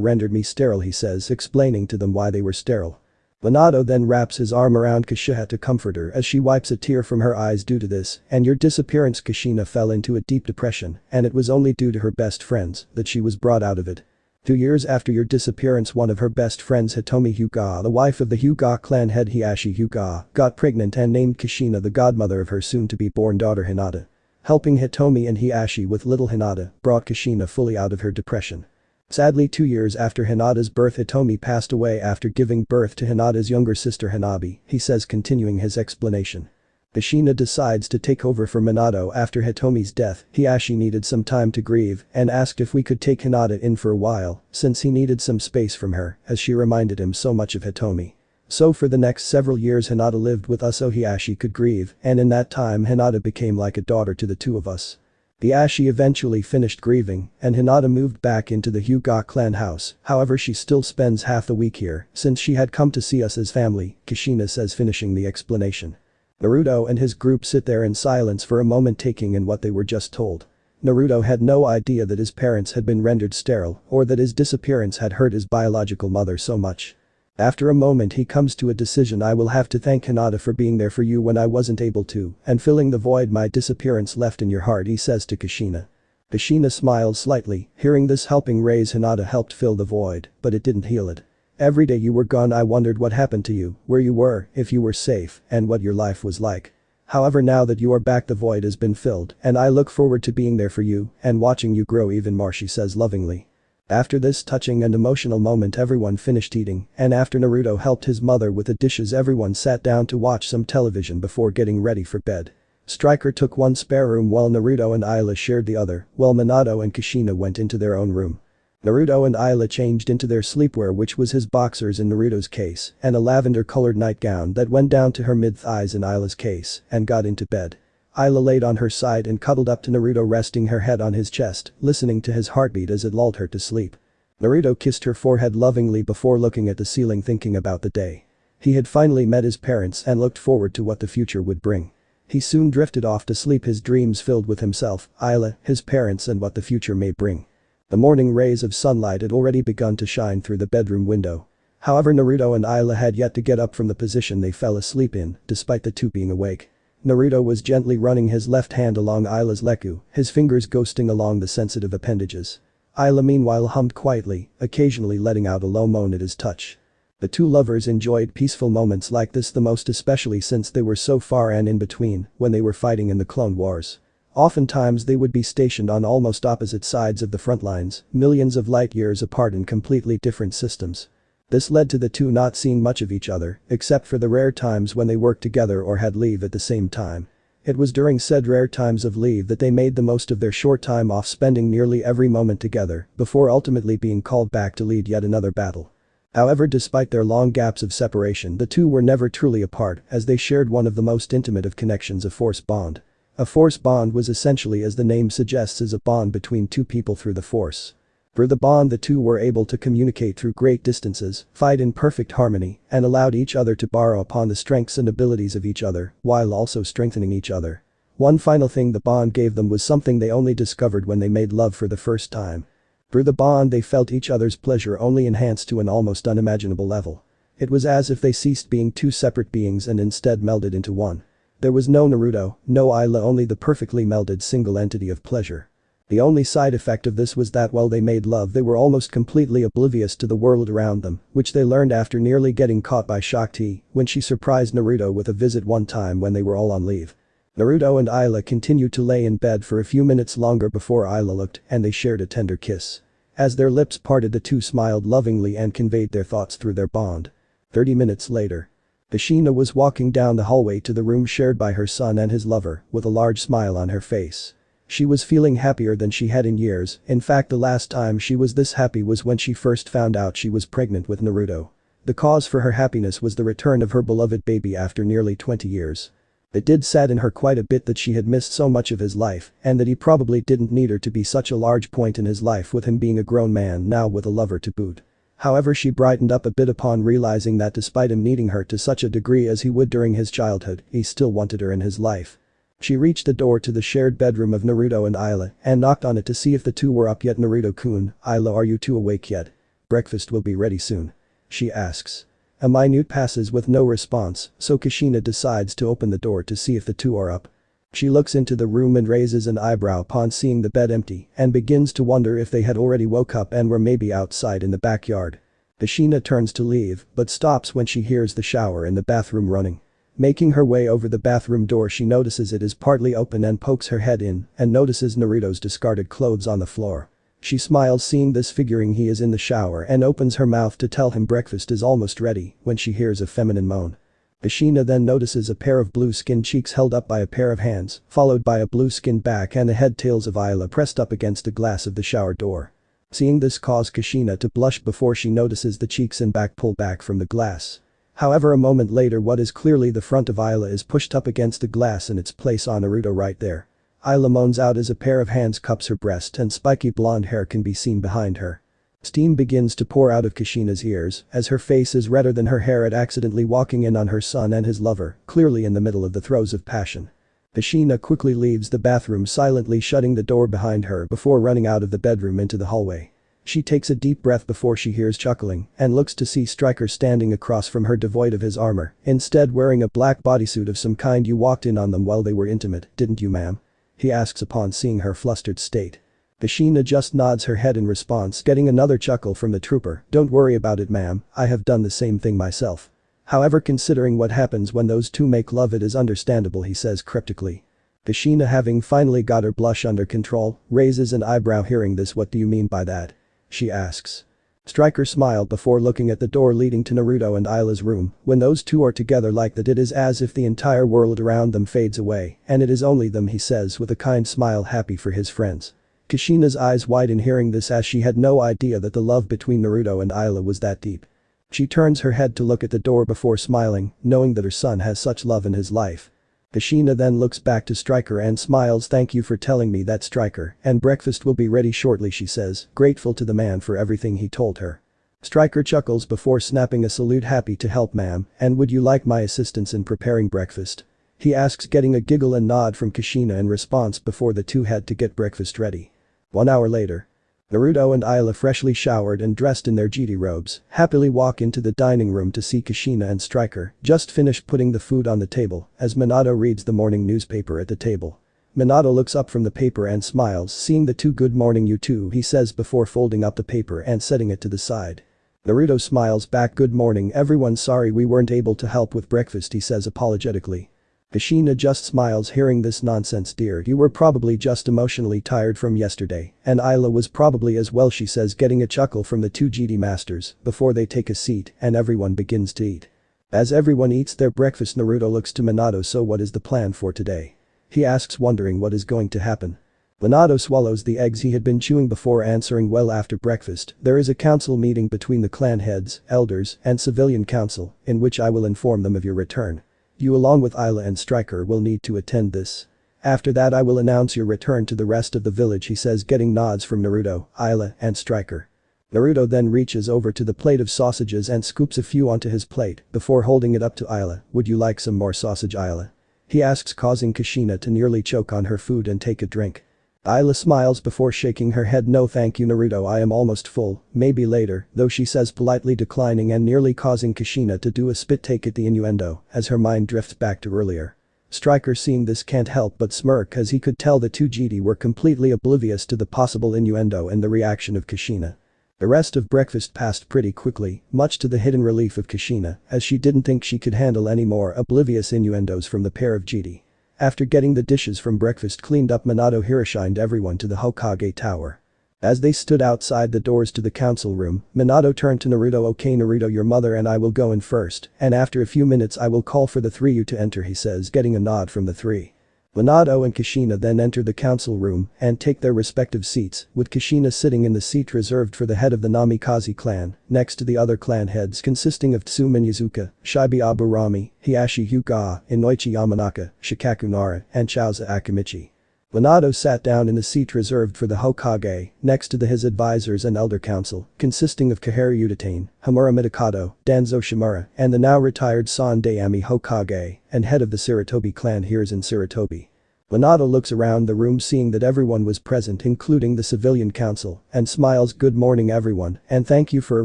rendered me sterile, he says, explaining to them why they were sterile. Minato then wraps his arm around Kushina to comfort her as she wipes a tear from her eyes due to this, and your disappearance. Kushina fell into a deep depression, and it was only due to her best friends that she was brought out of it. 2 years after your disappearance, one of her best friends, Hitomi Hyuga, the wife of the Hyuga clan head Hiashi Hyuga, got pregnant and named Kushina the godmother of her soon-to-be-born daughter Hinata. Helping Hitomi and Hiashi with little Hinata brought Kushina fully out of her depression. Sadly, 2 years after Hinata's birth, Hitomi passed away after giving birth to Hinata's younger sister Hanabi, he says, continuing his explanation. Kushina decides to take over for Minato after Hitomi's death. Hiashi needed some time to grieve and asked if we could take Hinata in for a while since he needed some space from her as she reminded him so much of Hitomi. So for the next several years Hinata lived with us so Hiashi could grieve, and in that time Hinata became like a daughter to the two of us. Hiashi eventually finished grieving and Hinata moved back into the Hyuga clan house, however she still spends half the week here since she had come to see us as family, Kushina says, finishing the explanation. Naruto and his group sit there in silence for a moment, taking in what they were just told. Naruto had no idea that his parents had been rendered sterile or that his disappearance had hurt his biological mother so much. After a moment he comes to a decision. I will have to thank Hinata for being there for you when I wasn't able to and filling the void my disappearance left in your heart, he says to Kushina. Kushina smiled slightly, hearing this helping raise Hinata helped fill the void, but it didn't heal it. Every day you were gone I wondered what happened to you, where you were, if you were safe, and what your life was like. However, now that you are back the void has been filled, and I look forward to being there for you, and watching you grow even more, she says lovingly. After this touching and emotional moment everyone finished eating, and after Naruto helped his mother with the dishes everyone sat down to watch some television before getting ready for bed. Striker took one spare room while Naruto and Isa shared the other, while Minato and Kushina went into their own room. Naruto and Isa changed into their sleepwear, which was his boxers in Naruto's case, and a lavender-colored nightgown that went down to her mid-thighs in Isla's case, and got into bed. Isla laid on her side and cuddled up to Naruto, resting her head on his chest, listening to his heartbeat as it lulled her to sleep. Naruto kissed her forehead lovingly before looking at the ceiling, thinking about the day. He had finally met his parents and looked forward to what the future would bring. He soon drifted off to sleep, his dreams filled with himself, Isla, his parents, and what the future may bring. The morning rays of sunlight had already begun to shine through the bedroom window. However, Naruto and Isla had yet to get up from the position they fell asleep in, despite the two being awake. Naruto was gently running his left hand along Isla's leku, his fingers ghosting along the sensitive appendages. Isla meanwhile hummed quietly, occasionally letting out a low moan at his touch. The two lovers enjoyed peaceful moments like this the most, especially since they were so far and in between when they were fighting in the Clone Wars. Oftentimes they would be stationed on almost opposite sides of the front lines, millions of light years apart in completely different systems. This led to the two not seeing much of each other, except for the rare times when they worked together or had leave at the same time. It was during said rare times of leave that they made the most of their short time off, spending nearly every moment together, before ultimately being called back to lead yet another battle. However, despite their long gaps of separation, the two were never truly apart, as they shared one of the most intimate of connections, a force bond. A force bond was essentially, as the name suggests, is a bond between two people through the force. Through the bond the two were able to communicate through great distances, fight in perfect harmony, and allowed each other to borrow upon the strengths and abilities of each other, while also strengthening each other. One final thing the bond gave them was something they only discovered when they made love for the first time. Through the bond they felt each other's pleasure only enhanced to an almost unimaginable level. It was as if they ceased being two separate beings and instead melded into one. There was no Naruto, no Isla, only the perfectly melded single entity of pleasure. The only side effect of this was that while they made love they were almost completely oblivious to the world around them, which they learned after nearly getting caught by Shakti when she surprised Naruto with a visit one time when they were all on leave. Naruto and Isla continued to lay in bed for a few minutes longer before Isla looked, and they shared a tender kiss. As their lips parted the two smiled lovingly and conveyed their thoughts through their bond. 30 minutes later. Kushina was walking down the hallway to the room shared by her son and his lover, with a large smile on her face. She was feeling happier than she had in years. In fact, the last time she was this happy was when she first found out she was pregnant with Naruto. The cause for her happiness was the return of her beloved baby after nearly 20 years. It did sadden her quite a bit that she had missed so much of his life and that he probably didn't need her to be such a large point in his life, with him being a grown man now with a lover to boot. However, she brightened up a bit upon realizing that despite him needing her to such a degree as he would during his childhood, he still wanted her in his life. She reached the door to the shared bedroom of Naruto and Isla and knocked on it to see if the two were up yet. "Naruto-kun, Isla, are you two awake yet? Breakfast will be ready soon," she asks. A minute passes with no response, so Kushina decides to open the door to see if the two are up. She looks into the room and raises an eyebrow upon seeing the bed empty and begins to wonder if they had already woke up and were maybe outside in the backyard. Kushina turns to leave but stops when she hears the shower in the bathroom running. Making her way over the bathroom door, she notices it is partly open and pokes her head in and notices Naruto's discarded clothes on the floor. She smiles seeing this, figuring he is in the shower, and opens her mouth to tell him breakfast is almost ready when she hears a feminine moan. Kushina then notices a pair of blue-skinned cheeks held up by a pair of hands, followed by a blue-skinned back and the head-tails of Isla pressed up against the glass of the shower door. Seeing this causes Kushina to blush before she notices the cheeks and back pull back from the glass. However, a moment later what is clearly the front of Isla is pushed up against the glass in its place on Naruto right there. Isla moans out as a pair of hands cups her breast and spiky blonde hair can be seen behind her. Steam begins to pour out of Kushina's ears as her face is redder than her hair at accidentally walking in on her son and his lover, clearly in the middle of the throes of passion. Kushina quickly leaves the bathroom, silently shutting the door behind her before running out of the bedroom into the hallway. She takes a deep breath before she hears chuckling and looks to see Striker standing across from her, devoid of his armor, instead wearing a black bodysuit of some kind. "You walked in on them while they were intimate, didn't you, ma'am?" he asks upon seeing her flustered state. Kushina just nods her head in response, getting another chuckle from the trooper. Don't worry about it, ma'am, I have done the same thing myself. However, considering what happens when those two make love, it is understandable, he says cryptically. Kushina, having finally got her blush under control, raises an eyebrow hearing this. What do you mean by that? She asks. Stryker smiled before looking at the door leading to Naruto and Isla's room. When those two are together like that, it is as if the entire world around them fades away, and it is only them, he says with a kind smile, happy for his friends. Kushina's eyes widen hearing this, as she had no idea that the love between Naruto and Isla was that deep. She turns her head to look at the door before smiling, knowing that her son has such love in his life. Kushina then looks back to Stryker and smiles. Thank you for telling me that, Stryker, and breakfast will be ready shortly, she says, grateful to the man for everything he told her. Stryker chuckles before snapping a salute. Happy to help, ma'am, and would you like my assistance in preparing breakfast? He asks, getting a giggle and nod from Kushina in response before the two head to get breakfast ready. 1 hour later. Naruto and Isla, freshly showered and dressed in their Jedi robes, happily walk into the dining room to see Kushina and Stryker just finished putting the food on the table as Minato reads the morning newspaper at the table. Minato looks up from the paper and smiles, seeing the two. Good morning, you two, he says before folding up the paper and setting it to the side. Naruto smiles back. Good morning, everyone, sorry we weren't able to help with breakfast, he says apologetically. Kushina just smiles hearing this nonsense. Dear, you were probably just emotionally tired from yesterday, and Isla was probably as well, she says, getting a chuckle from the two Jedi masters before they take a seat and everyone begins to eat. As everyone eats their breakfast, Naruto looks to Minato. So what is the plan for today? He asks, wondering what is going to happen. Minato swallows the eggs he had been chewing before answering, well, after breakfast, there is a council meeting between the clan heads, elders, and civilian council, in which I will inform them of your return. You along with Isla and Stryker will need to attend this. After that I will announce your return to the rest of the village, he says, getting nods from Naruto, Isla, and Stryker. Naruto then reaches over to the plate of sausages and scoops a few onto his plate before holding it up to Isla. Would you like some more sausage, Isla? He asks, causing Kushina to nearly choke on her food and take a drink. Isla smiles before shaking her head. No thank you, Naruto, I am almost full, maybe later, though, she says, politely declining and nearly causing Kushina to do a spit take at the innuendo as her mind drifts back to earlier. Stryker, seeing this, can't help but smirk, as he could tell the two Jedi were completely oblivious to the possible innuendo and the reaction of Kushina. The rest of breakfast passed pretty quickly, much to the hidden relief of Kushina, as she didn't think she could handle any more oblivious innuendos from the pair of Jedi. After getting the dishes from breakfast cleaned up, Minato Hiroshined everyone to the Hokage Tower. As they stood outside the doors to the council room, Minato turned to Naruto. Okay, Naruto, your mother and I will go in first, and after a few minutes I will call for the three you to enter, he says, getting a nod from the three. Minato and Kushina then enter the council room and take their respective seats, with Kushina sitting in the seat reserved for the head of the Namikaze clan, next to the other clan heads consisting of Tsumen Yazuka, Shibi Aburami, Hiashi Hyuga, Inoichi Yamanaka, Shikaku Nara, and Chauza Akimichi. Minato sat down in the seat reserved for the Hokage, next to his advisors and elder council, consisting of Kaharu Utatane, Hamura Mitokado, Danzo Shimura, and the now retired San Dayami Hokage, and head of the Sarutobi clan Hiruzen Sarutobi. Minato looks around the room seeing that everyone was present, including the civilian council, and smiles. Good morning, everyone, and thank you for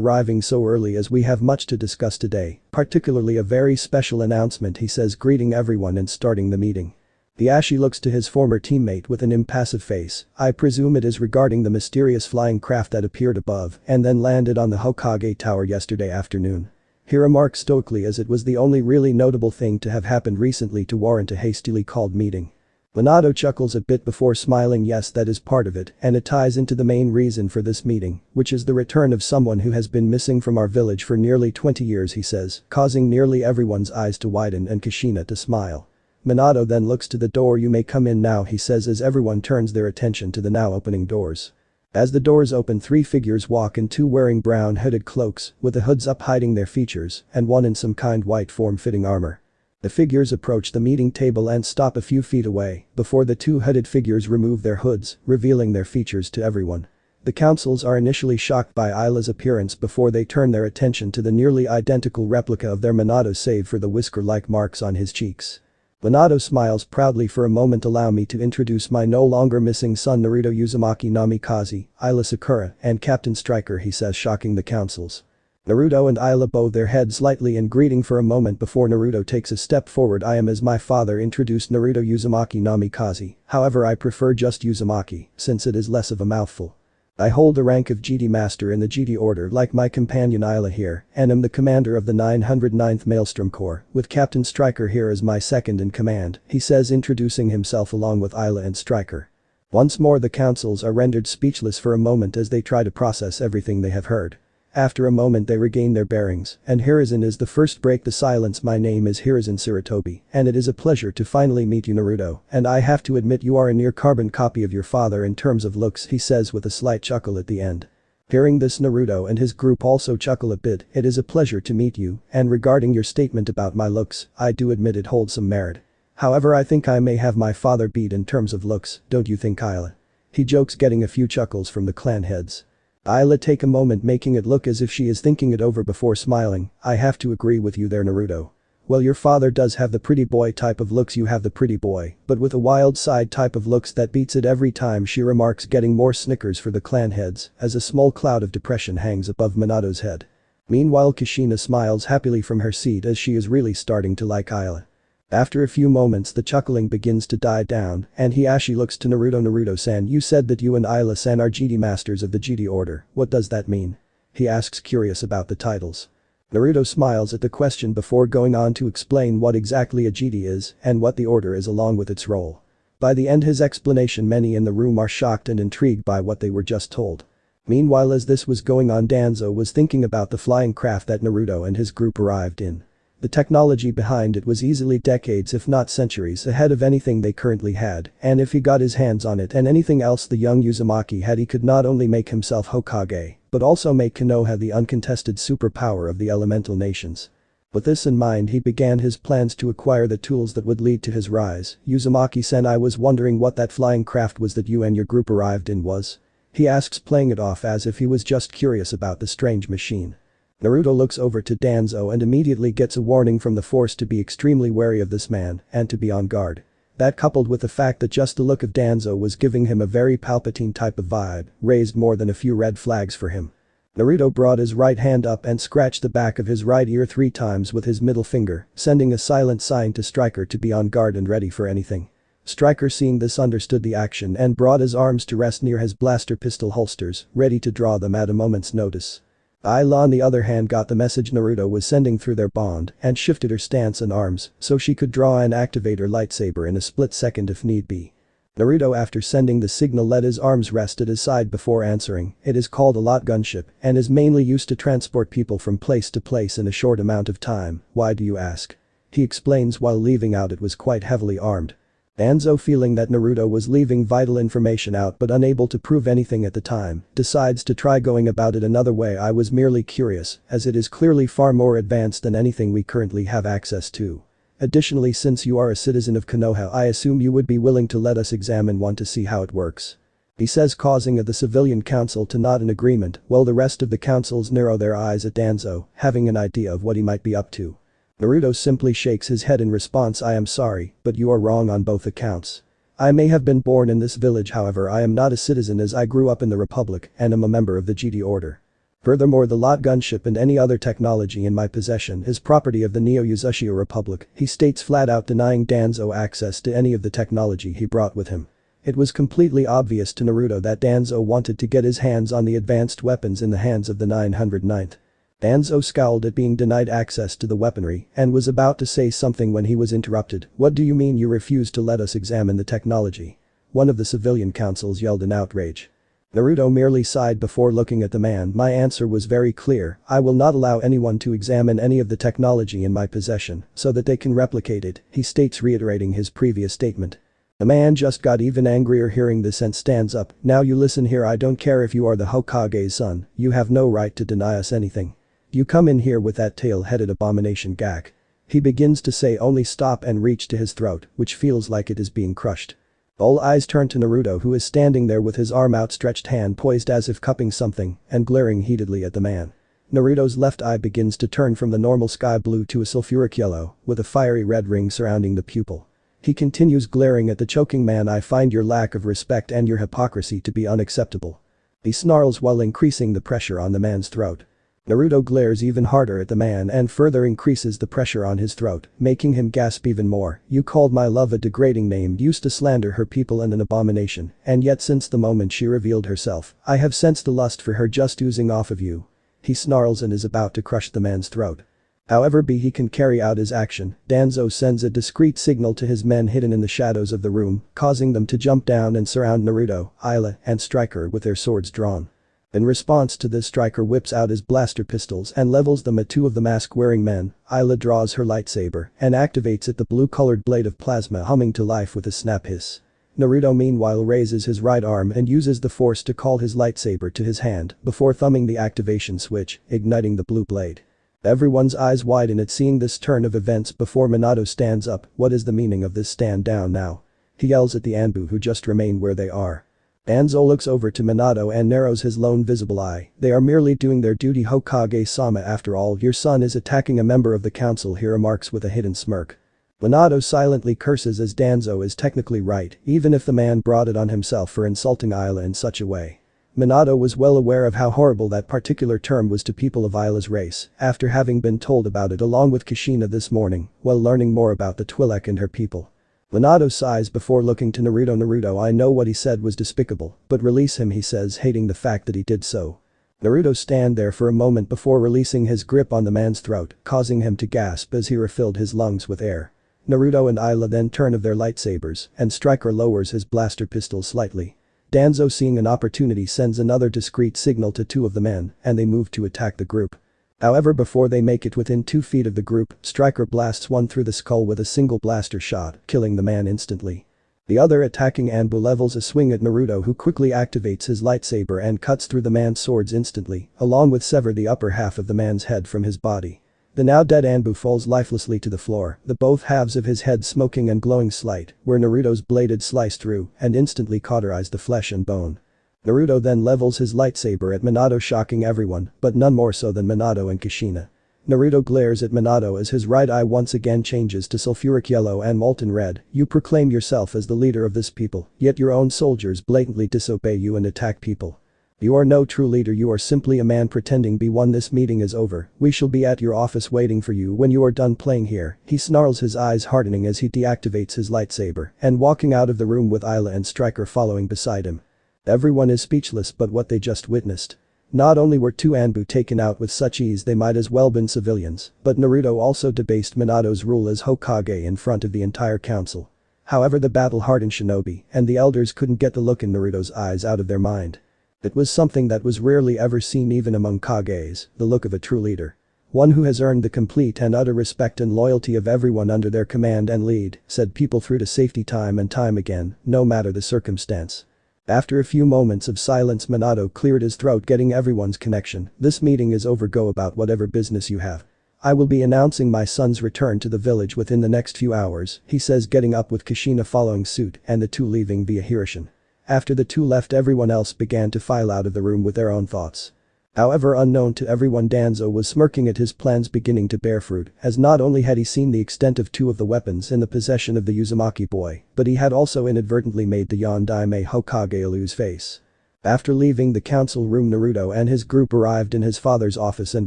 arriving so early, as we have much to discuss today, particularly a very special announcement, he says, greeting everyone and starting the meeting. The Ashi looks to his former teammate with an impassive face. I presume it is regarding the mysterious flying craft that appeared above and then landed on the Hokage Tower yesterday afternoon. He remarks stoically, as it was the only really notable thing to have happened recently to warrant a hastily called meeting. Minato chuckles a bit before smiling. Yes, that is part of it, and it ties into the main reason for this meeting, which is the return of someone who has been missing from our village for nearly 20 years, he says, causing nearly everyone's eyes to widen and Kushina to smile. Minato then looks to the door. You may come in now, he says, as everyone turns their attention to the now opening doors. As the doors open, three figures walk in, two wearing brown hooded cloaks with the hoods up hiding their features and one in some kind white form-fitting armor. The figures approach the meeting table and stop a few feet away before the two hooded figures remove their hoods, revealing their features to everyone. The councils are initially shocked by Isla's appearance before they turn their attention to the nearly identical replica of their Minato, save for the whisker-like marks on his cheeks. Minato smiles proudly for a moment. Allow me to introduce my no longer missing son, Naruto Uzumaki Namikaze, Isla Sakura, and Captain Stryker, he says, shocking the councils. Naruto and Ayla bow their heads slightly in greeting for a moment before Naruto takes a step forward. I am as my father introduced Naruto Uzumaki Namikaze, however I prefer just Uzumaki, since it is less of a mouthful. I hold the rank of GD Master in the GD Order like my companion Ayla here, and am the commander of the 909th Maelstrom Corps, with Captain Stryker here as my second in command, he says, introducing himself along with Ayla and Stryker. Once more the councils are rendered speechless for a moment as they try to process everything they have heard. After a moment they regain their bearings, and Hiruzen is the first break the silence. My name is Hiruzen Sarutobi, and it is a pleasure to finally meet you Naruto, and I have to admit you are a near carbon copy of your father in terms of looks, he says with a slight chuckle at the end. Hearing this, Naruto and his group also chuckle a bit. It is a pleasure to meet you, and regarding your statement about my looks, I do admit it holds some merit. However, I think I may have my father beat in terms of looks, don't you think, Ayla? He jokes, getting a few chuckles from the clan heads. Ayla take a moment, making it look as if she is thinking it over before smiling. I have to agree with you there Naruto. Well, your father does have the pretty boy type of looks, you have the pretty boy, but with a wild side type of looks that beats it every time, she remarks, getting more snickers for the clan heads as a small cloud of depression hangs above Minato's head. Meanwhile Kushina smiles happily from her seat as she is really starting to like Ayla. After a few moments the chuckling begins to die down, and Hiashi looks to Naruto. Naruto-san, you said that you and Ayla-san are GD Masters of the GD Order, what does that mean? He asks, curious about the titles. Naruto smiles at the question before going on to explain what exactly a GD is and what the order is along with its role. By the end his explanation, many in the room are shocked and intrigued by what they were just told. Meanwhile, as this was going on, Danzo was thinking about the flying craft that Naruto and his group arrived in. The technology behind it was easily decades if not centuries ahead of anything they currently had, and if he got his hands on it and anything else the young Uzumaki had, he could not only make himself Hokage, but also make Konoha the uncontested superpower of the elemental nations. With this in mind, he began his plans to acquire the tools that would lead to his rise. Uzumaki-sen, I was wondering what that flying craft was that you and your group arrived in was? He asks, playing it off as if he was just curious about the strange machine. Naruto looks over to Danzo and immediately gets a warning from the force to be extremely wary of this man and to be on guard. That, coupled with the fact that just the look of Danzo was giving him a very Palpatine type of vibe, raised more than a few red flags for him. Naruto brought his right hand up and scratched the back of his right ear 3 times with his middle finger, sending a silent sign to Stryker to be on guard and ready for anything. Stryker, seeing this, understood the action and brought his arms to rest near his blaster pistol holsters, ready to draw them at a moment's notice. Ayla, on the other hand, got the message Naruto was sending through their bond and shifted her stance and arms so she could draw and activate her lightsaber in a split second if need be. Naruto, after sending the signal, let his arms rest at his side before answering. It is called a lot gunship and is mainly used to transport people from place to place in a short amount of time. Why do you ask? He explains, while leaving out it was quite heavily armed. Danzo, feeling that Naruto was leaving vital information out but unable to prove anything at the time, decides to try going about it another way. I was merely curious, as it is clearly far more advanced than anything we currently have access to. Additionally, since you are a citizen of Konoha, I assume you would be willing to let us examine one to see how it works. He says, causing the civilian council to nod in agreement, while the rest of the councils narrow their eyes at Danzo, having an idea of what he might be up to. Naruto simply shakes his head in response. I am sorry, but you are wrong on both accounts. I may have been born in this village, however I am not a citizen as I grew up in the Republic and am a member of the GD Order. Furthermore, the lot gunship and any other technology in my possession is property of the Neo-Uchiha Republic, he states, flat out denying Danzo access to any of the technology he brought with him. It was completely obvious to Naruto that Danzo wanted to get his hands on the advanced weapons in the hands of the 909th. Danzo scowled at being denied access to the weaponry and was about to say something when he was interrupted. What do you mean you refuse to let us examine the technology? One of the civilian councils yelled in outrage. Naruto merely sighed before looking at the man. My answer was very clear, I will not allow anyone to examine any of the technology in my possession so that they can replicate it, he states, reiterating his previous statement. The man just got even angrier hearing this and stands up. Now you listen here, I don't care if you are the Hokage's son, you have no right to deny us anything. You come in here with that tail-headed abomination Gak. He begins to say, only stop and reach to his throat, which feels like it is being crushed. All eyes turn to Naruto, who is standing there with his arm outstretched, hand poised as if cupping something and glaring heatedly at the man. Naruto's left eye begins to turn from the normal sky blue to a sulfuric yellow with a fiery red ring surrounding the pupil. He continues glaring at the choking man. I find your lack of respect and your hypocrisy to be unacceptable. He snarls while increasing the pressure on the man's throat. Naruto glares even harder at the man and further increases the pressure on his throat, making him gasp even more. You called my love a degrading name, used to slander her people and an abomination, and yet since the moment she revealed herself, I have sensed the lust for her just oozing off of you. He snarls and is about to crush the man's throat. However he can carry out his action, Danzo sends a discreet signal to his men hidden in the shadows of the room, causing them to jump down and surround Naruto, Isa, and Striker with their swords drawn. In response to this, Striker whips out his blaster pistols and levels them at two of the mask-wearing men. Isa draws her lightsaber and activates it, the blue-colored blade of plasma humming to life with a snap hiss. Naruto meanwhile raises his right arm and uses the force to call his lightsaber to his hand before thumbing the activation switch, igniting the blue blade. Everyone's eyes widen at seeing this turn of events before Minato stands up. What is the meaning of this stand down now? He yells at the Anbu who just remain where they are. Danzo looks over to Minato and narrows his lone visible eye. They are merely doing their duty, Hokage-sama, after all. Your son is attacking a member of the council, he remarks with a hidden smirk. Minato silently curses as Danzo is technically right, even if the man brought it on himself for insulting Isa in such a way. Minato was well aware of how horrible that particular term was to people of Isa's race, after having been told about it along with Kushina this morning, while learning more about the Twi'lek and her people. Minato sighs before looking to Naruto. Naruto, I know what he said was despicable, but release him, he says, hating the fact that he did so. Naruto stands there for a moment before releasing his grip on the man's throat, causing him to gasp as he refilled his lungs with air. Naruto and Isa then turn of their lightsabers, and Striker lowers his blaster pistol slightly. Danzo, seeing an opportunity, sends another discreet signal to two of the men, and they move to attack the group. However, before they make it within 2 feet of the group, Striker blasts one through the skull with a single blaster shot, killing the man instantly. The other attacking Anbu levels a swing at Naruto, who quickly activates his lightsaber and cuts through the man's swords instantly, along with sever the upper half of the man's head from his body. The now dead Anbu falls lifelessly to the floor, the both halves of his head smoking and glowing slight, where Naruto's blade sliced through and instantly cauterized the flesh and bone. Naruto then levels his lightsaber at Minato, shocking everyone, but none more so than Minato and Kushina. Naruto glares at Minato as his right eye once again changes to sulfuric yellow and molten red. You proclaim yourself as the leader of this people, yet your own soldiers blatantly disobey you and attack people. You are no true leader, you are simply a man pretending to be one. This meeting is over, we shall be at your office waiting for you when you are done playing here. He snarls, his eyes hardening as he deactivates his lightsaber and walking out of the room with Isa and Striker following beside him. Everyone is speechless but what they just witnessed. Not only were 2 Anbu taken out with such ease they might as well been civilians, but Naruto also debased Minato's rule as Hokage in front of the entire council. However, the battle-hardened shinobi and the elders couldn't get the look in Naruto's eyes out of their mind. It was something that was rarely ever seen even among Kages, the look of a true leader. One who has earned the complete and utter respect and loyalty of everyone under their command and lead, said people through to safety time and time again, no matter the circumstance. After a few moments of silence, Minato cleared his throat, getting everyone's connection. This meeting is over, go about whatever business you have. I will be announcing my son's return to the village within the next few hours, he says, getting up with Kushina following suit and the two leaving via Hirishin. After the two left, everyone else began to file out of the room with their own thoughts. However, unknown to everyone, Danzo was smirking at his plans beginning to bear fruit, as not only had he seen the extent of 2 of the weapons in the possession of the Uzumaki boy, but he had also inadvertently made the Yondaime Hokage lose face. After leaving the council room, Naruto and his group arrived in his father's office and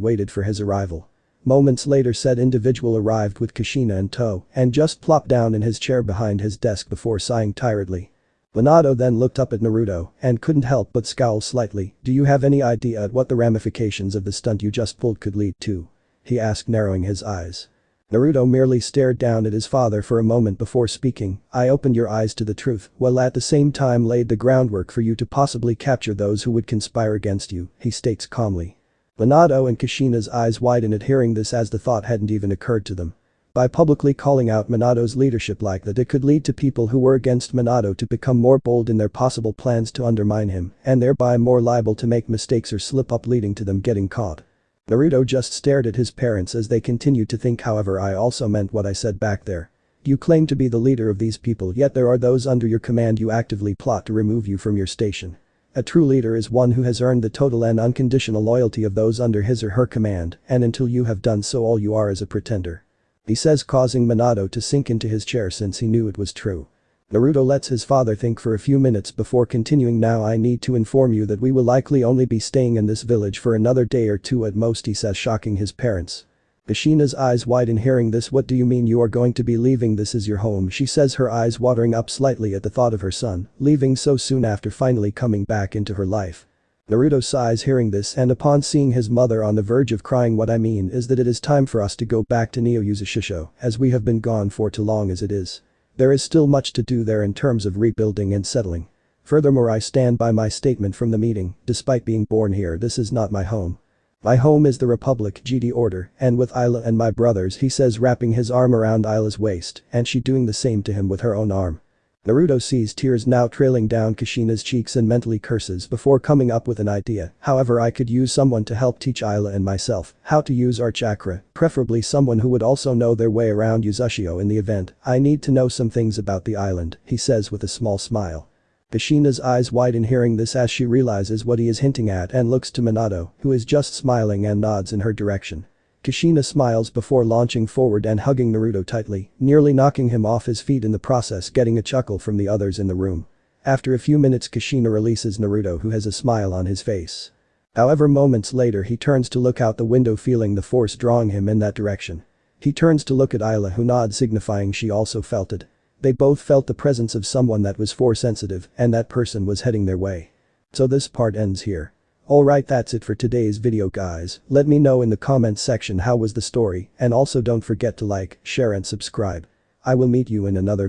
waited for his arrival. Moments later, said individual arrived with Kushina in tow and just plopped down in his chair behind his desk before sighing tiredly. Minato then looked up at Naruto and couldn't help but scowl slightly. Do you have any idea at what the ramifications of the stunt you just pulled could lead to? He asked, narrowing his eyes. Naruto merely stared down at his father for a moment before speaking. I opened your eyes to the truth, while at the same time laid the groundwork for you to possibly capture those who would conspire against you, he states calmly. Minato and Kushina's eyes widen at hearing this, as the thought hadn't even occurred to them. By publicly calling out Minato's leadership like that, it could lead to people who were against Minato to become more bold in their possible plans to undermine him, and thereby more liable to make mistakes or slip up, leading to them getting caught. Naruto just stared at his parents as they continued to think. However, I also meant what I said back there. You claim to be the leader of these people, yet there are those under your command you actively plot to remove you from your station. A true leader is one who has earned the total and unconditional loyalty of those under his or her command, and until you have done so, all you are is a pretender. He says, causing Minato to sink into his chair since he knew it was true. Naruto lets his father think for a few minutes before continuing. Now I need to inform you that we will likely only be staying in this village for another day or two at most, he says, shocking his parents. Kushina's eyes widen hearing this. What do you mean you are going to be leaving? This is your home, she says, her eyes watering up slightly at the thought of her son leaving so soon after finally coming back into her life. Naruto sighs hearing this, and upon seeing his mother on the verge of crying, what I mean is that it is time for us to go back to Neo-Uzushisho, as we have been gone for too long as it is. There is still much to do there in terms of rebuilding and settling. Furthermore, I stand by my statement from the meeting, despite being born here, this is not my home. My home is the Republic Jedi Order, and with Isla and my brothers, he says, wrapping his arm around Isla's waist, and she doing the same to him with her own arm. Naruto sees tears now trailing down Kushina's cheeks and mentally curses before coming up with an idea. However, I could use someone to help teach Isla and myself how to use our chakra, preferably someone who would also know their way around Uzushisho in the event. I need to know some things about the island, he says with a small smile. Kushina's eyes widen hearing this as she realizes what he is hinting at and looks to Minato, who is just smiling and nods in her direction. Kushina smiles before launching forward and hugging Naruto tightly, nearly knocking him off his feet in the process, getting a chuckle from the others in the room. After a few minutes, Kushina releases Naruto, who has a smile on his face. However, moments later he turns to look out the window, feeling the force drawing him in that direction. He turns to look at Isla, who nods, signifying she also felt it. They both felt the presence of someone that was force sensitive, and that person was heading their way. So this part ends here. Alright, that's it for today's video, guys. Let me know in the comments section how was the story, and also don't forget to like, share and subscribe. I will meet you in another video.